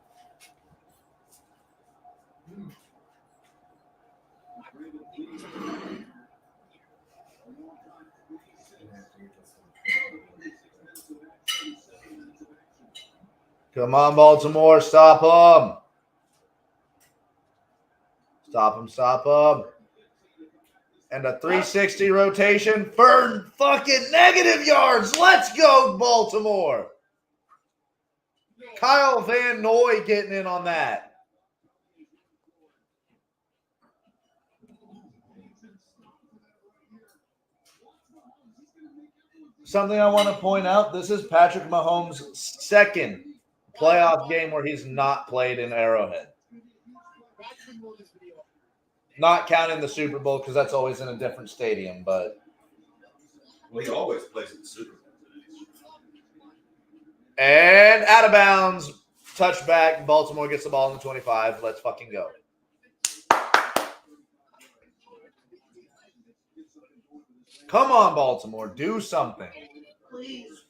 Come on, Baltimore. Stop them. Stop them. Stop them. And a 360 rotation for fucking negative yards. Let's go, Baltimore. Kyle Van Noy getting in on that. Something I want to point out, this is Patrick Mahomes' second playoff game where he's not played in Arrowhead. Not counting the Super Bowl because that's always in a different stadium, but Well, he always plays in the Super Bowl. and out of bounds, touchback. Baltimore gets the ball in the 25. Let's fucking go. Come on, Baltimore, do something. Please.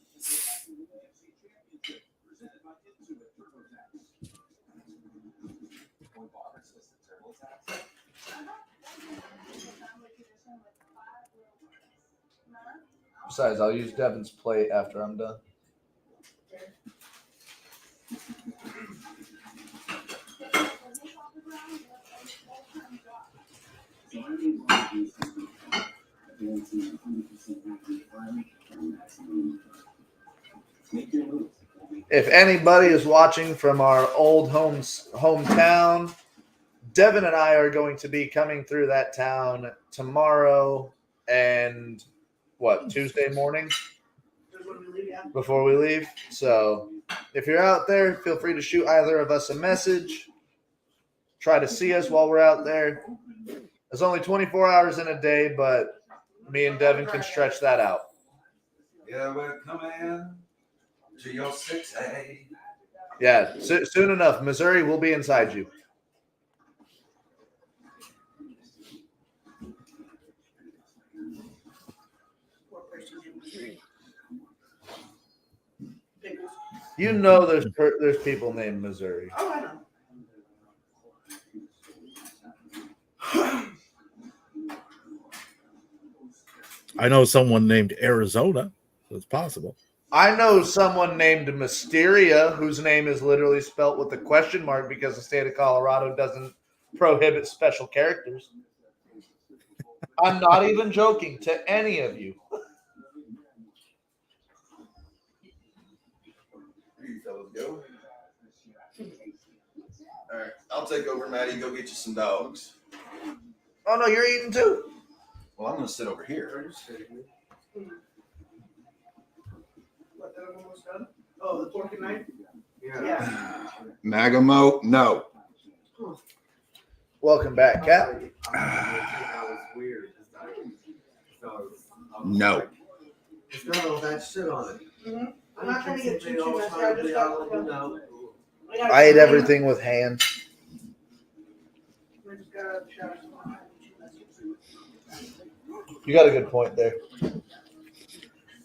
Besides, I'll use Devin's plate after I'm done. Make your move. If anybody is watching from our old hometown, Devin and I are going to be coming through that town tomorrow and Tuesday morning before we leave. So if you're out there, feel free to shoot either of us a message. Try to see us while we're out there. There's only 24 hours in a day, but me and Devin can stretch that out. Yeah, we're coming to your 6A. Yeah, soon enough. Missouri will be inside you. You know there's people named Missouri. Oh, I know. I know someone named Arizona, so it's possible. I know someone named Mysteria, whose name is literally spelt with a question mark because the state of Colorado doesn't prohibit special characters. I'm not even joking to any of you. Here you fellas go. All right, I'll take over, Maddie. Go get you some dogs. Oh, no, you're eating too. Well, I'm going to sit over here. What, that I'm almost done? Oh, the pork and knife? Yeah. Magamo, no. Welcome back, Cat. That was weird. No. It's got all that shit on it. Mm-hmm. I'm not trying to get too messy. I just got I ate everything with hands. I just got shower. You got a good point there.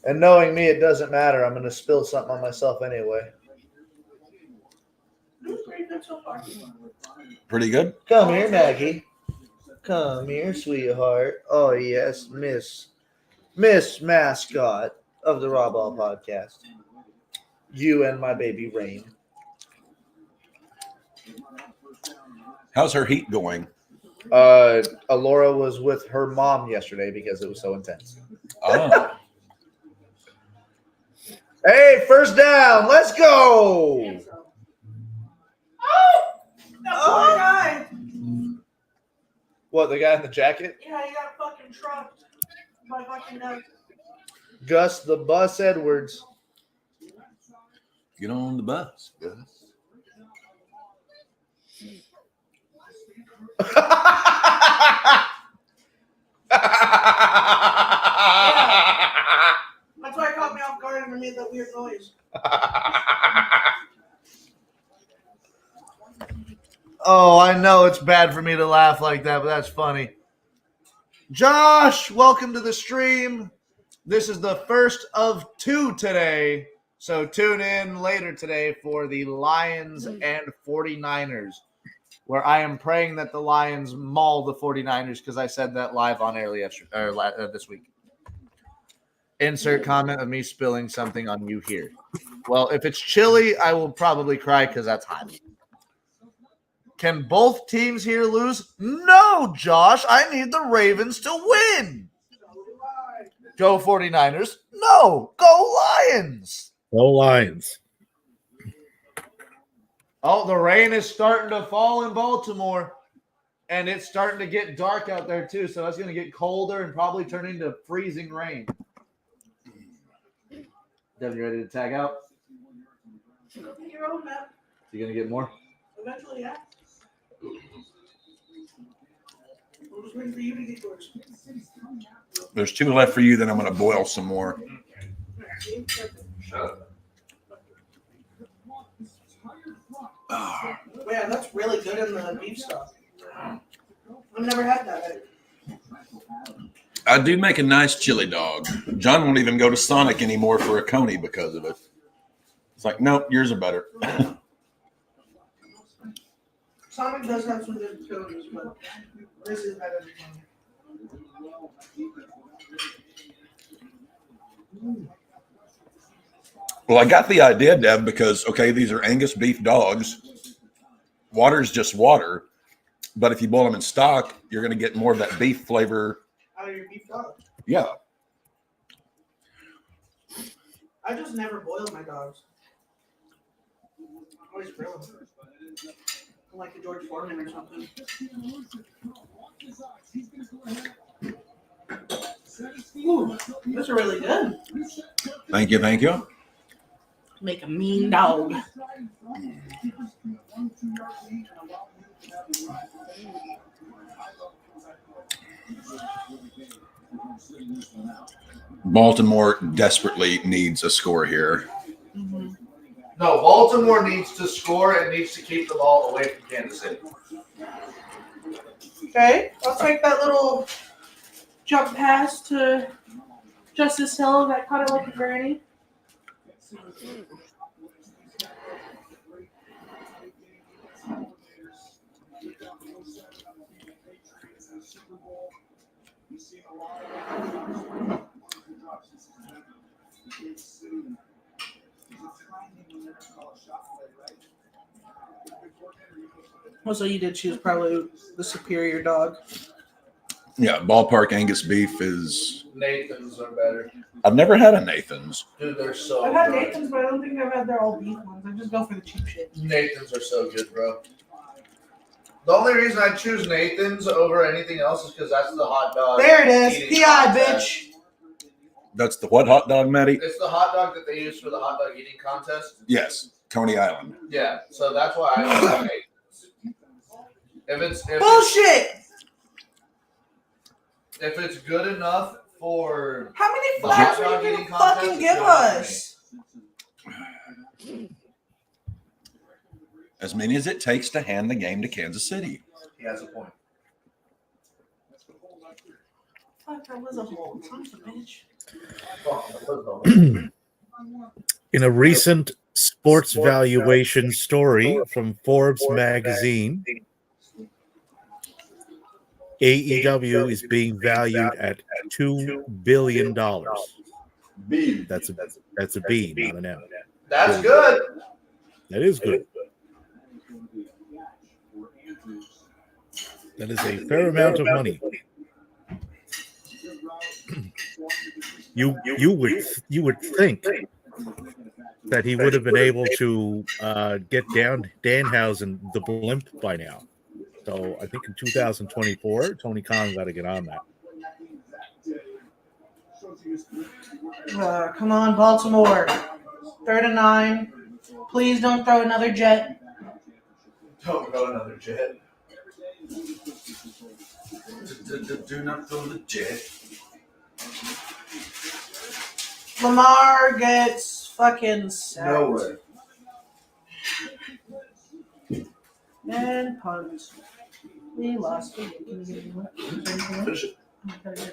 And knowing me, it doesn't matter. I'm going to spill something on myself anyway. It was pretty good so far. Pretty good. Come here, Maggie. Come here, sweetheart. Oh, yes, Miss Mascot of the RAWBall podcast. You and my baby Rain. How's her heat going? Alora was with her mom yesterday because it was so intense. Oh. Hey, first down. Let's go. Oh! That poor guy. What, the guy in the jacket? Yeah, he got fucking trucked by fucking Gus the Bus Edwards. Get on the bus, Gus. That's why it caught me off guard and it made that weird noise. Oh, I know it's bad for me to laugh like that, but that's funny. Josh, welcome to the stream. This is the first of two today, so tune in later today for the Lions and 49ers, where I am praying that the Lions maul the 49ers because I said that live on air this week. Insert comment of me spilling something on you here. Well, if it's chilly, I will probably cry because that's hot. Can both teams here lose? No, Josh. I need the Ravens to win. Go 49ers. No, go Lions. No Lions. Oh, the rain is starting to fall in Baltimore. And it's starting to get dark out there, too. So it's going to get colder and probably turn into freezing rain. Devin, you ready to tag out? Go get your own map. You going to get more? Eventually, yeah. We're just waiting for you to get yours. There's two left for you, then I'm going to boil some more. Shut up. Oh. Man, that's really good in the beef stuff. I've never had that. I do make a nice chili dog. John won't even go to Sonic anymore for a Coney because of it. It's like, nope, yours are better. Sonic does have some good coders, but this is better than Sonic. Well, I got the idea, Dev, because, okay, these are Angus beef dogs. Water is just water. But if you boil them in stock, you're going to get more of that beef flavor. Out of your beef dog. Yeah. I just never boil my dogs. Always grill 'em. Like a George Foreman or something. Ooh, those are really good. Thank you, thank you. Make a mean dog. Baltimore desperately needs a score here. Mm-hmm. No, Baltimore needs to score and needs to keep the ball away from Kansas City. Okay, I'll take that little jump pass to Justice Hill that caught it like a granny. Also, you did choose probably the superior dog. Yeah, ballpark Angus beef is. Nathan's are better. I've never had a Nathan's. Dude, they're so I've had good. Nathan's, but I don't think I've had their all beef ones. I just go for the cheap shit. Nathan's are so good, bro. The only reason I choose Nathan's over anything else is because that's the hot dog. There it is. eating PI, contest. bitch. That's the what hot dog, Matty? It's the hot dog that they use for the hot dog eating contest. Yes, Coney Island. Yeah, so that's why I don't have Nathan's. If it's good enough for How many the flags hot are dog you eating gonna fucking contest, give it's us? As many as it takes to hand the game to Kansas City. he has a point. Fuck, that was a hole. Son of a bitch. In a recent sports valuation story from Forbes magazine, AEW is being valued at $2 billion. B. That's a B, not an M. That's good. That is good. That is a fair amount of money. You would think that he would have been able to get down Danhausen the blimp by now. So I think in 2024, Tony Khan got to get on that. Come on, Baltimore. 3rd and 9. Please don't throw another jet. Don't go another jet. Do not throw the jet. Lamar gets fucking sacked. Nowhere. And punt. We lost. Can you get me one? Finish it. Okay.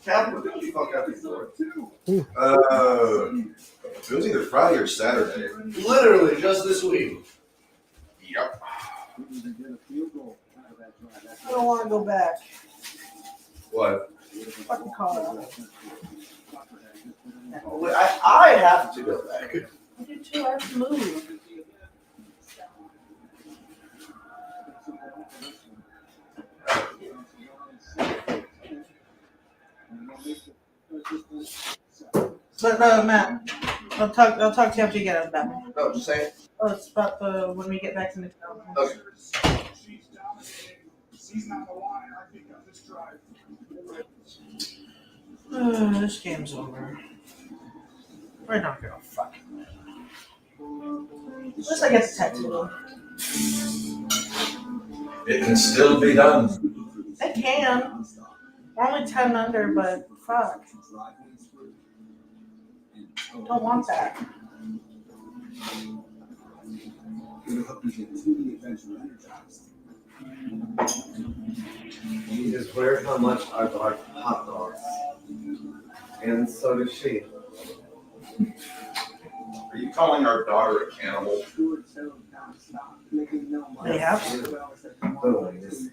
Cap, what did you fuck out before? It was either Friday or Saturday. Literally just this week. Yep. I don't want to go back. What? Fucking Colorado. I have to go back. I do too. I have to move. But Matt, I'll talk to you after you get out of bed. No, just say it. Oh, it's about the when we get back to Midtown. Okay. This game's over. We're not gonna fucking win. At least I get to tattoo them. It can still be done. They can. We're only 10 under, but fuck. Don't want that. You just wear how much I like hot dogs. And so does she. Are you calling our daughter a cannibal? They have to. Literally, just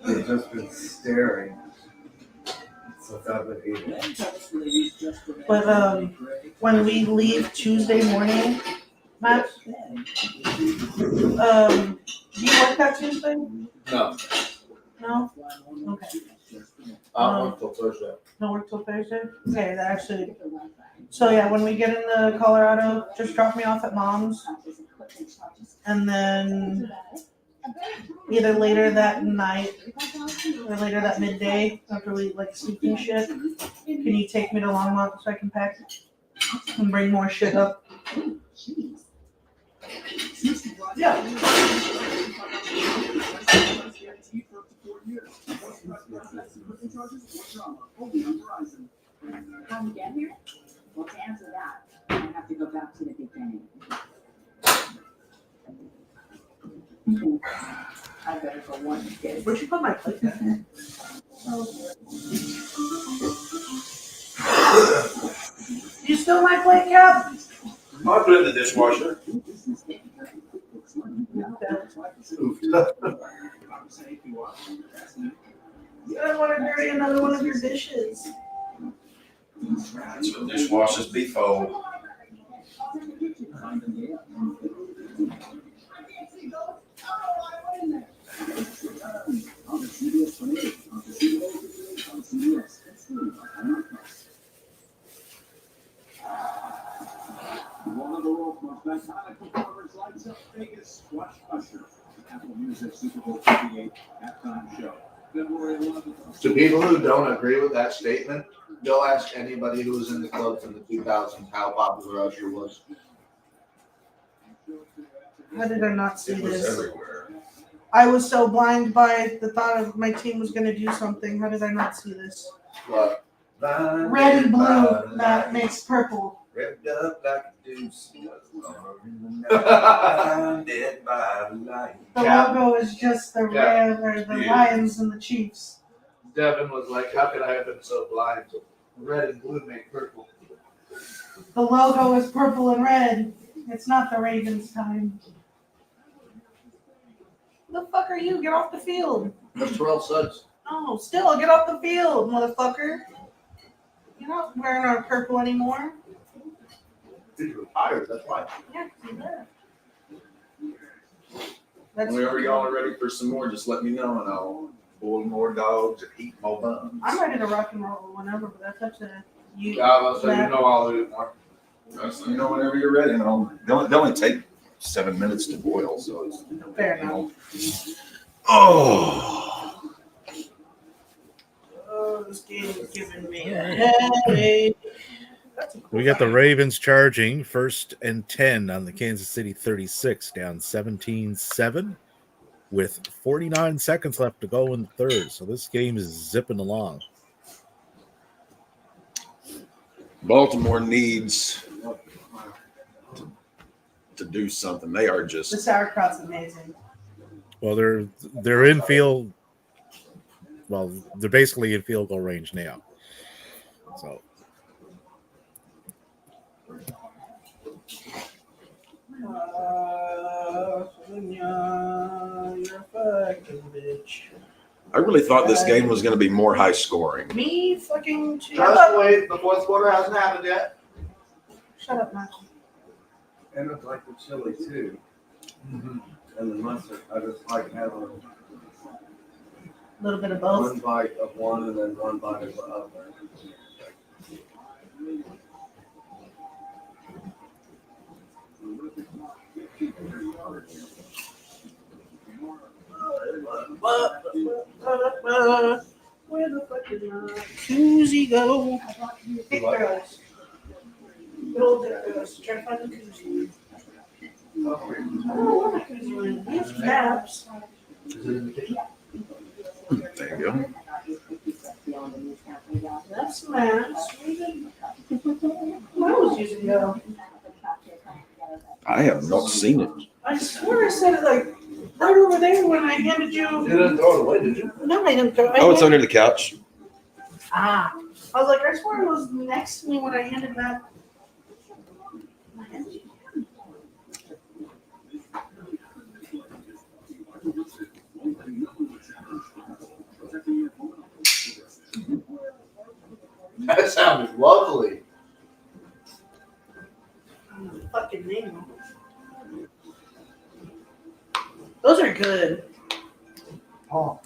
they've just been staring. So I've been eating. But when we leave Tuesday morning, Matt, Do you work that Tuesday? No, No? Okay. I don't work till Thursday. No work till Thursday? Okay, that actually. So yeah, when we get into Colorado, just drop me off at Mom's. And then either later that night or later that midday after we like sleeping shit, can you take me to Longmont so I can pack and bring more shit up? Yeah. How we get here? Well, to answer that, I have to go back to the beginning. I better go one day. Where'd you put my plate at? You still my plate, Cap? I put it in the dishwasher. You don't want to dirty another one of your dishes. That's what dishwashers be for. One of the world's most iconic performers lights up Vegas. Watch Usher, Apple Music Super Bowl 58 halftime show. February 11th. To people who don't agree with that statement, go ask anybody who was in the clubs in the 2000s how popular Usher was. How did I not see It was this? everywhere. I was so blind by the thought of my team was going to do something. How did I not see this? What? Red and blue that makes purple. Ripped up like a deuce. Blinded by light. The Yeah. logo is just the Yeah. red or the Yeah. Lions and the Chiefs. Devin was like, how could I have been so blind? Red and blue make purple. The logo is purple and red. It's not the Ravens' time. The fuck are you? Get off the field. That's Terrell Suggs. Oh, still, get off the field, motherfucker. You're not wearing our purple anymore. He's retired, that's why. Yeah, you better. That's Whenever y'all are ready for some more, just let me know and I'll boil more dogs and eat more buns. I'm ready to rock and roll whenever, but that's up to you. Yeah, I'll say, you know I'll do it more. Just let me know whenever you're ready and they only take 7 minutes to boil, so it's Fair enough. Oh, Oh, this game is giving me a headache. That's a cool We got the fight. Ravens charging 1st and 10 on the Kansas City 36, down 17-7 with 49 seconds left to go in the third. So this game is zipping along. Baltimore needs to do something. They are The just sauerkraut's amazing. Well, they're in field. Well, they're basically in field goal range now. So You're a fucking bitch. I really thought this game was going to be more high scoring. Me fucking. Just wait, the fourth quarter hasn't happened yet. Shut up, Matt. And it's like the chili too. And the mustard. I just like having A little bit of both. one bite of one and then one bite of the other. Where the fuck did Susie go? Hey, girls. Good old girls. Try to find the koozie. I don't know where my koozie went. We have maps. Is it in the kitchen? There you go. That's maps. Where was using go? I have not seen it. I swear I said it like right over there when I handed You you. didn't throw it away, did you? No, I didn't throw it. Oh, it's under the couch. Ah. I was like, I swear it was next to me when I handed that. That sounded lovely. Fucking name. Those are good. Oh.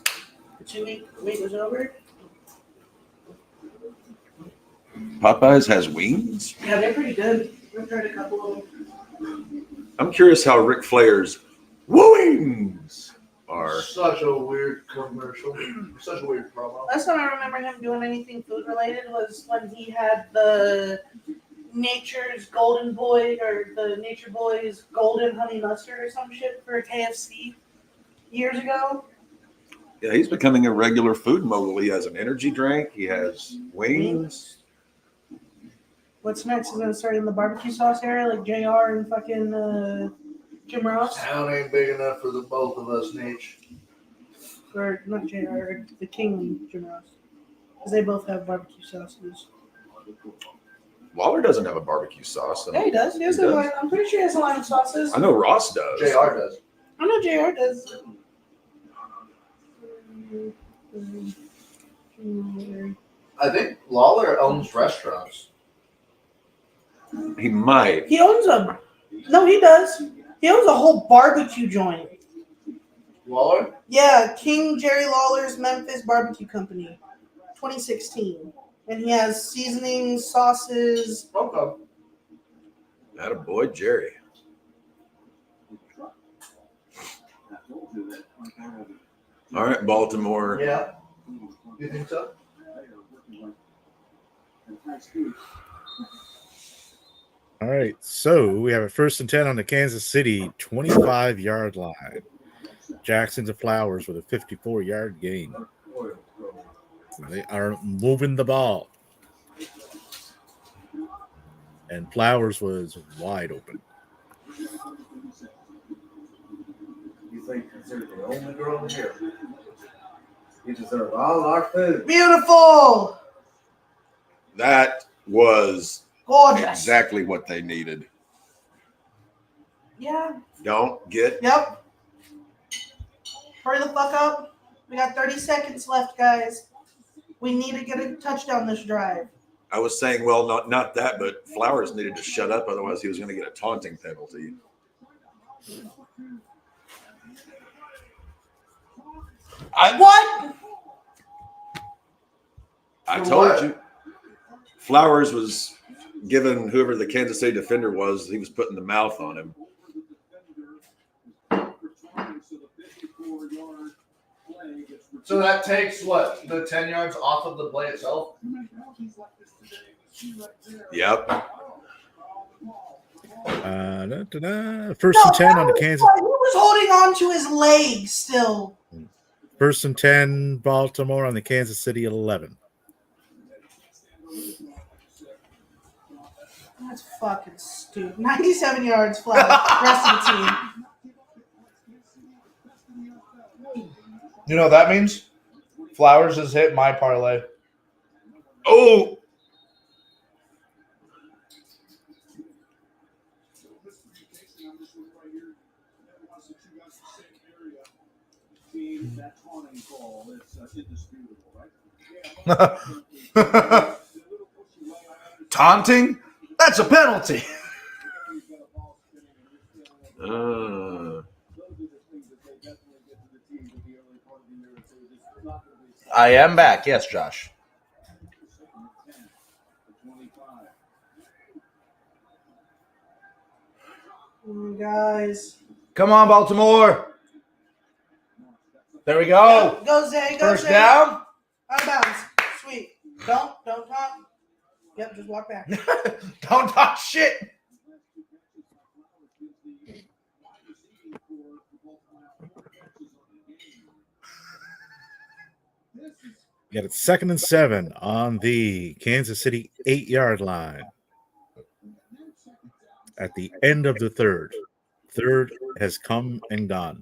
The 2 week wait was over. Popeyes has wings. Yeah, they're pretty good. I've tried a couple of them. I'm curious how Ric Flair's wings are. Such a weird commercial. Such a weird promo. Last time I remember him doing anything food related was when he had the Nature's Golden Boy or the Nature Boy's Golden Honey Mustard or some shit for KFC years ago. Yeah, he's becoming a regular food mogul. He has an energy drink. He has wings. What's next? Is gonna start in the barbecue sauce era like JR and fucking Jim Ross? Town ain't big enough for the both of us, Nate. Or not JR, the King and Jim Ross. Because they both have barbecue sauces. Waller doesn't have a barbecue sauce. Yeah, he does. He has He a does? line. I'm pretty sure he has a line of sauces. I know Ross does. JR does. I know JR does. I think Lawler owns restaurants. He might. He owns a. No, he does. He owns a whole barbecue joint. Lawler? Yeah, King Jerry Lawler's Memphis Barbecue Company, 2016, and he has seasonings, sauces. Okay. Atta boy, Jerry. All right, Baltimore. Yeah. You think so? All right, so we have a 1st and 10 on the Kansas City 25-yard line. Jackson to Flowers with a 54-yard gain. They are moving the ball. And Flowers was wide open. You think considered the only girl here? You deserve all our food. Beautiful, That was gorgeous. exactly what they needed. Yeah. Don't get. Yep. Hurry the fuck up. We got 30 seconds left, guys. We need to get a touchdown this drive. I was saying, well, not that, but Flowers needed to shut up, otherwise he was going to get a taunting penalty. What? I For told what? you. Flowers was giving whoever the Kansas City defender was, he was putting the mouth on him. So that takes what? The 10 yards off of the play itself? Yep. 1st and 10 on the Kansas. He was holding on to his leg still. 1st and 10, Baltimore on the Kansas City 11. That's fucking stupid. 97 yards flat. Rest of the team. You know what that means? Flowers has hit my parlay. Oh, Taunting? That's a penalty. I am back. Yes, Josh. Guys. Come on, Baltimore. There we go. Go, Zay. Go, First Zay. down. Out of bounds. Sweet. Don't talk. Yep, just walk back. Don't talk shit. You got it 2nd and 7 on the Kansas City 8-yard line. At the end of the third. Third has come and gone.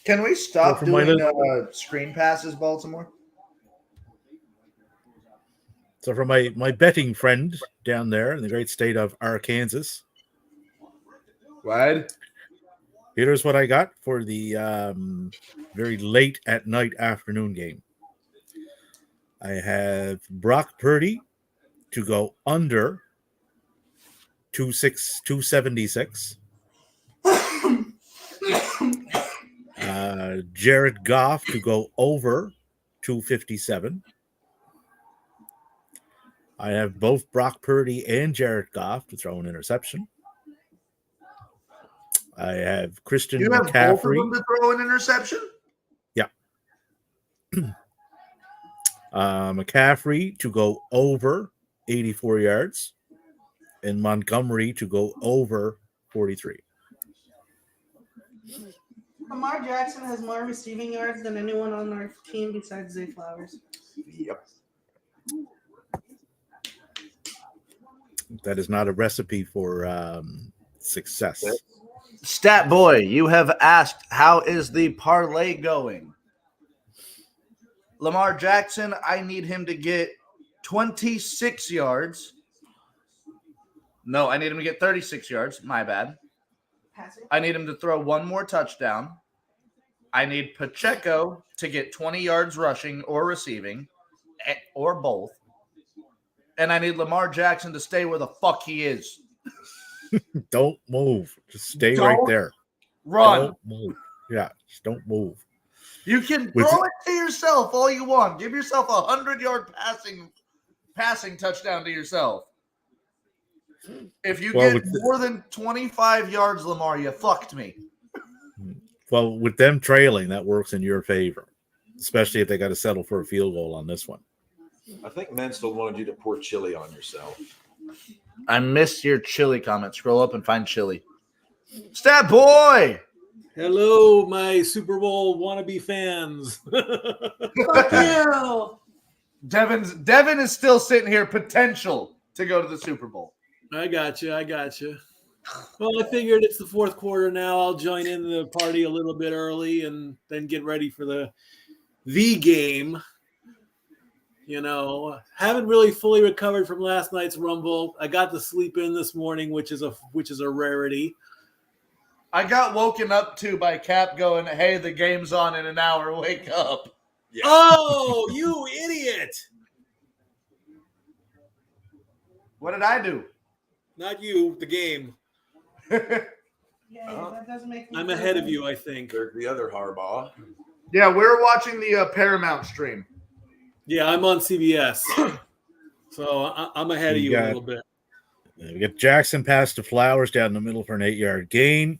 Can we stop Go for my doing screen passes, Baltimore? So for my betting friend down there in the great state of Arkansas, Right. here's what I got for the very late at night afternoon game. I have Brock Purdy to go under 276. Jared Goff to go over 257. I have both Brock Purdy and Jared Goff to throw an interception. I have Christian You have McCaffrey. both of them to throw an interception? Yeah. McCaffrey to go over 84 yards, and Montgomery to go over 43. Lamar Jackson has more receiving yards than anyone on our team besides Zay Flowers. Yep. That is not a recipe for success. Stat boy, you have asked, how is the parlay going? Lamar Jackson, I need him to get 26 yards. No, I need him to get 36 yards. My bad. Passing. I need him to throw one more touchdown. I need Pacheco to get 20 yards rushing or receiving, or both. And I need Lamar Jackson to stay where the fuck he is. Don't move. Just stay Don't right there. Run. Don't move. Yeah, just don't move. You can With- throw it to yourself all you want. Give yourself a 100-yard passing touchdown to yourself. If you Well, get with the- more than 25 yards, Lamar, you fucked me. Well, with them trailing, that works in your favor, especially if they got to settle for a field goal on this one. I think Mansfield wanted you to pour chili on yourself. I missed your chili comment. Scroll up and find chili. Stat boy! Hello, my Super Bowl wannabe fans. Fuck you. Devin is still sitting here, potential to go to the Super Bowl. I got you. Well, I figured it's the fourth quarter now. I'll join in the party a little bit early and then get ready for the game. You know, haven't really fully recovered from last night's Rumble. I got to sleep in this morning, which is a rarity. I got woken up to by Cap going, "Hey, the game's on in an hour. Wake up." Yeah. Oh, you idiot! What did I do? Not you, the game. Yeah, that doesn't make me I'm feel ahead of good. you, I think. There's the other Harbaugh. Yeah, we're watching the Paramount stream. Yeah, I'm on CBS, so I'm ahead of you a little bit. We got Jackson pass to Flowers down the middle for an 8-yard gain.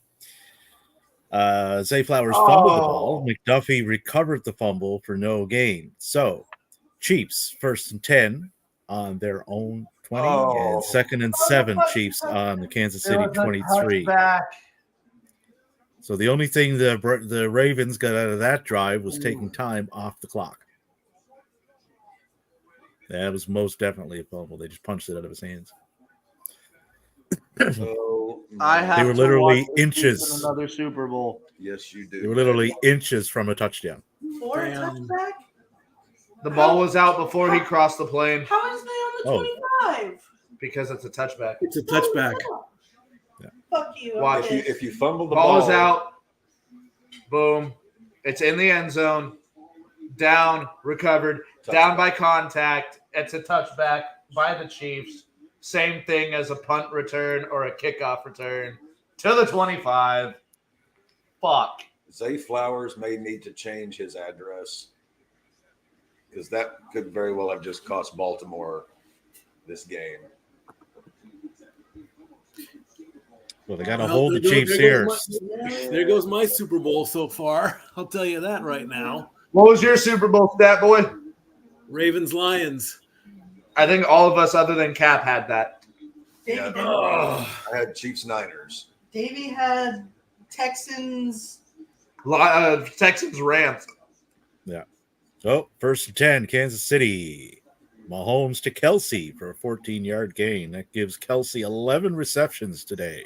Zay Flowers fumbled the ball. McDuffie recovered the fumble for no gain. So, Chiefs 1st and 10 on their own 20, and 2nd and 7 Chiefs on the Kansas City 23. So the only thing the Ravens got out of that drive was taking time off the clock. That was most definitely a fumble. They just punched it out of his hands. So, I have They were to literally watch this inches. in another Super Bowl. yes, you do. They were literally inches from a touchdown. For a Damn. touchback? The ball was out before he crossed the plane How is they on the 25? because it's a touchback. It's a touchback. Fuck you. Watch okay. If you fumble the Ball ball, is out. Boom. It's in the end zone. Down, recovered, down by contact. It's a touchback by the Chiefs. Same thing as a punt return or a kickoff return to the 25. Fuck. Zay Flowers may need to change his address because that could very well have just cost Baltimore this game. Well, they got to Well, hold the there Chiefs goes here. There goes my Super Bowl so far. I'll tell you that right now. What was your Super Bowl stat, boy? Ravens Lions. I think all of us other than Cap had that. Davey, Yeah. didn't. I had Chiefs Niners. Davey had Texans. Texans Rams. So, 1st and 10, Kansas City. Mahomes to Kelsey for a 14-yard gain. That gives Kelsey 11 receptions today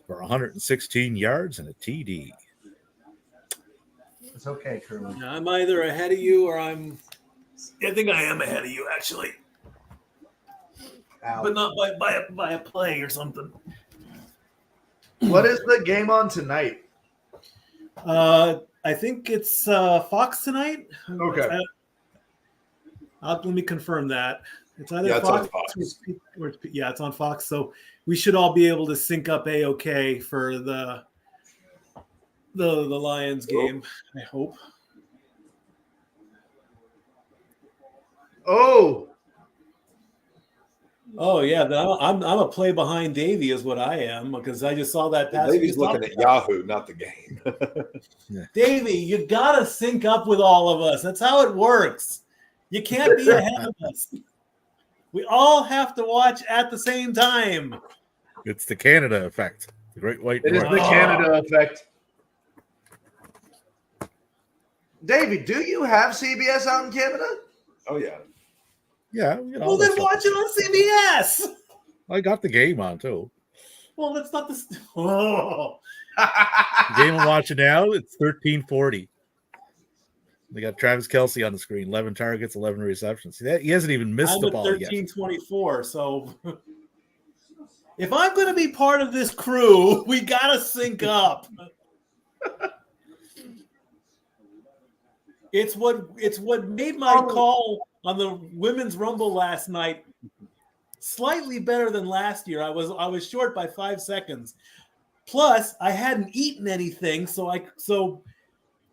for 116 yards and a TD. It's okay, Truman. Now, I'm either ahead of you or I think I am ahead of you, actually. But not by a play or something. What is the game on tonight? I think it's Fox tonight. Okay. Let me confirm that. It's either Yeah, it's on Fox. Fox. It's on Fox. So we should all be able to sync up A-OK for the Lions game. I hope. Oh yeah, I'm a play behind Davey is what I am, because I just saw that pass. Davy's looking at Yahoo, not the game. Davey, you gotta sync up with all of us. That's how it works. You can't be ahead of us. We all have to watch at the same time. It's the Canada effect. The Great White It is North. the Canada effect. Davey, do you have CBS out in Canada? Oh yeah. Yeah. Well, then watch it on CBS. I got the game on too. Well, that's not the. Oh. The game I'm watching now, it's 13-40. They got Travis Kelce on the screen, 11 targets, 11 receptions. See, he hasn't even missed I'm the at ball yet. 13-24. So if I'm going to be part of this crew, we got to sync up. It's what made my call on the women's rumble last night slightly better than last year. I was short by 5 seconds. Plus, I hadn't eaten anything, so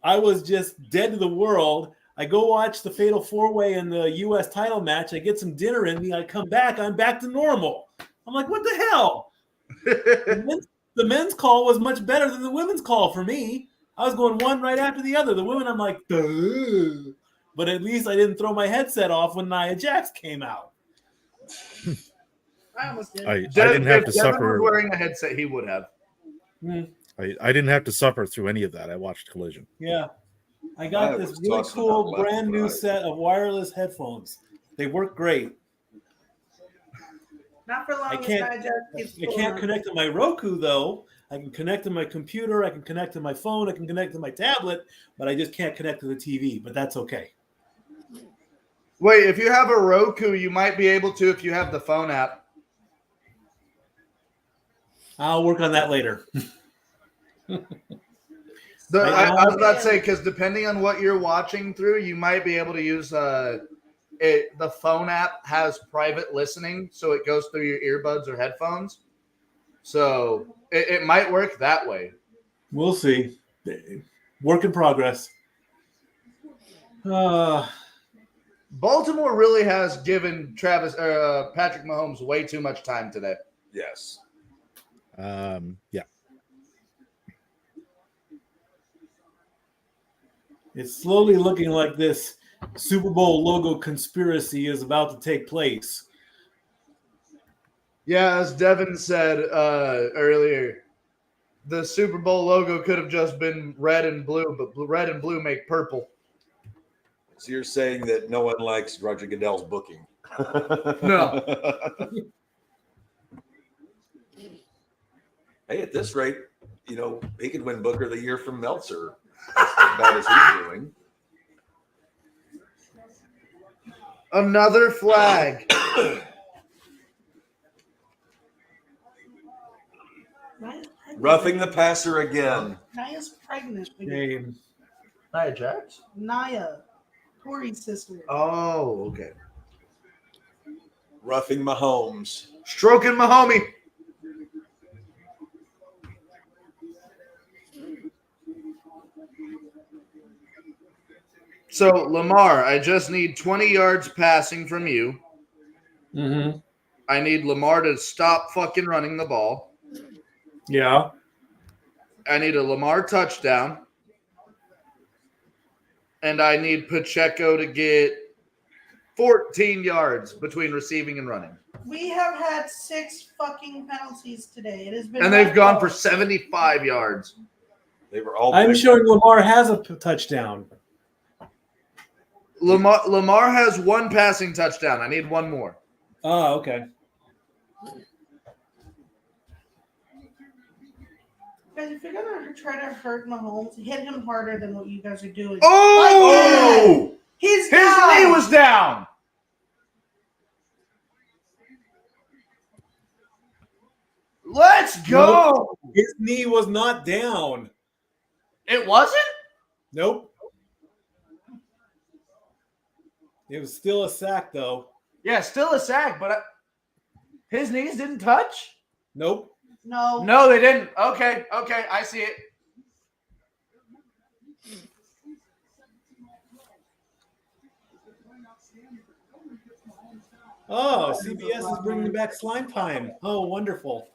I was just dead to the world. I go watch the Fatal 4-Way in the U.S. title match. I get some dinner in me. I come back. I'm back to normal. I'm like, what the hell? The men's call was much better than the women's call for me. I was going one right after the other. The women, I'm like, duh. But at least I didn't throw my headset off when Nia Jax came out. I almost did. I didn't have to If Devin suffer. was wearing a headset, he would have. I didn't have to suffer through any of that. I watched Collision. Yeah. I got I this was really tossing cool up left brand and new right. set of wireless headphones. They work great. Not for long. I can't connect to my Roku though. I can connect to my computer. I can connect to my phone. I can connect to my tablet, but I just can't connect to the TV. But that's okay. Wait, if you have a Roku, you might be able to if you have the phone app. I'll work on that later. I was about to say, because depending on what you're watching through, you might be able to use the phone app has private listening, so it goes through your earbuds or headphones. So it might work that way. We'll see. Work in progress. Baltimore really has given Patrick Mahomes way too much time today. Yes. Yeah. It's slowly looking like this Super Bowl logo conspiracy is about to take place. Yeah, as Devin said earlier, the Super Bowl logo could have just been red and blue, but red and blue make purple. So you're saying that no one likes Roger Goodell's booking? No. Hey, at this rate, he could win Booker of the Year from Meltzer. As bad as he's doing. Another flag. Roughing the passer again. Naya's pregnant. Game. Nia Jax? Naya, Tori's sister. Oh, okay. Roughing Mahomes. Stroking my homie. So, Lamar, I just need 20 yards passing from you. Mm-hmm. I need Lamar to stop fucking running the ball. Yeah. I need a Lamar touchdown. And I need Pacheco to get 14 yards between receiving and running. We have had 6 fucking penalties today. It has been. And they've gone for 75 yards. They were all. I'm showing Lamar has a touchdown. Lamar has 1 passing touchdown. I need 1 more. Oh, okay. Guys, if you're gonna try to hurt Mahomes, hit him harder than what you guys are doing. Oh! His knee was down. Let's go. His knee was not down. It wasn't? Nope. It was still a sack, though. Yeah, still a sack, but his knees didn't touch? Nope. No. No, they didn't. Okay, I see it. Oh, CBS is bringing back Slime Time. Oh, wonderful.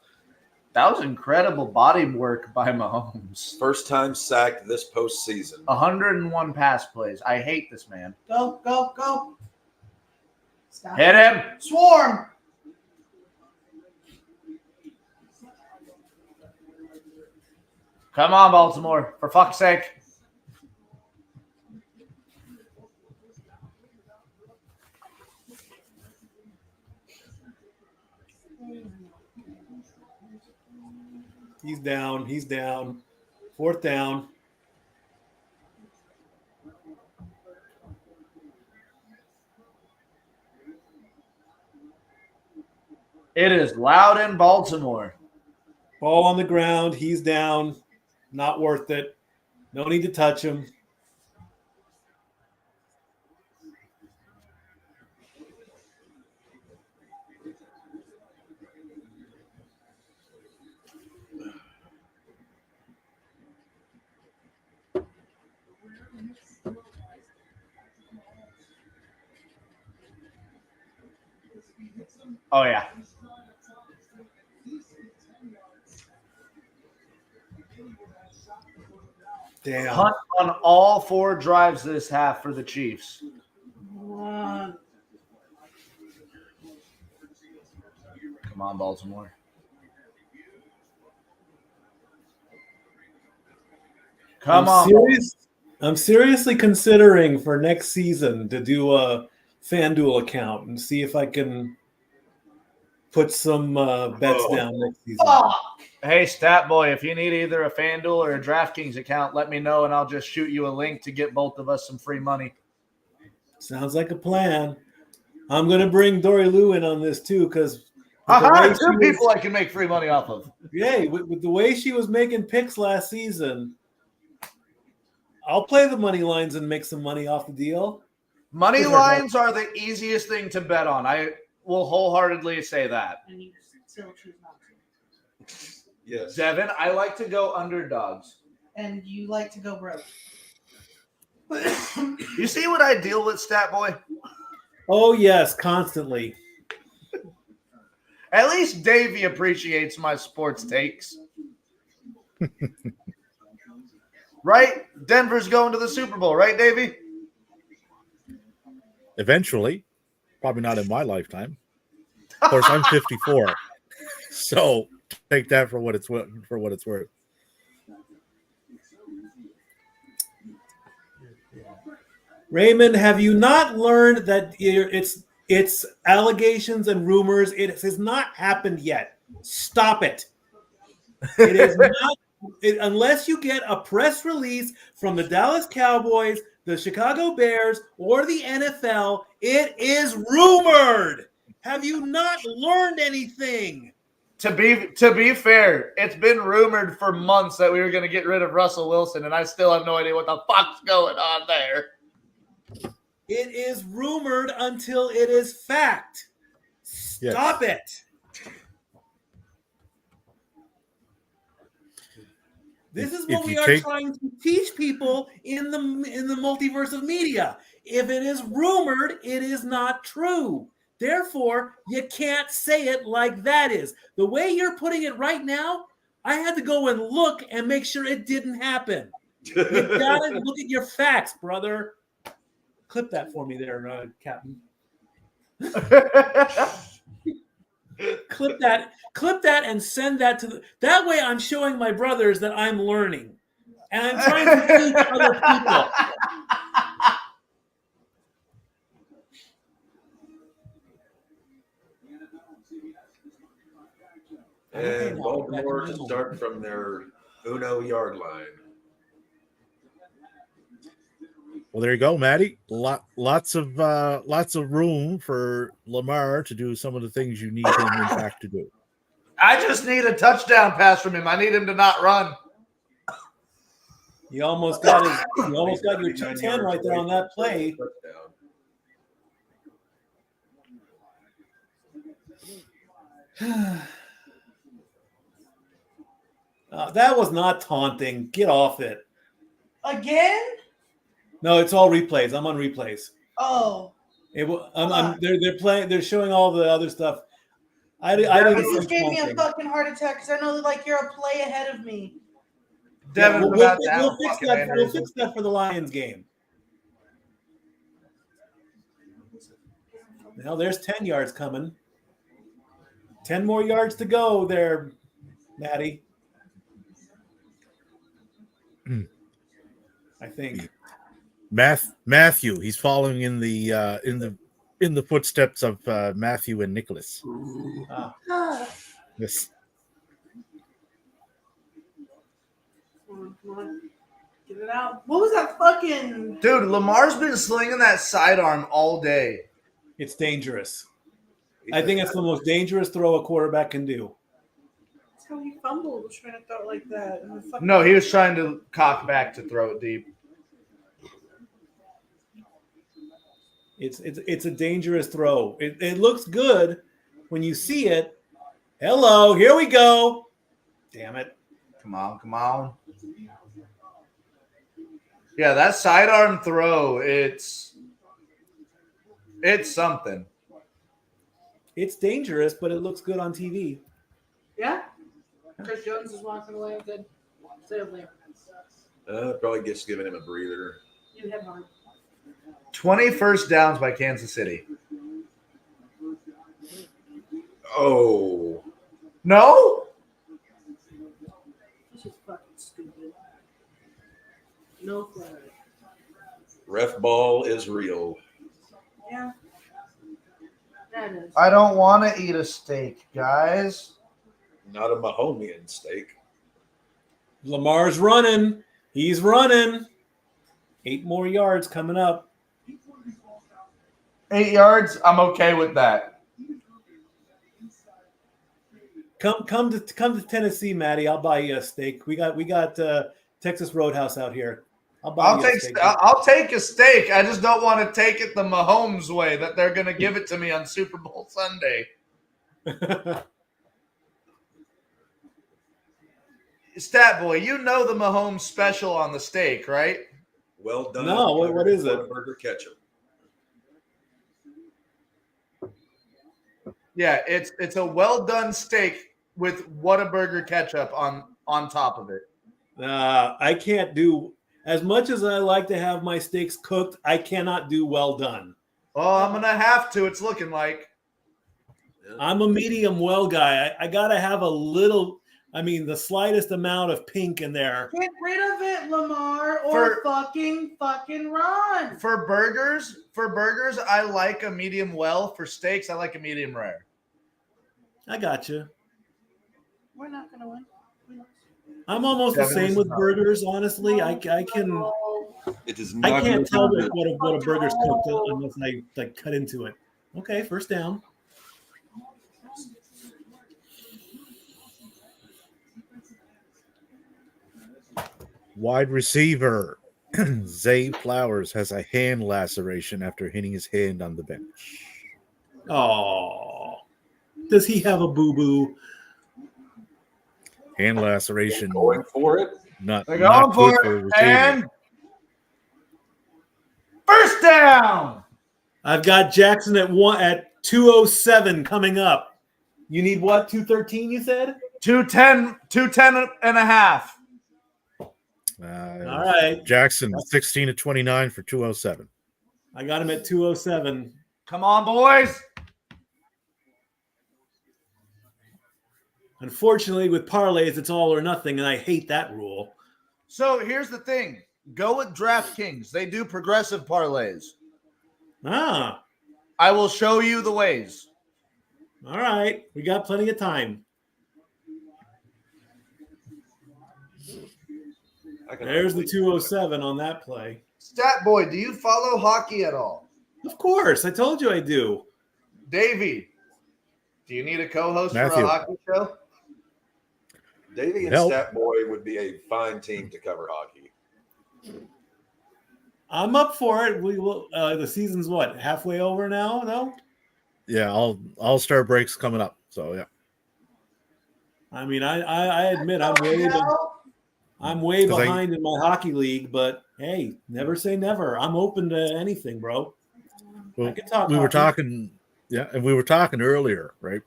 That was incredible body work by Mahomes. First time sacked this postseason. 101 pass plays. I hate this man. Go, go, go. Stop. Hit him. Swarm. Come on, Baltimore. For fuck's sake. He's down. He's down. Fourth down. It is loud in Baltimore. Ball on the ground. He's down. Not worth it. No need to touch him. Oh, yeah. Damn. Hunt on all 4 drives this half for the Chiefs. One. Come on, Baltimore. Come on. I'm seriously considering for next season to do a FanDuel account and see if I can put some bets down next season. Hey, Stat Boy, if you need either a FanDuel or a DraftKings account, let me know and I'll just shoot you a link to get both of us some free money. Sounds like a plan. I'm going to bring Dory Lou in on this too because Two people I can make free money off of. Yeah, with the way she was making picks last season, I'll play the money lines and make some money off the deal. Money lines are the easiest thing to bet on. I will wholeheartedly say that. And you still choose not to. Yes. Devin, I like to go underdogs. And you like to go broke. You see what I deal with, Stat Boy? Oh, yes, constantly. At least Davey appreciates my sports takes. Right? Denver's going to the Super Bowl, right, Davey? Eventually. Probably not in my lifetime. Of course, I'm 54. So take that for what it's worth. Raymond, have you not learned that it's allegations and rumors? It has not happened yet. Stop it. It is not. Unless you get a press release from the Dallas Cowboys, the Chicago Bears, or the NFL, it is rumored. Have you not learned anything? To be fair, it's been rumored for months that we were going to get rid of Russell Wilson, and I still have no idea what the fuck's going on there. It is rumored until it is fact. Stop it. This is what we are trying to teach people in the multiverse of media. If it is rumored, it is not true. Therefore, you can't say it like that is. The way you're putting it right now, I had to go and look and make sure it didn't happen. You gotta look at your facts, brother. Clip that for me there, Captain. Clip that and send that to that way I'm showing my brothers that I'm learning. And I'm trying to teach other people. And Baltimore to start from their Uno yard line. Well, there you go, Maddie. Lots of room for Lamar to do some of the things you need him in fact to do. I just need a touchdown pass from him. I need him to not run. You almost got your 210 right there on that play. That was not taunting. Get off it. Again? No, it's all replays. I'm on replays. Oh. They're playing. They're showing all the other stuff. I This didn't just see gave me a taunting. fucking heart attack because I know that like you're a play ahead of me. Devin's we'll about to have we'll a fix fucking that. We'll aneurysm. fix that for the Lions game. Now there's 10 yards coming. 10 more yards to go there, Maddie. I think. Matthew, he's following in the footsteps of Matthew and Nicholas. Yes. Come on. Get it out. What was that fucking... Dude, Lamar's been slinging that sidearm all day. It's dangerous. I think it's the most dangerous throw a quarterback can do. That's how he fumbled, was trying to throw it like that. And the fucking... No, he was trying to cock back to throw it deep. It's a dangerous throw. It looks good when you see it. Hello, here we go. Damn it. Come on. Yeah, that sidearm throw, it's something. It's dangerous, but it looks good on TV. Yeah? Chris Jones is walking away and said, stay over there. Probably just giving him a breather. You have on. 20 first downs by Kansas City. Oh. No? This is fucking stupid. No flag. Ref ball is real. Yeah. That is. I don't want to eat a steak, guys. Not a Mahomian steak. Lamar's running. He's running. 8 more yards coming up. 8 yards, I'm okay with that. Come to Tennessee, Maddie. I'll buy you a steak. We got Texas Roadhouse out here. I'll take a steak. I just don't want to take it the Mahomes way that they're going to give it to me on Super Bowl Sunday. Stat boy, you know the Mahomes special on the steak, right? Well done. No, what is it? Burger ketchup. Yeah, it's a well done steak with Whataburger ketchup on top of it. I can't do as much as I like to have my steaks cooked. I cannot do well done. Oh, I'm gonna have to. It's looking like. I'm a medium well guy. I gotta have a little. I mean, the slightest amount of pink in there. Get rid of it, Lamar, or fucking run. For burgers, I like a medium well. For steaks, I like a medium rare. I got you. We're not gonna win. I'm almost the same with burgers. Honestly, I can. It is not. I can't tell what a burger's cooked unless I like cut into it. Okay, first down. Wide receiver Zay Flowers has a hand laceration after hitting his hand on the bench. Oh, does he have a boo-boo? Hand laceration. Going for it. Not They're not going good for a it. receiver. And first down. I've got Jackson at 207 coming up. You need what? 213, you said? 210 and a half. All right. Jackson, 16 to 29 for 207. I got him at 207. Come on, boys. Unfortunately, with parlays, it's all or nothing, and I hate that rule. So here's the thing. Go with DraftKings. They do progressive parlays. Ah, I will show you the ways. all right. We got plenty of time. There's the 207 on that play. Stat boy, do you follow hockey at all? Of course. I told you I do. Davey, do you need a co-host Matthew. for a hockey show? Davey and Help. Stat Boy would be a fine team to cover hockey. I'm up for it. We will. The season's what? Halfway over now? No. Yeah, all-star breaks coming up. So yeah. I mean, I admit I'm way 'Cause behind in my hockey league, but hey, never say never. I'm open to anything, bro. I Well, can talk. we were hockey. talking, and we were talking earlier, right?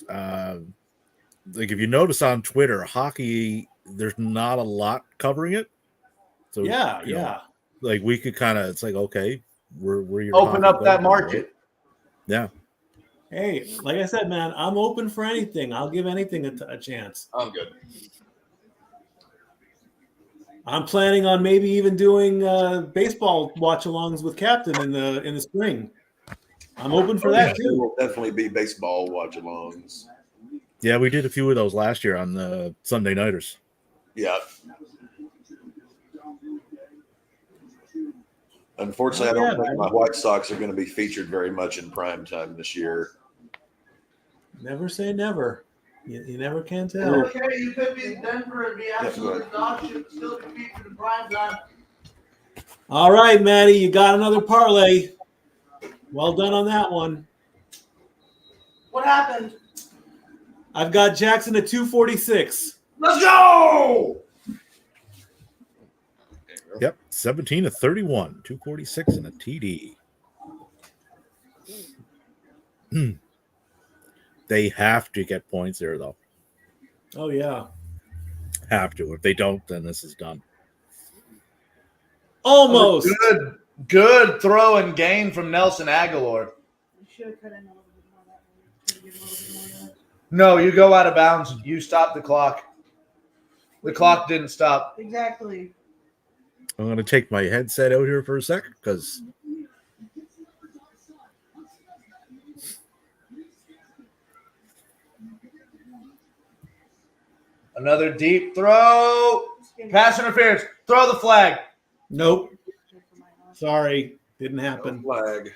Like if you notice on Twitter, hockey, there's not a lot covering it. So Yeah, you know, yeah. like we could kind of, it's like, okay, we're your Open hockey up that go-to, right? market. Yeah. Hey, like I said, man, I'm open for anything. I'll give anything a chance. I'm good. I'm planning on maybe even doing baseball watch-alongs with Captain in the spring. I'm open for that There too. will definitely be baseball watch-alongs. Yeah, we did a few of those last year on the Sunday Nighters. Yeah. Unfortunately, I Oh, yeah, don't think man. my White Sox are going to be featured very much in prime time this year. Never say never. You never can tell. Okay, you could be in Denver and be absolutely dog shit, but still be featured in prime time. All right, Maddie, you got another parlay. Well done on that one. What happened? I've got Jackson at 246. Let's go! Yep, 17 to 31, 246 and a TD. They have to get points there, though. Oh, yeah. Have to. If they don't, then this is done. Almost. Good throw and gain from Nelson Aguilar. You should have cut in a little bit more that way. Could have given a little bit more yards. No, you go out of bounds. You stop the clock. The clock didn't stop. Exactly. I'm going to take my headset out here for a sec because Another deep throw. Pass interference. Throw the flag. Nope. Sorry. Didn't No happen. flag.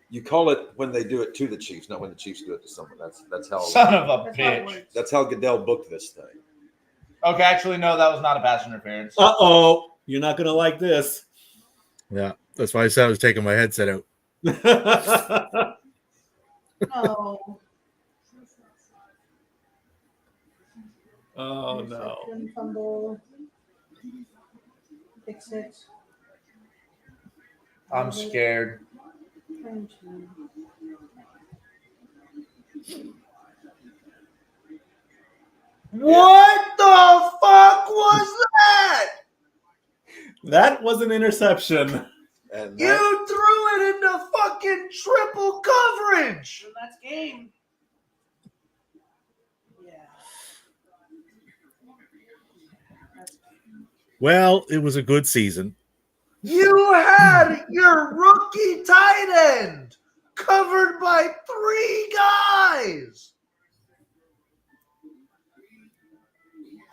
You call it when they do it to the Chiefs, not when the Chiefs do it to someone. That's how Son of a That's how it bitch. works. that's how Goodell booked this thing. Okay, actually, no, that was not a pass interference. Uh-oh. You're not going to like this. yeah, that's why I said I was taking my headset out. Oh. Oh, no. Interception, fumble. Pick six. I'm scared. Turn two. What the fuck was that? That was an interception. And You that, threw it into fucking triple coverage. And that's game. Yeah. Well, it was a good season. You had your rookie tight end covered by 3 guys.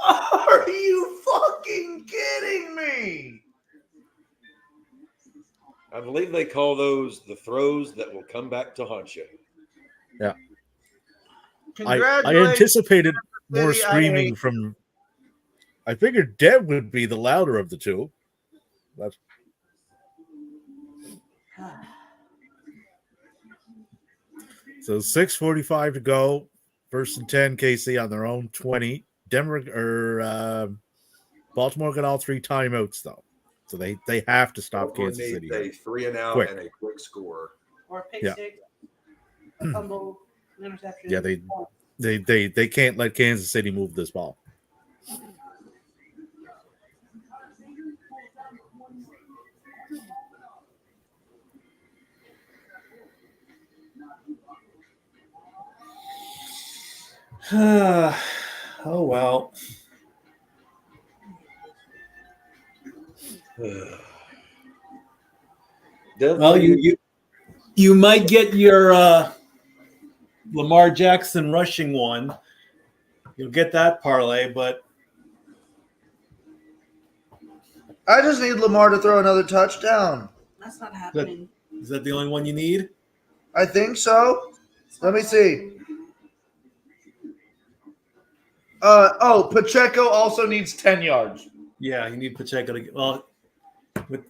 Are you fucking kidding me? I believe they call those the throws that will come back to haunt you. I Congratulations. anticipated more City, I screaming hate from. I figured Deb would be the louder of the two. That's so 6:45 to go. First and 10, KC on their own 20. Denver or Baltimore got all 3 timeouts though, so they have to stop Baltimore Kansas City. needs a 3-and-out Quick. and a quick score. Or pick Yeah. six. A fumble. An interception. Yeah, they can't let Kansas City move this ball. Oh, well. Well, you might get your Lamar Jackson rushing one. You'll get that parlay, but I just need Lamar to throw another touchdown. That's not happening. is that the only one you need? I think so. Let me see. Pacheco also needs 10 yards. Yeah, you need Pacheco to get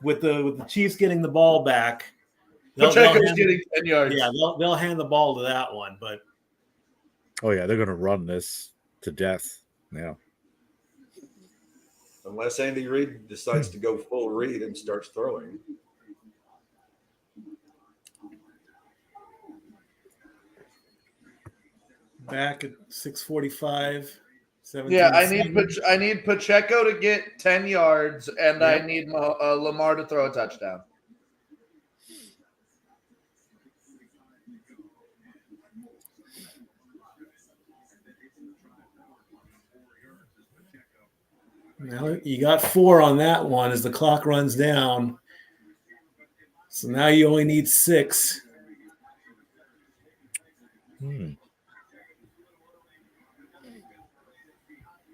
with the Chiefs getting the ball back. Pacheco's getting 10 yards. Yeah, they'll hand the ball to that one, but Oh yeah, they're gonna run this to death. Yeah. Unless Andy Reid decides to go full Reid and starts throwing. Back at 6:45. Yeah, I need Pacheco to get 10 yards, and I Yep. need Lamar to throw a touchdown. Now you got 4 on that one as the clock runs down. So now you only need 6.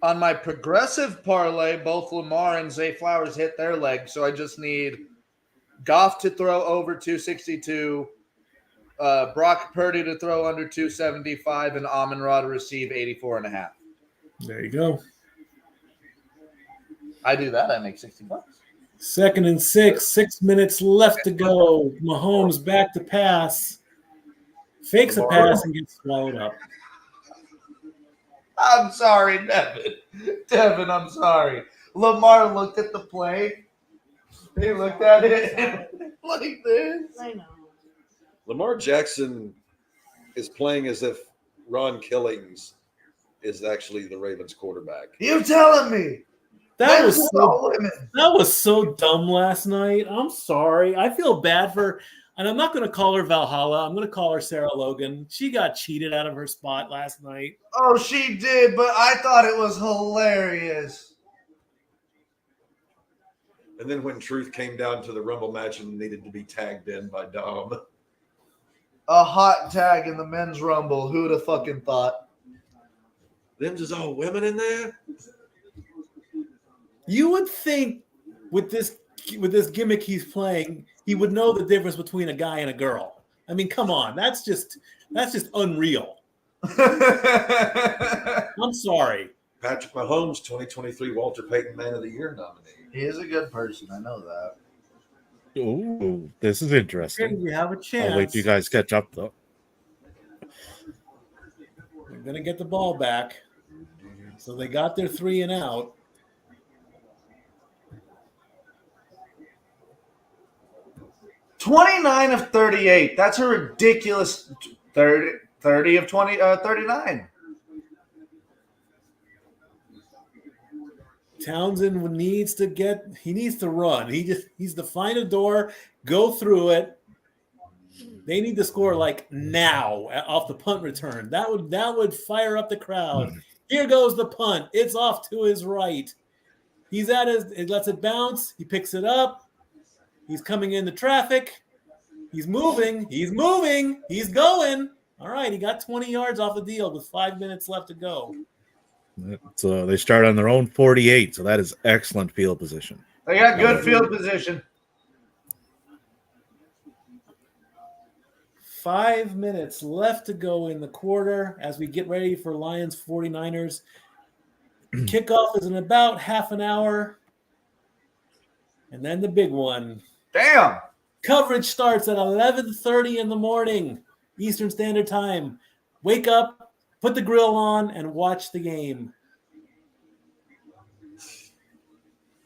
On my progressive parlay, both Lamar and Zay Flowers hit their legs, so I just need Goff to throw over 262, Brock Purdy to throw under 275, and Amon-Ra to receive 84.5. There you go. I do that, I make $60. 2nd and 6. 6 minutes left to go. Mahomes back to pass. Fakes a pass and gets swallowed up. I'm sorry, Devin. Devin, I'm sorry. Lamar looked at the play. He looked at it like this. I know. Lamar Jackson is playing as if Ron Killings is actually the Ravens quarterback. You telling me? That was Men's so, all women. that was so dumb last night. I'm sorry. I feel bad for, and I'm not going to call her Valhalla. I'm going to call her Sarah Logan. She got cheated out of her spot last night. Oh, she did, but I thought it was hilarious. And then when Truth came down to the Rumble match and needed to be tagged in by Dom. A hot tag in the men's rumble. Who'd have fucking thought? Them's is all women in there? You would think with this gimmick he's playing, he would know the difference between a guy and a girl. I mean, come on. That's just unreal. I'm sorry. Patrick Mahomes, 2023 Walter Payton Man of the Year nominee. He is a good person. I know that. Ooh, this is interesting. We have a chance. I'll wait till you guys catch up, though. They're going to get the ball back. So they got their 3 and out. 29 of 38. That's a ridiculous 30 of 39. Townsend needs to run. He needs to find a door, go through it. They need to score like now off the punt return. That would fire up the crowd. Here goes the punt. It's off to his right. He's at it lets it bounce. He picks it up. He's coming into traffic. He's moving. He's going. All right, he got 20 yards off the deal with 5 minutes left to go. So they start on their own 48, so that is excellent field position. They got good field position. 5 minutes left to go in the quarter as we get ready for Lions 49ers. Kickoff is in about half an hour. And then the big one. Damn. Coverage starts at 11:30 in the morning, Eastern Standard Time. Wake up, put the grill on, and watch the game.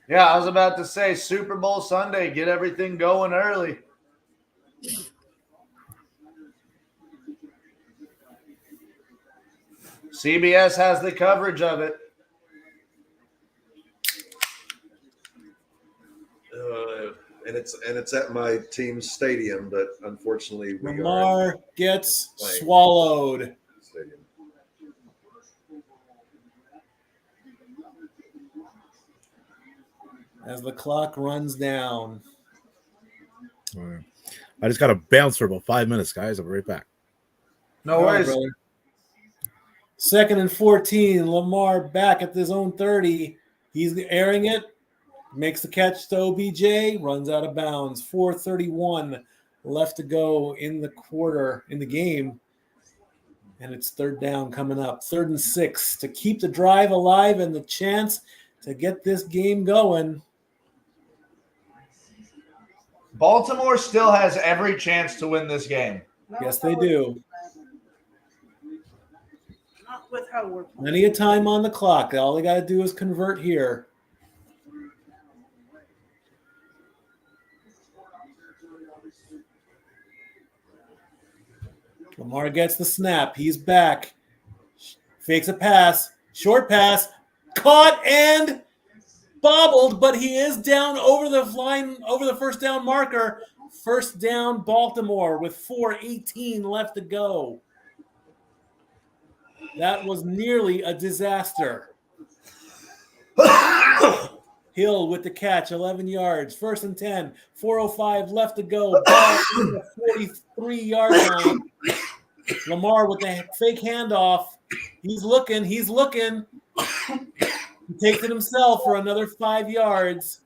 Yeah, I was about to say Super Bowl Sunday. Get everything going early. CBS has the coverage of it. And it's at my team's stadium, but unfortunately Lamar gets swallowed. Stadium. As the clock runs down. All right. I just got to bounce for about 5 minutes, guys. I'll be right back. No All right, worries. brother. 2nd and 14. Lamar back at his own 30. He's airing it. Makes the catch to OBJ. Runs out of bounds. 4:31 left to go in the game. And it's 3rd down coming up. 3rd and 6 to keep the drive alive and the chance to get this game going. Baltimore still has every chance to win this game. Yes, they do. with how we're playing. Plenty of time on the clock. All they got to do is convert here. Lamar gets the snap. He's back. Fakes a pass. Short pass. Caught and bobbled, but he is down over the line, over the first down marker. First down, Baltimore with 4:18 left to go. That was nearly a disaster. Hill with the catch, 11 yards. First and 10, 4:05 left to go. Ball in the 43-yard line. Lamar with the fake handoff. He's looking. He takes it himself for another 5 yards.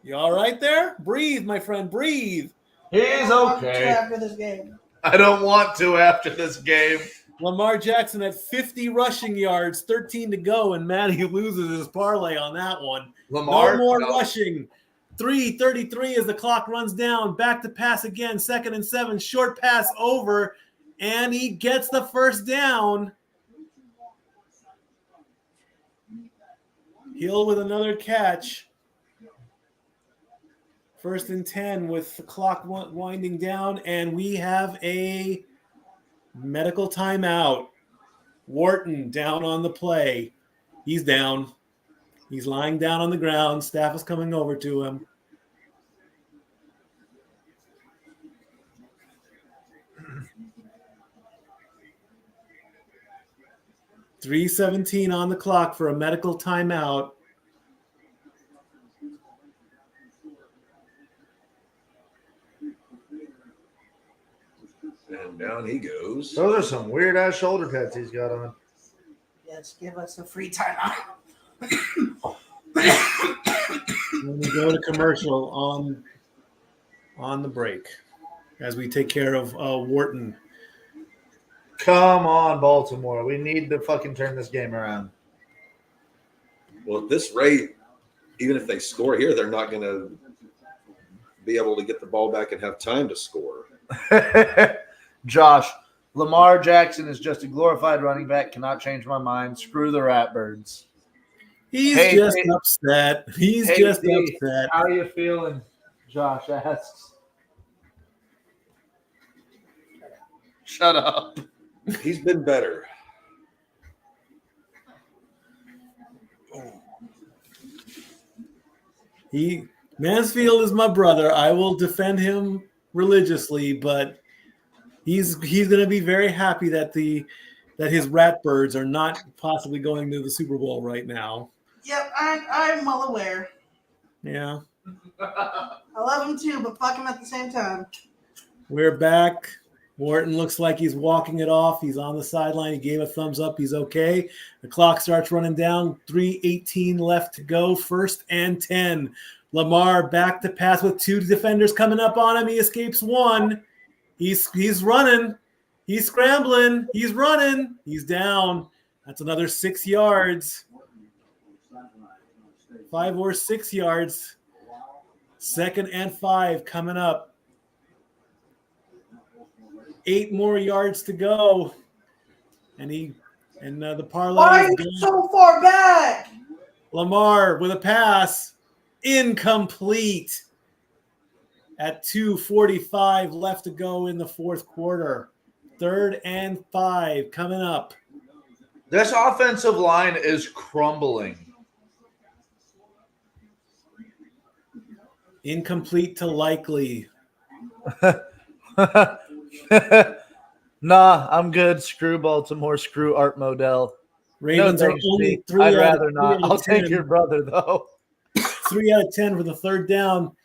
You all right there? Breathe, my friend, breathe. He's okay. After this game. I don't want to after this game. Lamar Jackson at 50 rushing yards, 13 to go, and Matty loses his parlay on that one. Lamar, no more rushing. 3:33 as the clock runs down. Back to pass again. 2nd and 7. Short pass over, and he gets the first down. Hill with another catch. 1st and 10 with the clock winding down, and we have a medical timeout. Wharton down on the play. He's down. He's lying down on the ground. Staff is coming over to him. $3:17 on the clock for a medical timeout. And down he goes. Those are some weird ass shoulder pads he's got on. Yes, give us a free timeout. When we go to commercial on the break as we take care of Wharton. Come on, Baltimore. We need to fucking turn this game around. Well, at this rate, even if they score here, they're not going to be able to get the ball back and have time to score. Josh, Lamar Jackson is just a glorified running back. Cannot change my mind. Screw the Ratbirds. He's Hey, just hey. upset. He's Hey, just D, upset. How you feeling? Josh asks. Shut up. He's been better. Mansfield is my brother. I will defend him religiously, but he's going to be very happy that his Ratbirds are not possibly going to the Super Bowl right now. Yep, I'm well aware. Yeah. I love him too, but fuck him at the same time. We're back. Wharton looks like he's walking it off. He's on the sideline. He gave a thumbs up. He's okay. The clock starts running down. 3:18 left to go. 1st and 10. Lamar back to pass with 2 defenders coming up on him. He escapes one. He's running. He's scrambling. He's running. He's down. That's another 6 yards. 5 or 6 yards. 2nd and 5 coming up. 8 more yards to go, and the parlay. Why are you so far back? Lamar with a pass, incomplete. At 2:45 left to go in the 4th quarter. 3rd and 5 coming up. This offensive line is crumbling. Incomplete to likely. Nah, I'm good. Screw Baltimore. Screw Art Modell. Ravens No, are thanks, only Steve. 3 I'd out rather of not. 3 out I'll of take 10. your brother, though. 3 out of 10 for the 3rd down.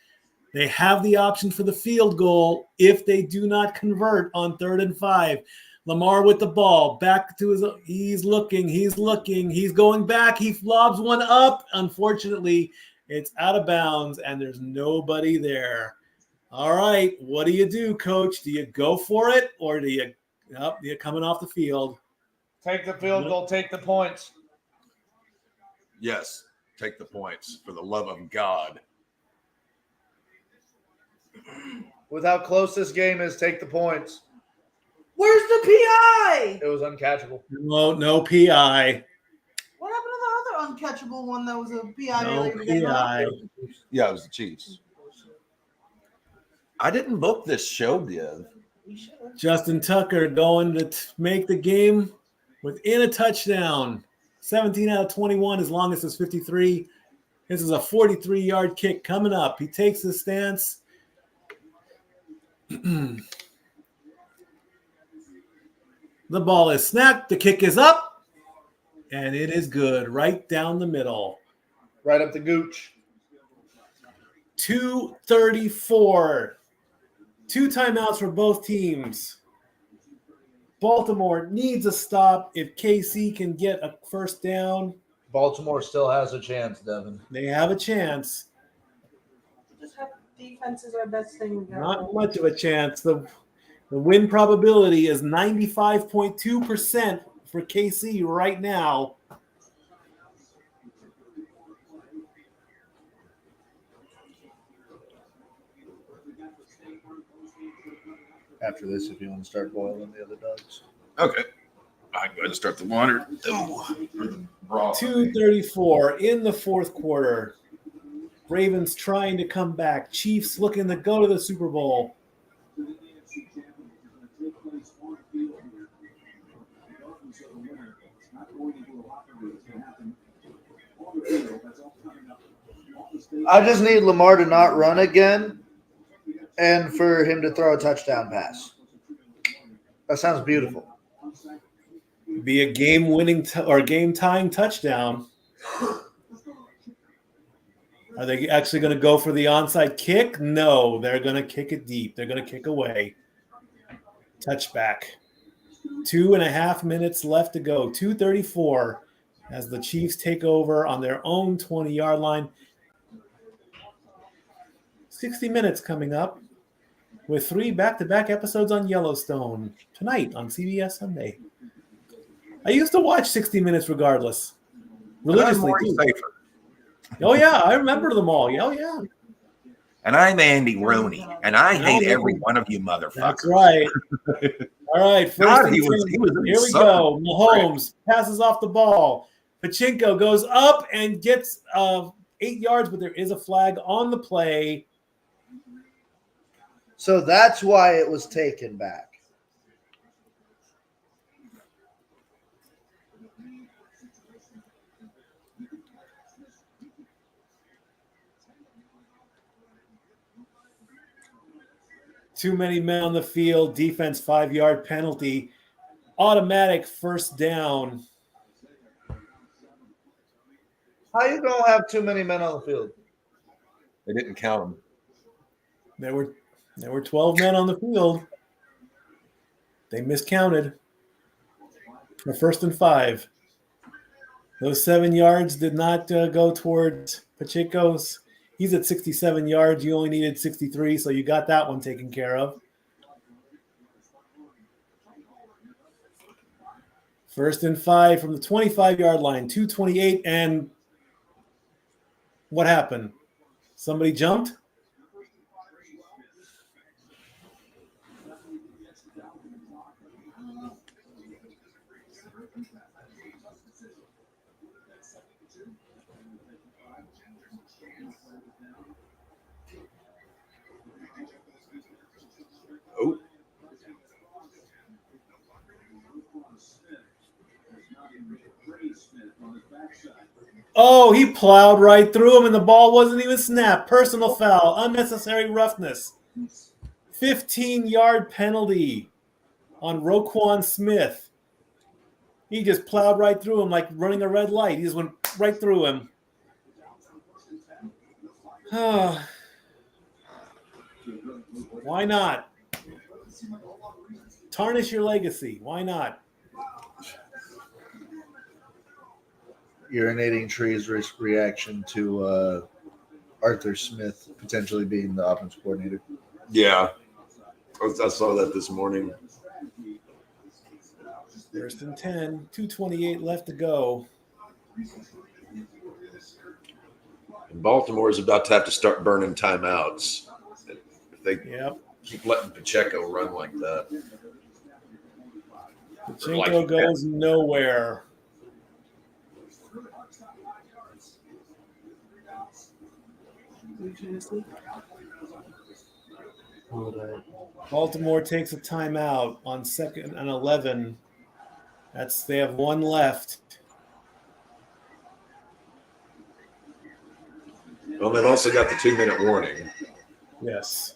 They have the option for the field goal if they do not convert on 3rd and 5. Lamar with the ball. Back to his – he's looking. He's going back. He lobs one up. Unfortunately, it's out of bounds, and there's nobody there. All right, what do you do, Coach? Do you go for it, or do you you're coming off the field? Take the field goal. Take the points. Yes, take the points for the love of God. With how close this game is, take the points. Where's the PI? It was uncatchable. No PI. What happened to the other uncatchable one that was a PI No earlier today? PI. Yeah, it was the Chiefs. I didn't book this show, Div. Justin Tucker going to make the game within a touchdown. 17 out of 21. His longest is 53. This is a 43-yard kick coming up. He takes his stance. The ball is snapped. The kick is up. And it is good. Right down the middle. Right up the gooch. 2:34. 2 timeouts for both teams. Baltimore needs a stop if KC can get a first down. Baltimore still has a chance, Devin. They have a chance. Just have defense is our best thing we got. Not much of a chance. The win probability is 95.2% for KC right now. After this, if you want to start boiling the other dogs. Okay. I can go ahead and start the water. Raw. 2:34 in the fourth quarter. Ravens trying to come back. Chiefs looking to go to the Super Bowl. I just need Lamar to not run again and for him to throw a touchdown pass. That sounds beautiful. Be a game-winning or game-tying touchdown. Are they actually going to go for the onside kick? No, they're going to kick it deep. They're going to kick away. Touchback. 2.5 minutes left to go. 2:34 as the Chiefs take over on their own 20-yard line. 60 minutes coming up with 3 back-to-back episodes on Yellowstone tonight on CBS Sunday. I used to watch 60 Minutes regardless. Religiously, too. Safer. Oh, yeah. I remember them all. Oh, yeah. And I'm Andy Rooney, and I hate every one of you motherfuckers. That's right. All right. First God, and he was 10. in Here we something. go. Mahomes passes off the ball. Pachinko goes up and gets 8 yards, but there is a flag on the play. So that's why it was taken back. Too many men on the field. Defense 5-yard penalty. Automatic first down. How you gonna have too many men on the field? They didn't count them. There were 12 men on the field. They miscounted. For first and 5. Those 7 yards did not go towards Pacheco's. He's at 67 yards. You only needed 63, so you got that one taken care of. First and 5 from the 25-yard line, 2:28, and what happened? Somebody jumped? Oh. Oh, he plowed right through him, and the ball wasn't even snapped. Personal foul, unnecessary roughness. 15-yard penalty on Roquan Smith. He just plowed right through him like running a red light. He just went right through him. Why not? Tarnish your legacy. Why not? Urinating trees reaction to Arthur Smith potentially being the offensive coordinator. Yeah. I saw that this morning. First and 10, 2:28 left to go. And Baltimore is about to have to start burning timeouts if they Yep. keep letting Pacheco run like that. Pachinko goes nowhere. Baltimore takes a timeout on 2nd and 11. They have one left. Well, they've also got the 2-minute warning. Yes.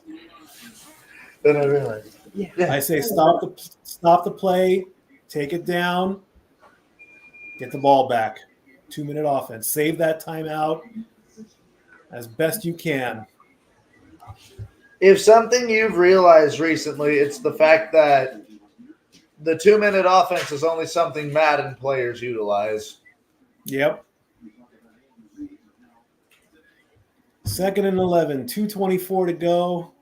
Then I realized. I say stop the play, take it down, get the ball back. 2-minute offense. Save that timeout as best you can. If something you've realized recently, it's the fact that the 2-minute offense is only something Madden players utilize. Yep. 2nd and 11, 2:24 to go.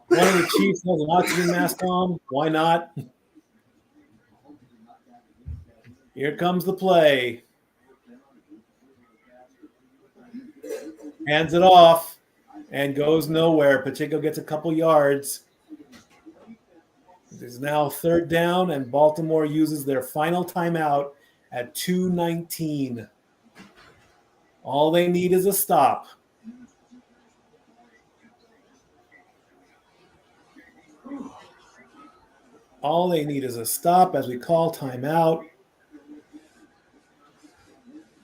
One of the Chiefs has an oxygen mask on. Why not? Here comes the play. Hands it off and goes nowhere. Pacheco gets a couple yards. It is now 3rd down, and Baltimore uses their final timeout at 2:19. All they need is a stop. All they need is a stop as we call timeout.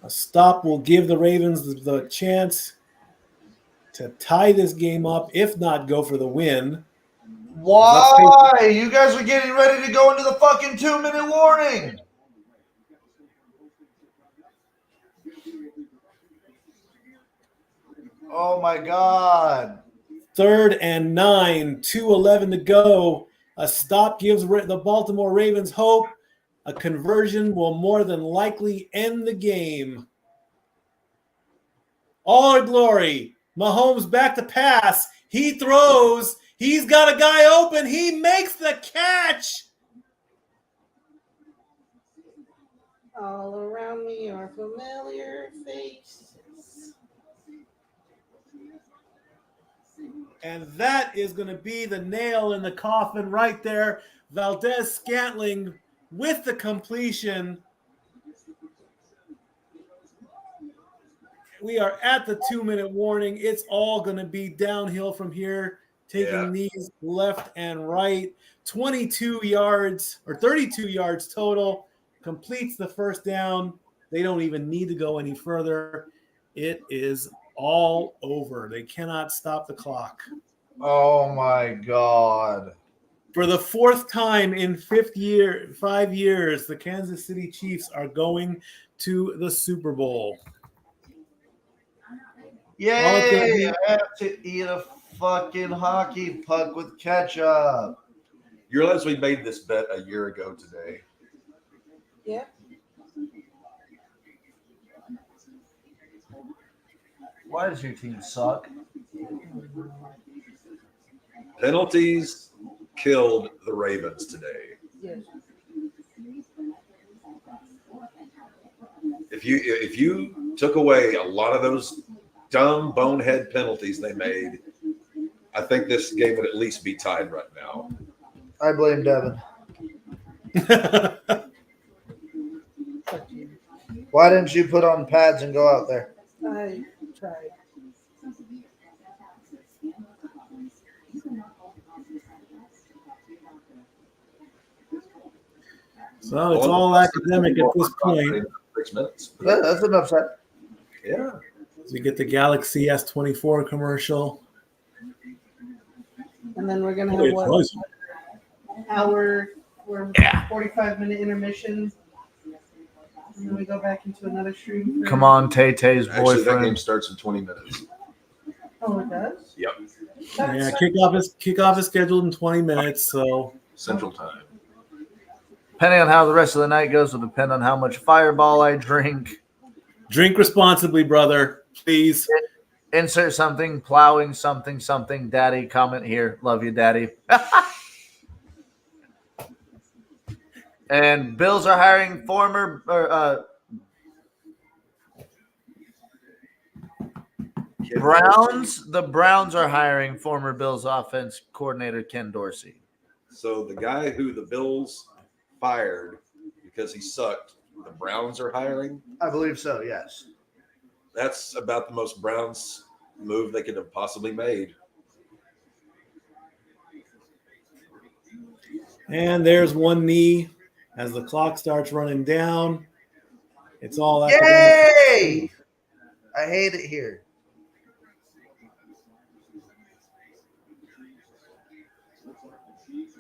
A stop will give the Ravens the chance to tie this game up, if not go for the win. Why? You guys are getting ready to go into the fucking 2-minute warning. Oh my God. 3rd and 9, 2:11 to go. A stop gives the Baltimore Ravens hope. A conversion will more than likely end the game. All glory. Mahomes back to pass. He throws. He's got a guy open. He makes the catch. All around me are familiar faces. And that is going to be the nail in the coffin right there. Valdez-Scantling with the completion. We are at the 2-minute warning. It's all going to be downhill from here, taking these left and right. 22 yards or 32 yards total. Completes the 1st down. They don't even need to go any further. It is all over. They cannot stop the clock. Oh my God. For the 4th time in 5 years, the Kansas City Chiefs are going to the Super Bowl. Yay! I have to eat a fucking hockey puck with ketchup. You realize we made this bet a year ago today. Yeah. Why does your team suck? Penalties killed the Ravens today. Yes. If you took away a lot of those dumb bonehead penalties they made, I think this game would at least be tied right now. I blame Devin. Why didn't you put on pads and go out there? I tried. So it's all academic at this point. 6 minutes. Yeah, that's an upset. Yeah. So we get the Galaxy S24 commercial. And then we're gonna have what? Hour or 45-minute intermission. And then we go back into another stream. Come on, Tay-Tay's Actually, that game boyfriend. starts in 20 minutes. Oh, it does? Yep. Yeah, kickoff is scheduled in 20 minutes. So Central Time. Depending on how the rest of the night goes will depend on how much Fireball I drink. drink responsibly, brother. Please. Insert something, plowing something, something. Daddy, comment here. Love you, Daddy. And Bills are hiring former Browns. The Browns are hiring former Bills offense coordinator Ken Dorsey. So the guy who the Bills fired because he sucked, the Browns are hiring. I believe so. Yes. That's about the most Browns move they could have possibly made. And there's one knee as the clock starts running down. It's all Yay! I hate it here.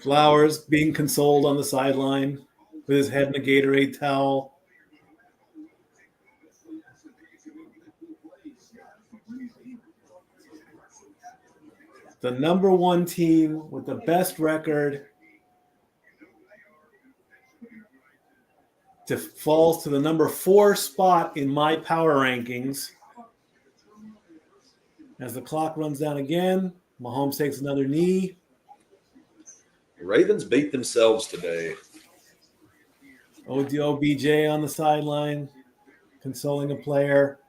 Flowers being consoled on the sideline with his head in a Gatorade towel. The number one team with the best record falls to the number 4 spot in my power rankings. As the clock runs down again, Mahomes takes another knee. The Ravens beat themselves today. OBJ on the sideline, consoling a player.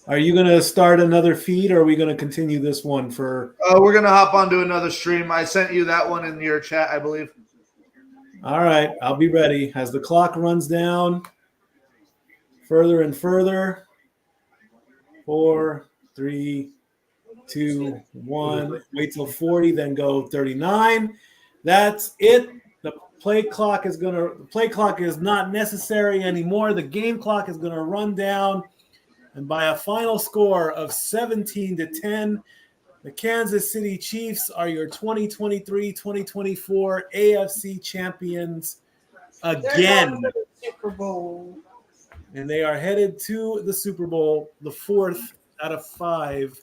Are you going to start another feed, or are we going to continue this one for? We're gonna hop onto another stream. I sent you that one in your chat, I believe. All right, I'll be ready as the clock runs down further and further. 4, 3, 2, 1. Wait till 40, then go 39. That's it. The play clock is not necessary anymore. The game clock is gonna run down. And by a final score of 17-10, the Kansas City Chiefs are your 2023-2024 AFC champions again. Super Bowl. And they are headed to the Super Bowl the 4th out of 5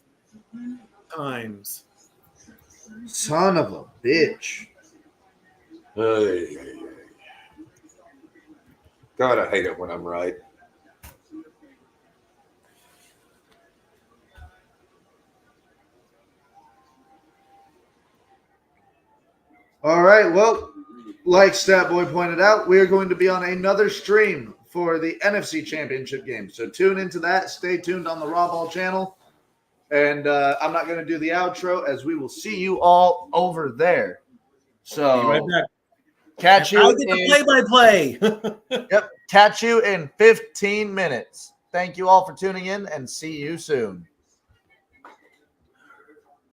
times. Son of a bitch. Hey. God, I hate it when I'm right. All right. Well, like Statboy pointed out, we are going to be on another stream for the NFC Championship game. So tune into that. Stay tuned on the RAWBall channel. And I'm not going to do the outro, as we will see you all over there. So Be right back. catch you. I'll get the play-by-play. Yep. Catch you in 15 minutes. Thank you all for tuning in, and see you soon.